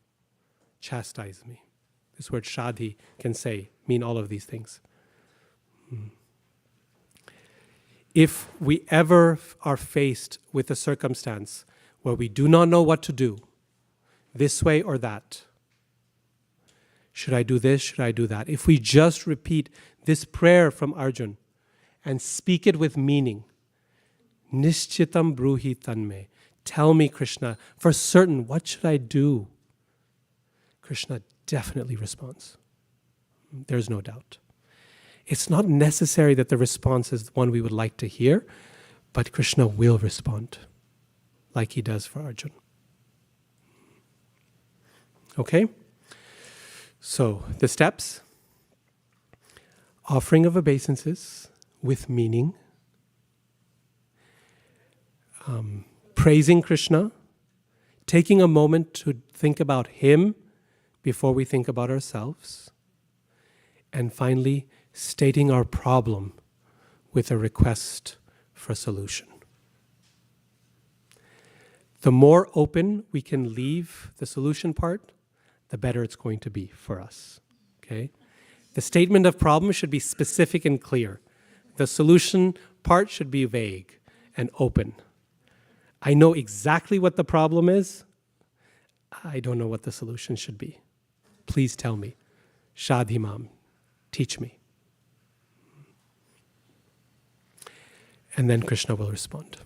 chastise me. This word shadhi can mean all of these things. If we ever are faced with a circumstance where we do not know what to do, this way or that, should I do this, should I do that? If we just repeat this prayer from Arjun and speak it with meaning, Nishchitam bruhi tanme, tell me, Krishna, for certain, what should I do? Krishna definitely responds. There's no doubt. It's not necessary that the response is the one we would like to hear, but Krishna will respond like he does for Arjun. Okay? So, the steps. Offering of obeisances with meaning. Praising Krishna. Taking a moment to think about him before we think about ourselves. And finally, stating our problem with a request for solution. The more open we can leave the solution part, the better it's going to be for us. Okay? The statement of problem should be specific and clear. The solution part should be vague and open. I know exactly what the problem is. I don't know what the solution should be. Please tell me. Shad Imam, teach me. And then Krishna will respond.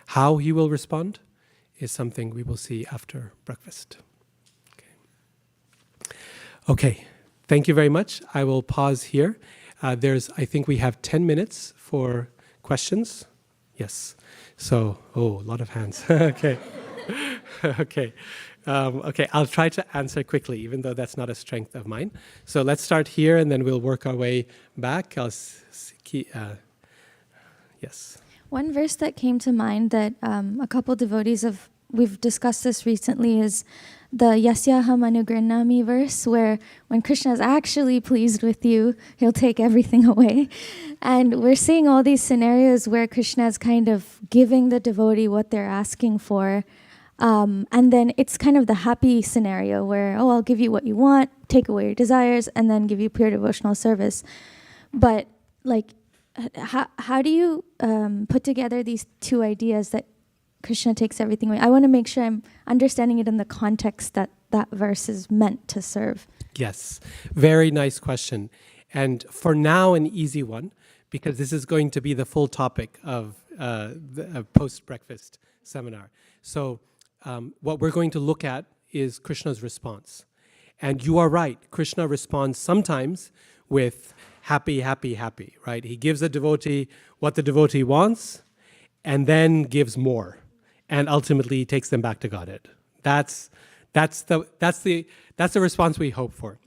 How he will respond is something we will see after breakfast. Okay, thank you very much. I will pause here. I think we have 10 minutes for questions. Yes. So, a lot of hands. Okay. Okay. Okay, I'll try to answer quickly, even though that's not a strength of mine. So let's start here, and then we'll work our way back. Yes. One verse that came to mind that a couple devotees we've discussed this recently is the Yasyaham Anugranami verse, where when Krishna is actually pleased with you, he'll take everything away. And we're seeing all these scenarios where Krishna is kind of giving the devotee what they're asking for. And then it's kind of the happy scenario where, I'll give you what you want, take away your desires, and then give you pure devotional service. But how do you put together these two ideas that Krishna takes everything away? I want to make sure I'm understanding it in the context that that verse is meant to serve. Yes, very nice question. And for now, an easy one, because this is going to be the full topic of the post-breakfast seminar. So what we're going to look at is Krishna's response. And you are right, Krishna responds sometimes with happy, happy, happy, right? He gives the devotee what the devotee wants and then gives more, and ultimately takes them back to Godhead. That's the response we hope for.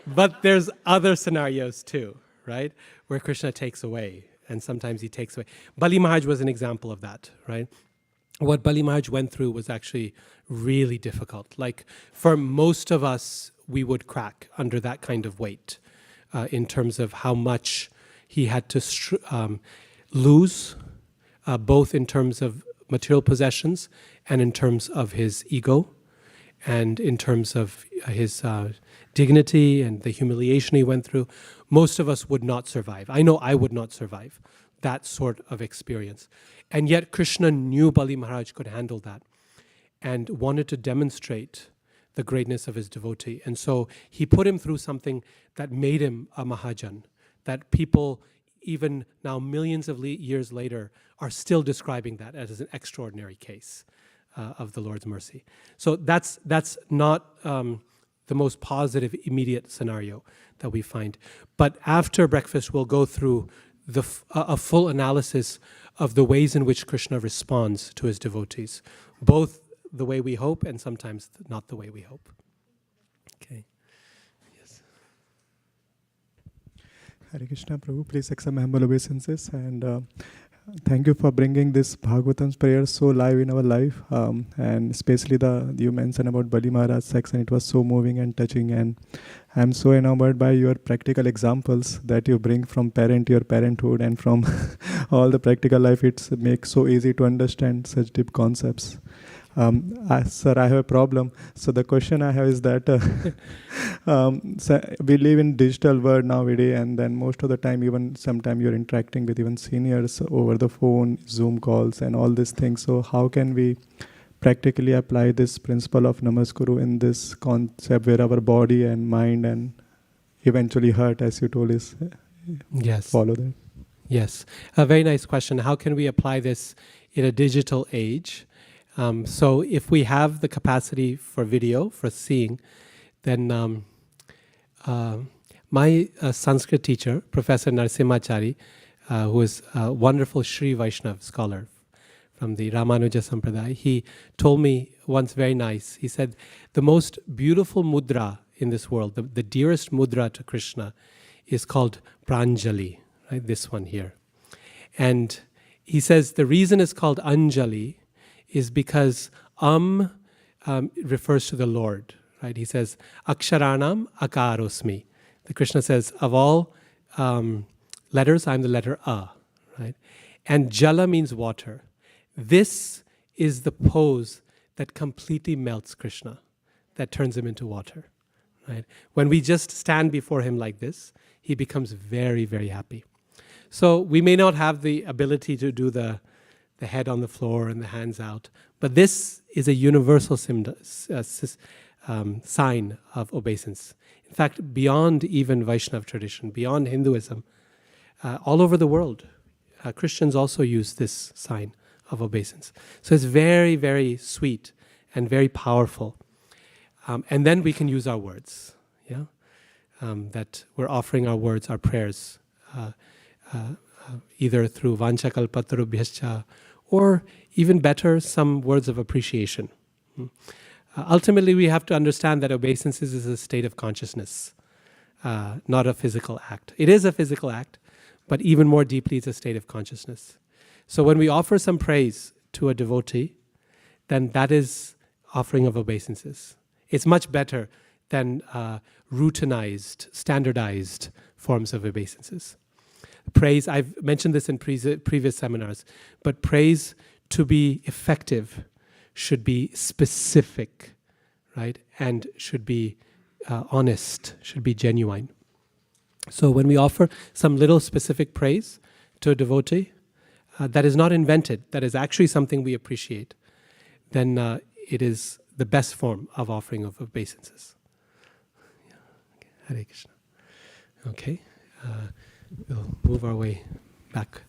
But there's other scenarios too, right? Where Krishna takes away, and sometimes he takes away. Bali Maharaj was an example of that, right? What Bali Maharaj went through was actually really difficult. Like, for most of us, we would crack under that kind of weight in terms of how much he had to lose, both in terms of material possessions and in terms of his ego and in terms of his dignity and the humiliation he went through. Most of us would not survive. I know I would not survive that sort of experience. And yet Krishna knew Bali Maharaj could handle that and wanted to demonstrate the greatness of his devotee. And so he put him through something that made him a Mahajan, that people, even now millions of years later, are still describing that as an extraordinary case of the Lord's mercy. So that's not the most positive immediate scenario that we find. But after breakfast, we'll go through a full analysis of the ways in which Krishna responds to his devotees, both the way we hope and sometimes not the way we hope. Okay. Yes. Hare Krishna, Prabhu, please accept my humble obeisances, and thank you for bringing this Bhagavatam's prayer so live in our life, and especially you mentioned about Bali Maharaj section. It was so moving and touching, and I'm so enamored by your practical examples that you bring from parent to your parenthood and from all the practical life. It makes so easy to understand such deep concepts. Sir, I have a problem. So the question I have is that so we live in digital world nowadays, and then most of the time, even sometimes you're interacting with even seniors over the phone, Zoom calls, and all these things. So how can we practically apply this principle of Namaskuru in this concept where our body and mind and eventually heart, as you told, is follow that? Yes, a very nice question. How can we apply this in a digital age? So if we have the capacity for video, for seeing, then my Sanskrit teacher, Professor Narasimhachari, who is a wonderful Sri Vaishnav scholar from the Ramanuja Sampradaya, he told me once very nice, he said, the most beautiful mudra in this world, the dearest mudra to Krishna is called Pranjali, right? This one here. And he says the reason it's called Anjali is because refers to the Lord, right? He says, Aksharanam akarosmi. The Krishna says, of all letters. I'm the letter A, right? And jala means water. This is the pose that completely melts Krishna, that turns him into water, right? When we just stand before him like this, he becomes very, very happy. So we may not have the ability to do the head on the floor and the hands out, but this is a universal sign of obeisance. In fact, beyond even Vaishnava tradition, beyond Hinduism, all over the world, Christians also use this sign of obeisance. So it's very, very sweet and very powerful. And then we can use our words, that we're offering our words, our prayers, either through vanchakalpatarubhyascha, or even better, some words of appreciation. Ultimately, we have to understand that obeisances is a state of consciousness, not a physical act. It is a physical act, but even more deeply, it's a state of consciousness. So when we offer some praise to a devotee, then that is offering of obeisances. It's much better than routinized, standardized forms of obeisances. Praise, I've mentioned this in previous seminars, but praise to be effective should be specific, right? And should be honest, should be genuine. So when we offer some little specific praise to a devotee, that is not invented, that is actually something we appreciate, then it is the best form of offering of obeisances. Hare Krishna. Okay. We'll move our way back.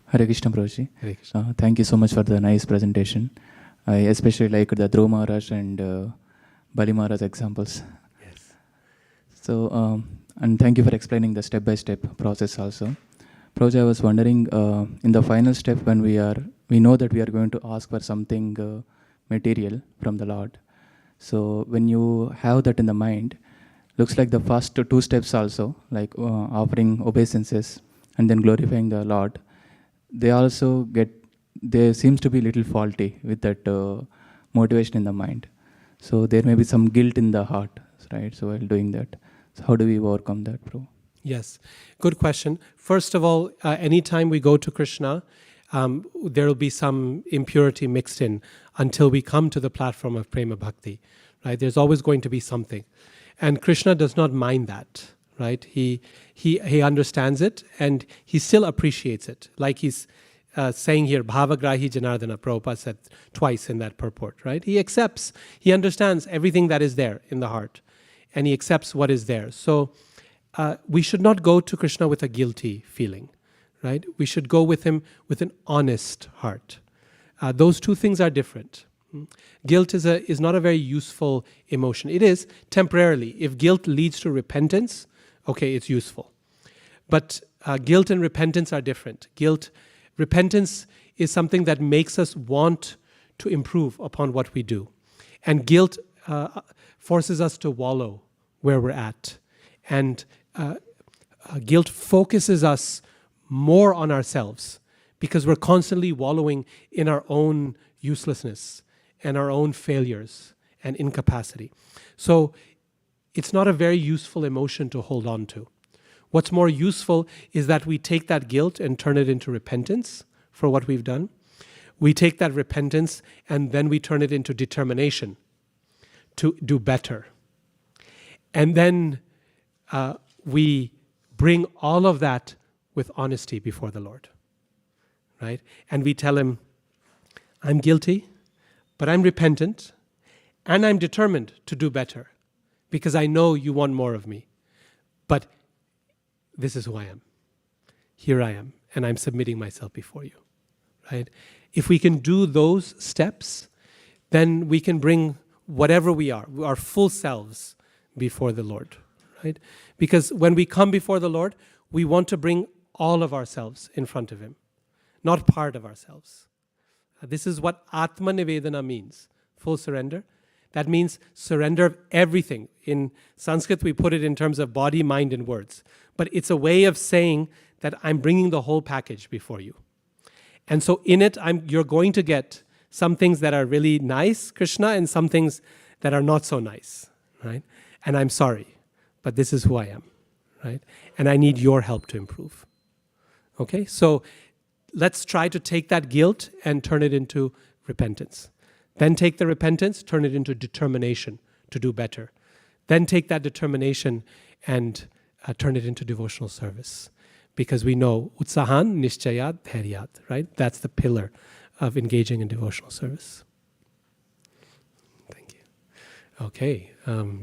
Hare Krishna, Prabhuji. Hare Krishna. Thank you so much for the nice presentation. I especially like the Dhruva Maharaj and Bali Maharaj examples. Yes. So, and thank you for explaining the step-by-step process also. Prabhuji, I was wondering, in the final step when we know that we are going to ask for something material from the Lord. So when you have that in the mind, looks like the first two steps also, like offering obeisances and then glorifying the Lord, they seems to be a little faulty with that motivation in the mind. So there may be some guilt in the heart, right? So while doing that, so how do we overcome that, Prabhu? Yes, good question. First of all, anytime we go to Krishna, there will be some impurity mixed in until we come to the platform of prema bhakti, right? There's always going to be something. And Krishna does not mind that, right? He understands it and he still appreciates it. Like he's saying here, Bhavagrahi Janardana, Prabhupada said twice in that purport, right? He accepts, he understands everything that is there in the heart and he accepts what is there. So we should not go to Krishna with a guilty feeling, right? We should go with him with an honest heart. Those two things are different. Guilt is not a very useful emotion. It is temporarily. If guilt leads to repentance, okay, it's useful. But guilt and repentance are different. Repentance is something that makes us want to improve upon what we do. And guilt forces us to wallow where we're at. And guilt focuses us more on ourselves because we're constantly wallowing in our own uselessness and our own failures and incapacity. So it's not a very useful emotion to hold on to. What's more useful is that we take that guilt and turn it into repentance for what we've done. We take that repentance and then we turn it into determination to do better. And then we bring all of that with honesty before the Lord, right? And we tell him, I'm guilty, but I'm repentant, and I'm determined to do better because I know you want more of me. But this is who I am. Here I am, and I'm submitting myself before you, right? If we can do those steps, then we can bring whatever we are, our full selves before the Lord, right? Because when we come before the Lord, we want to bring all of ourselves in front of him, not part of ourselves. This is what Atma Nivedana means, full surrender. That means surrender of everything. In Sanskrit, we put it in terms of body, mind, and words. But it's a way of saying that I'm bringing the whole package before you. And so in it, you're going to get some things that are really nice, Krishna, and some things that are not so nice, right? And I'm sorry, but this is who I am, right? And I need your help to improve. Okay, so let's try to take that guilt and turn it into repentance. Then take the repentance, turn it into determination to do better. Then take that determination and turn it into devotional service. Because we know utsahan nishchayat dhairyat, right? That's the pillar of engaging in devotional service. Thank you. Okay,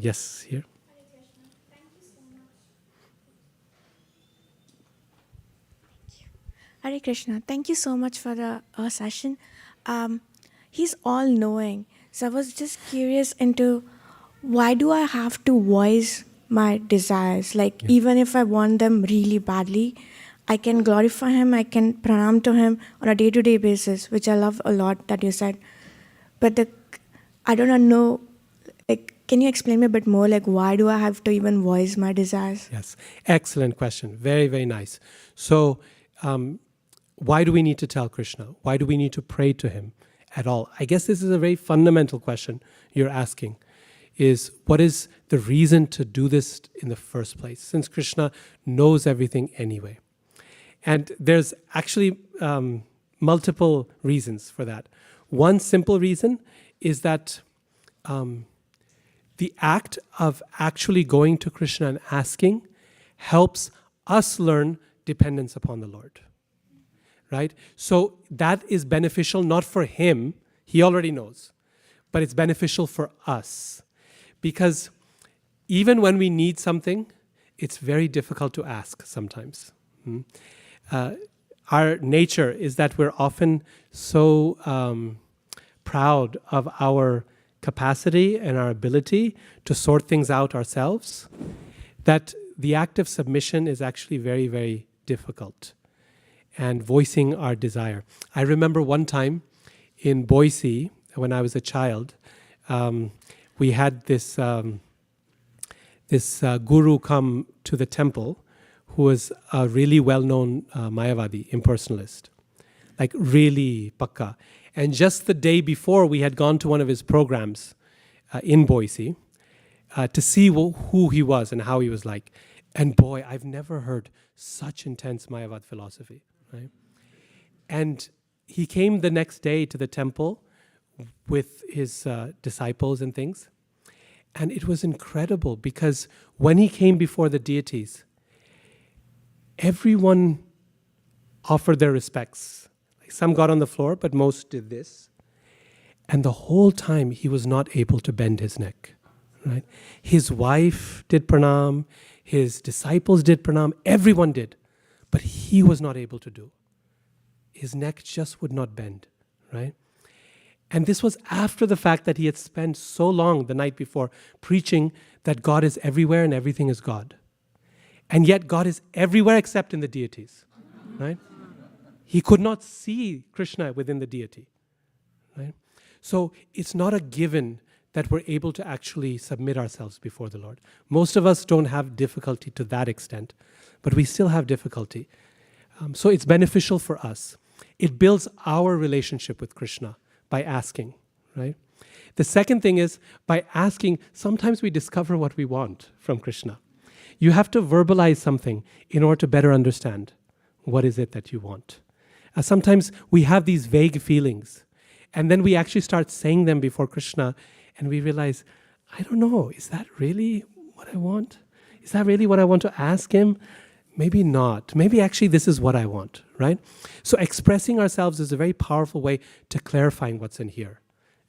yes, here. Hare Krishna. Thank you so much for the session. He's all-knowing. So I was just curious into why do I have to voice my desires? Like, even if I want them really badly, I can glorify him, I can pranam to him on a day-to-day basis, which I love a lot that you said. But I don't know, like, can you explain me a bit more, like, why do I have to even voice my desires? Yes, excellent question. Very, very nice. So, why do we need to tell Krishna? Why do we need to pray to him at all? I guess this is a very fundamental question you're asking, is what is the reason to do this in the first place, since Krishna knows everything anyway? And there's actually multiple reasons for that. One simple reason is that the act of actually going to Krishna and asking helps us learn dependence upon the Lord. Right? So that is beneficial not for him, he already knows, but it's beneficial for us. Because even when we need something, it's very difficult to ask sometimes. Our nature is that we're often so proud of our capacity and our ability to sort things out ourselves that the act of submission is actually very, very difficult. And voicing our desire. I remember one time in Boise, when I was a child, we had this guru come to the temple who was a really well-known Mayavadi, impersonalist, like really pakka. And just the day before, we had gone to one of his programs in Boise to see who he was and how he was like. And boy, I've never heard such intense Mayavad philosophy. Right? And he came the next day to the temple with his disciples and things. And it was incredible because when he came before the deities, everyone offered their respects. Like some got on the floor, but most did this. And the whole time he was not able to bend his neck. Right? His wife did pranam, his disciples did pranam, everyone did. But he was not able to do. His neck just would not bend, right? And this was after the fact that he had spent so long the night before preaching that God is everywhere and everything is God. And yet God is everywhere except in the deities, right? He could not see Krishna within the deity, right? So it's not a given that we're able to actually submit ourselves before the Lord. Most of us don't have difficulty to that extent, but we still have difficulty. So it's beneficial for us. It builds our relationship with Krishna by asking, right? The second thing is, by asking, sometimes we discover what we want from Krishna. You have to verbalize something in order to better understand what is it that you want. Sometimes we have these vague feelings, and then we actually start saying them before Krishna, and we realize, I don't know, is that really what I want? Is that really what I want to ask him? Maybe not. Maybe actually this is what I want, right? So expressing ourselves is a very powerful way to clarifying what's in here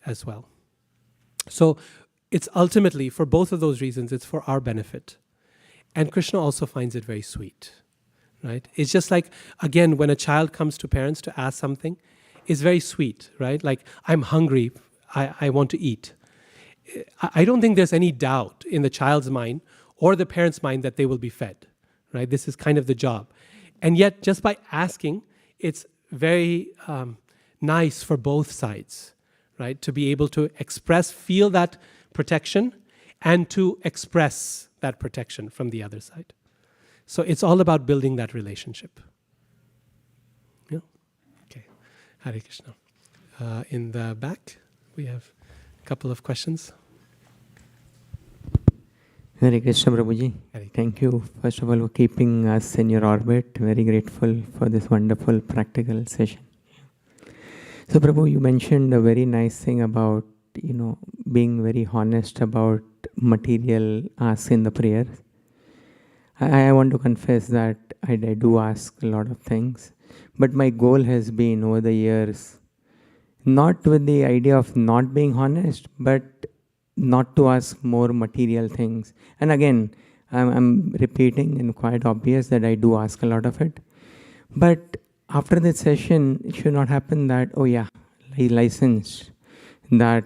as well. So it's ultimately, for both of those reasons, it's for our benefit. And Krishna also finds it very sweet, right? It's just like, again, when a child comes to parents to ask something, it's very sweet, right? Like, I'm hungry, I want to eat. I don't think there's any doubt in the child's mind or the parent's mind that they will be fed. Right? This is kind of the job. And yet, just by asking, it's very nice for both sides, right? To be able to feel that protection, and to express that protection from the other side. So it's all about building that relationship. Yeah? Okay. Hare Krishna. In the back, we have a couple of questions. Hare Krishna Prabhuji. Hare. Thank you, first of all, for keeping us in your orbit. Very grateful for this wonderful practical session. So Prabhu, you mentioned a very nice thing about, being very honest about material asks in the prayers. I want to confess that I do ask a lot of things, but my goal has been over the years, not with the idea of not being honest, but not to ask more material things. And again, I'm repeating and quite obvious that I do ask a lot of it. But after this session, it should not happen that, oh yeah, licensed, that,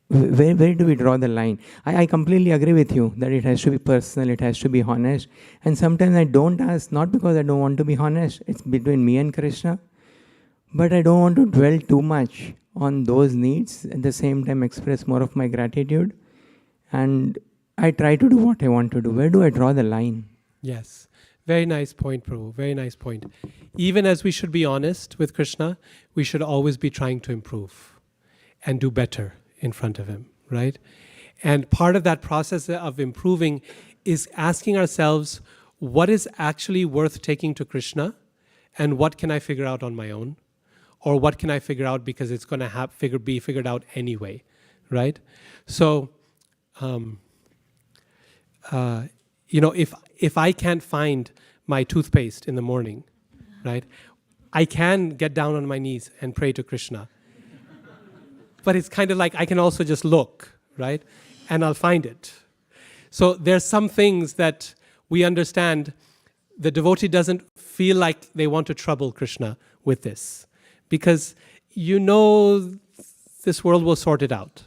where do we draw the line? I completely agree with you that it has to be personal, it has to be honest. And sometimes I don't ask, not because I don't want to be honest, it's between me and Krishna. But I don't want to dwell too much on those needs, at the same time express more of my gratitude. And I try to do what I want to do. Where do I draw the line? Yes. Very nice point, Prabhu. Very nice point. Even as we should be honest with Krishna, we should always be trying to improve and do better in front of him, right? And part of that process of improving is asking ourselves, what is actually worth taking to Krishna, and what can I figure out on my own? Or what can I figure out because it's going to be figured out anyway, right? So, if I can't find my toothpaste in the morning, right, I can get down on my knees and pray to Krishna. But it's kind of like I can also just look, right, and I'll find it. So there's some things that we understand the devotee doesn't feel like they want to trouble Krishna with this. Because this world will sort it out.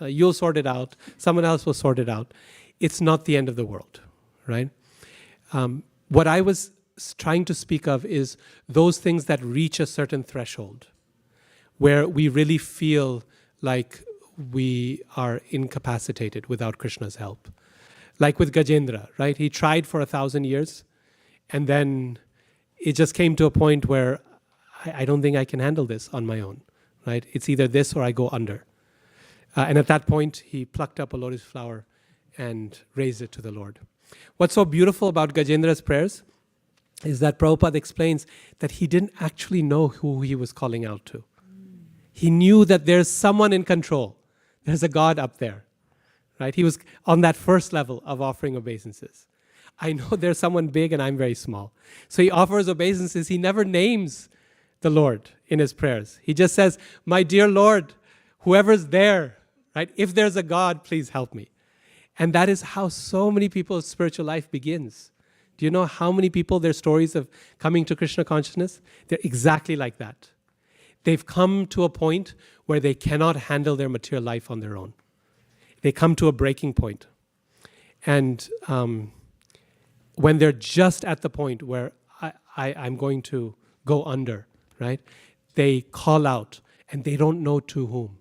You'll sort it out. Someone else will sort it out. It's not the end of the world, right? What I was trying to speak of is those things that reach a certain threshold, where we really feel like we are incapacitated without Krishna's help. Like with Gajendra, right? He tried for 1,000 years, and then it just came to a point where I don't think I can handle this on my own, right? It's either this or I go under. And at that point, he plucked up a lotus flower and raised it to the Lord. What's so beautiful about Gajendra's prayers is that Prabhupada explains that he didn't actually know who he was calling out to. He knew that there's someone in control. There's a God up there, right? He was on that first level of offering obeisances. I know there's someone big and I'm very small. So he offers obeisances. He never names the Lord in his prayers. He just says, my dear Lord, whoever's there, right? If there's a God, please help me. And that is how so many people's spiritual life begins. Do you know how many people, their stories of coming to Krishna consciousness? They're exactly like that. They've come to a point where they cannot handle their material life on their own. They come to a breaking point. And when they're just at the point where I'm going to go under, right? They call out and they don't know to whom.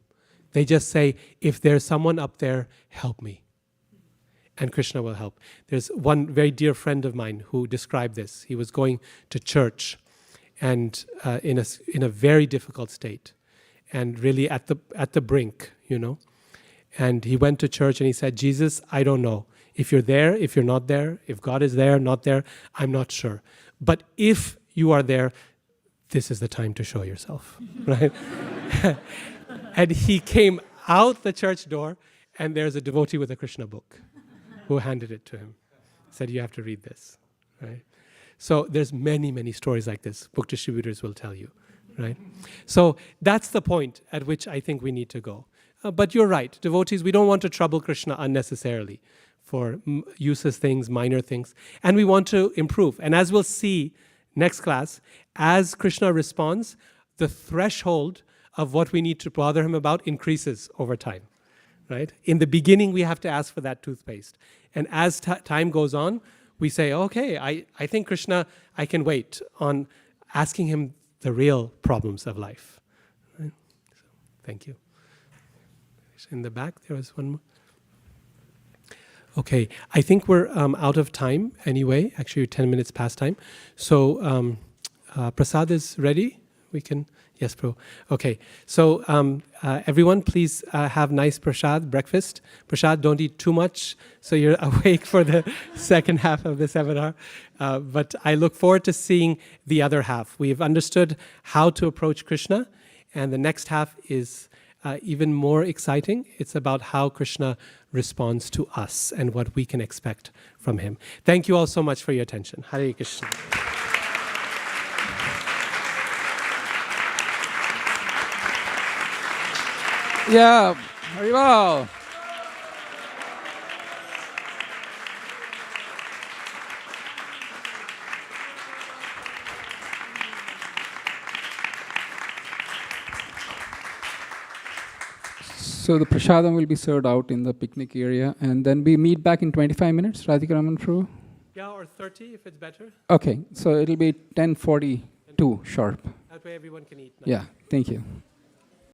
They just say, if there's someone up there, help me. And Krishna will help. There's one very dear friend of mine who described this. He was going to church and in a very difficult state and really at the brink, And he went to church and he said, Jesus, I don't know. If you're there, if you're not there, if God is there, not there, I'm not sure. But if you are there, this is the time to show yourself, right? And he came out the church door and there's a devotee with a Krishna book who handed it to him. Said, you have to read this, right? So there's many, many stories like this. Book distributors will tell you, right? So that's the point at which I think we need to go. But you're right, devotees, we don't want to trouble Krishna unnecessarily for useless things, minor things. And we want to improve. And as we'll see next class, as Krishna responds, the threshold of what we need to bother him about increases over time. Right? In the beginning, we have to ask for that toothpaste. And as time goes on, we say, okay, I think Krishna, I can wait on asking him the real problems of life. Right? So, thank you. In the back, there was one more. Okay, I think we're out of time anyway. Actually, 10 minutes past time. So Prasad is ready. We can Yes, Prabhu. Okay, so everyone, please have nice prasad, breakfast. Prasad, don't eat too much, so you're awake for the second half of the seminar. But I look forward to seeing the other half. We've understood how to approach Krishna, and the next half is even more exciting. It's about how Krishna responds to us and what we can expect from him. Thank you all so much for your attention. Hare Krishna. Yeah, very well. So the prasadam will be served out in the picnic area, and then we meet back in 25 minutes, Radhika, Raman, Prabhu? Yeah, or 30 if it's better. Okay, so it'll be 10:42 sharp. That way everyone can eat now. Yeah, thank you.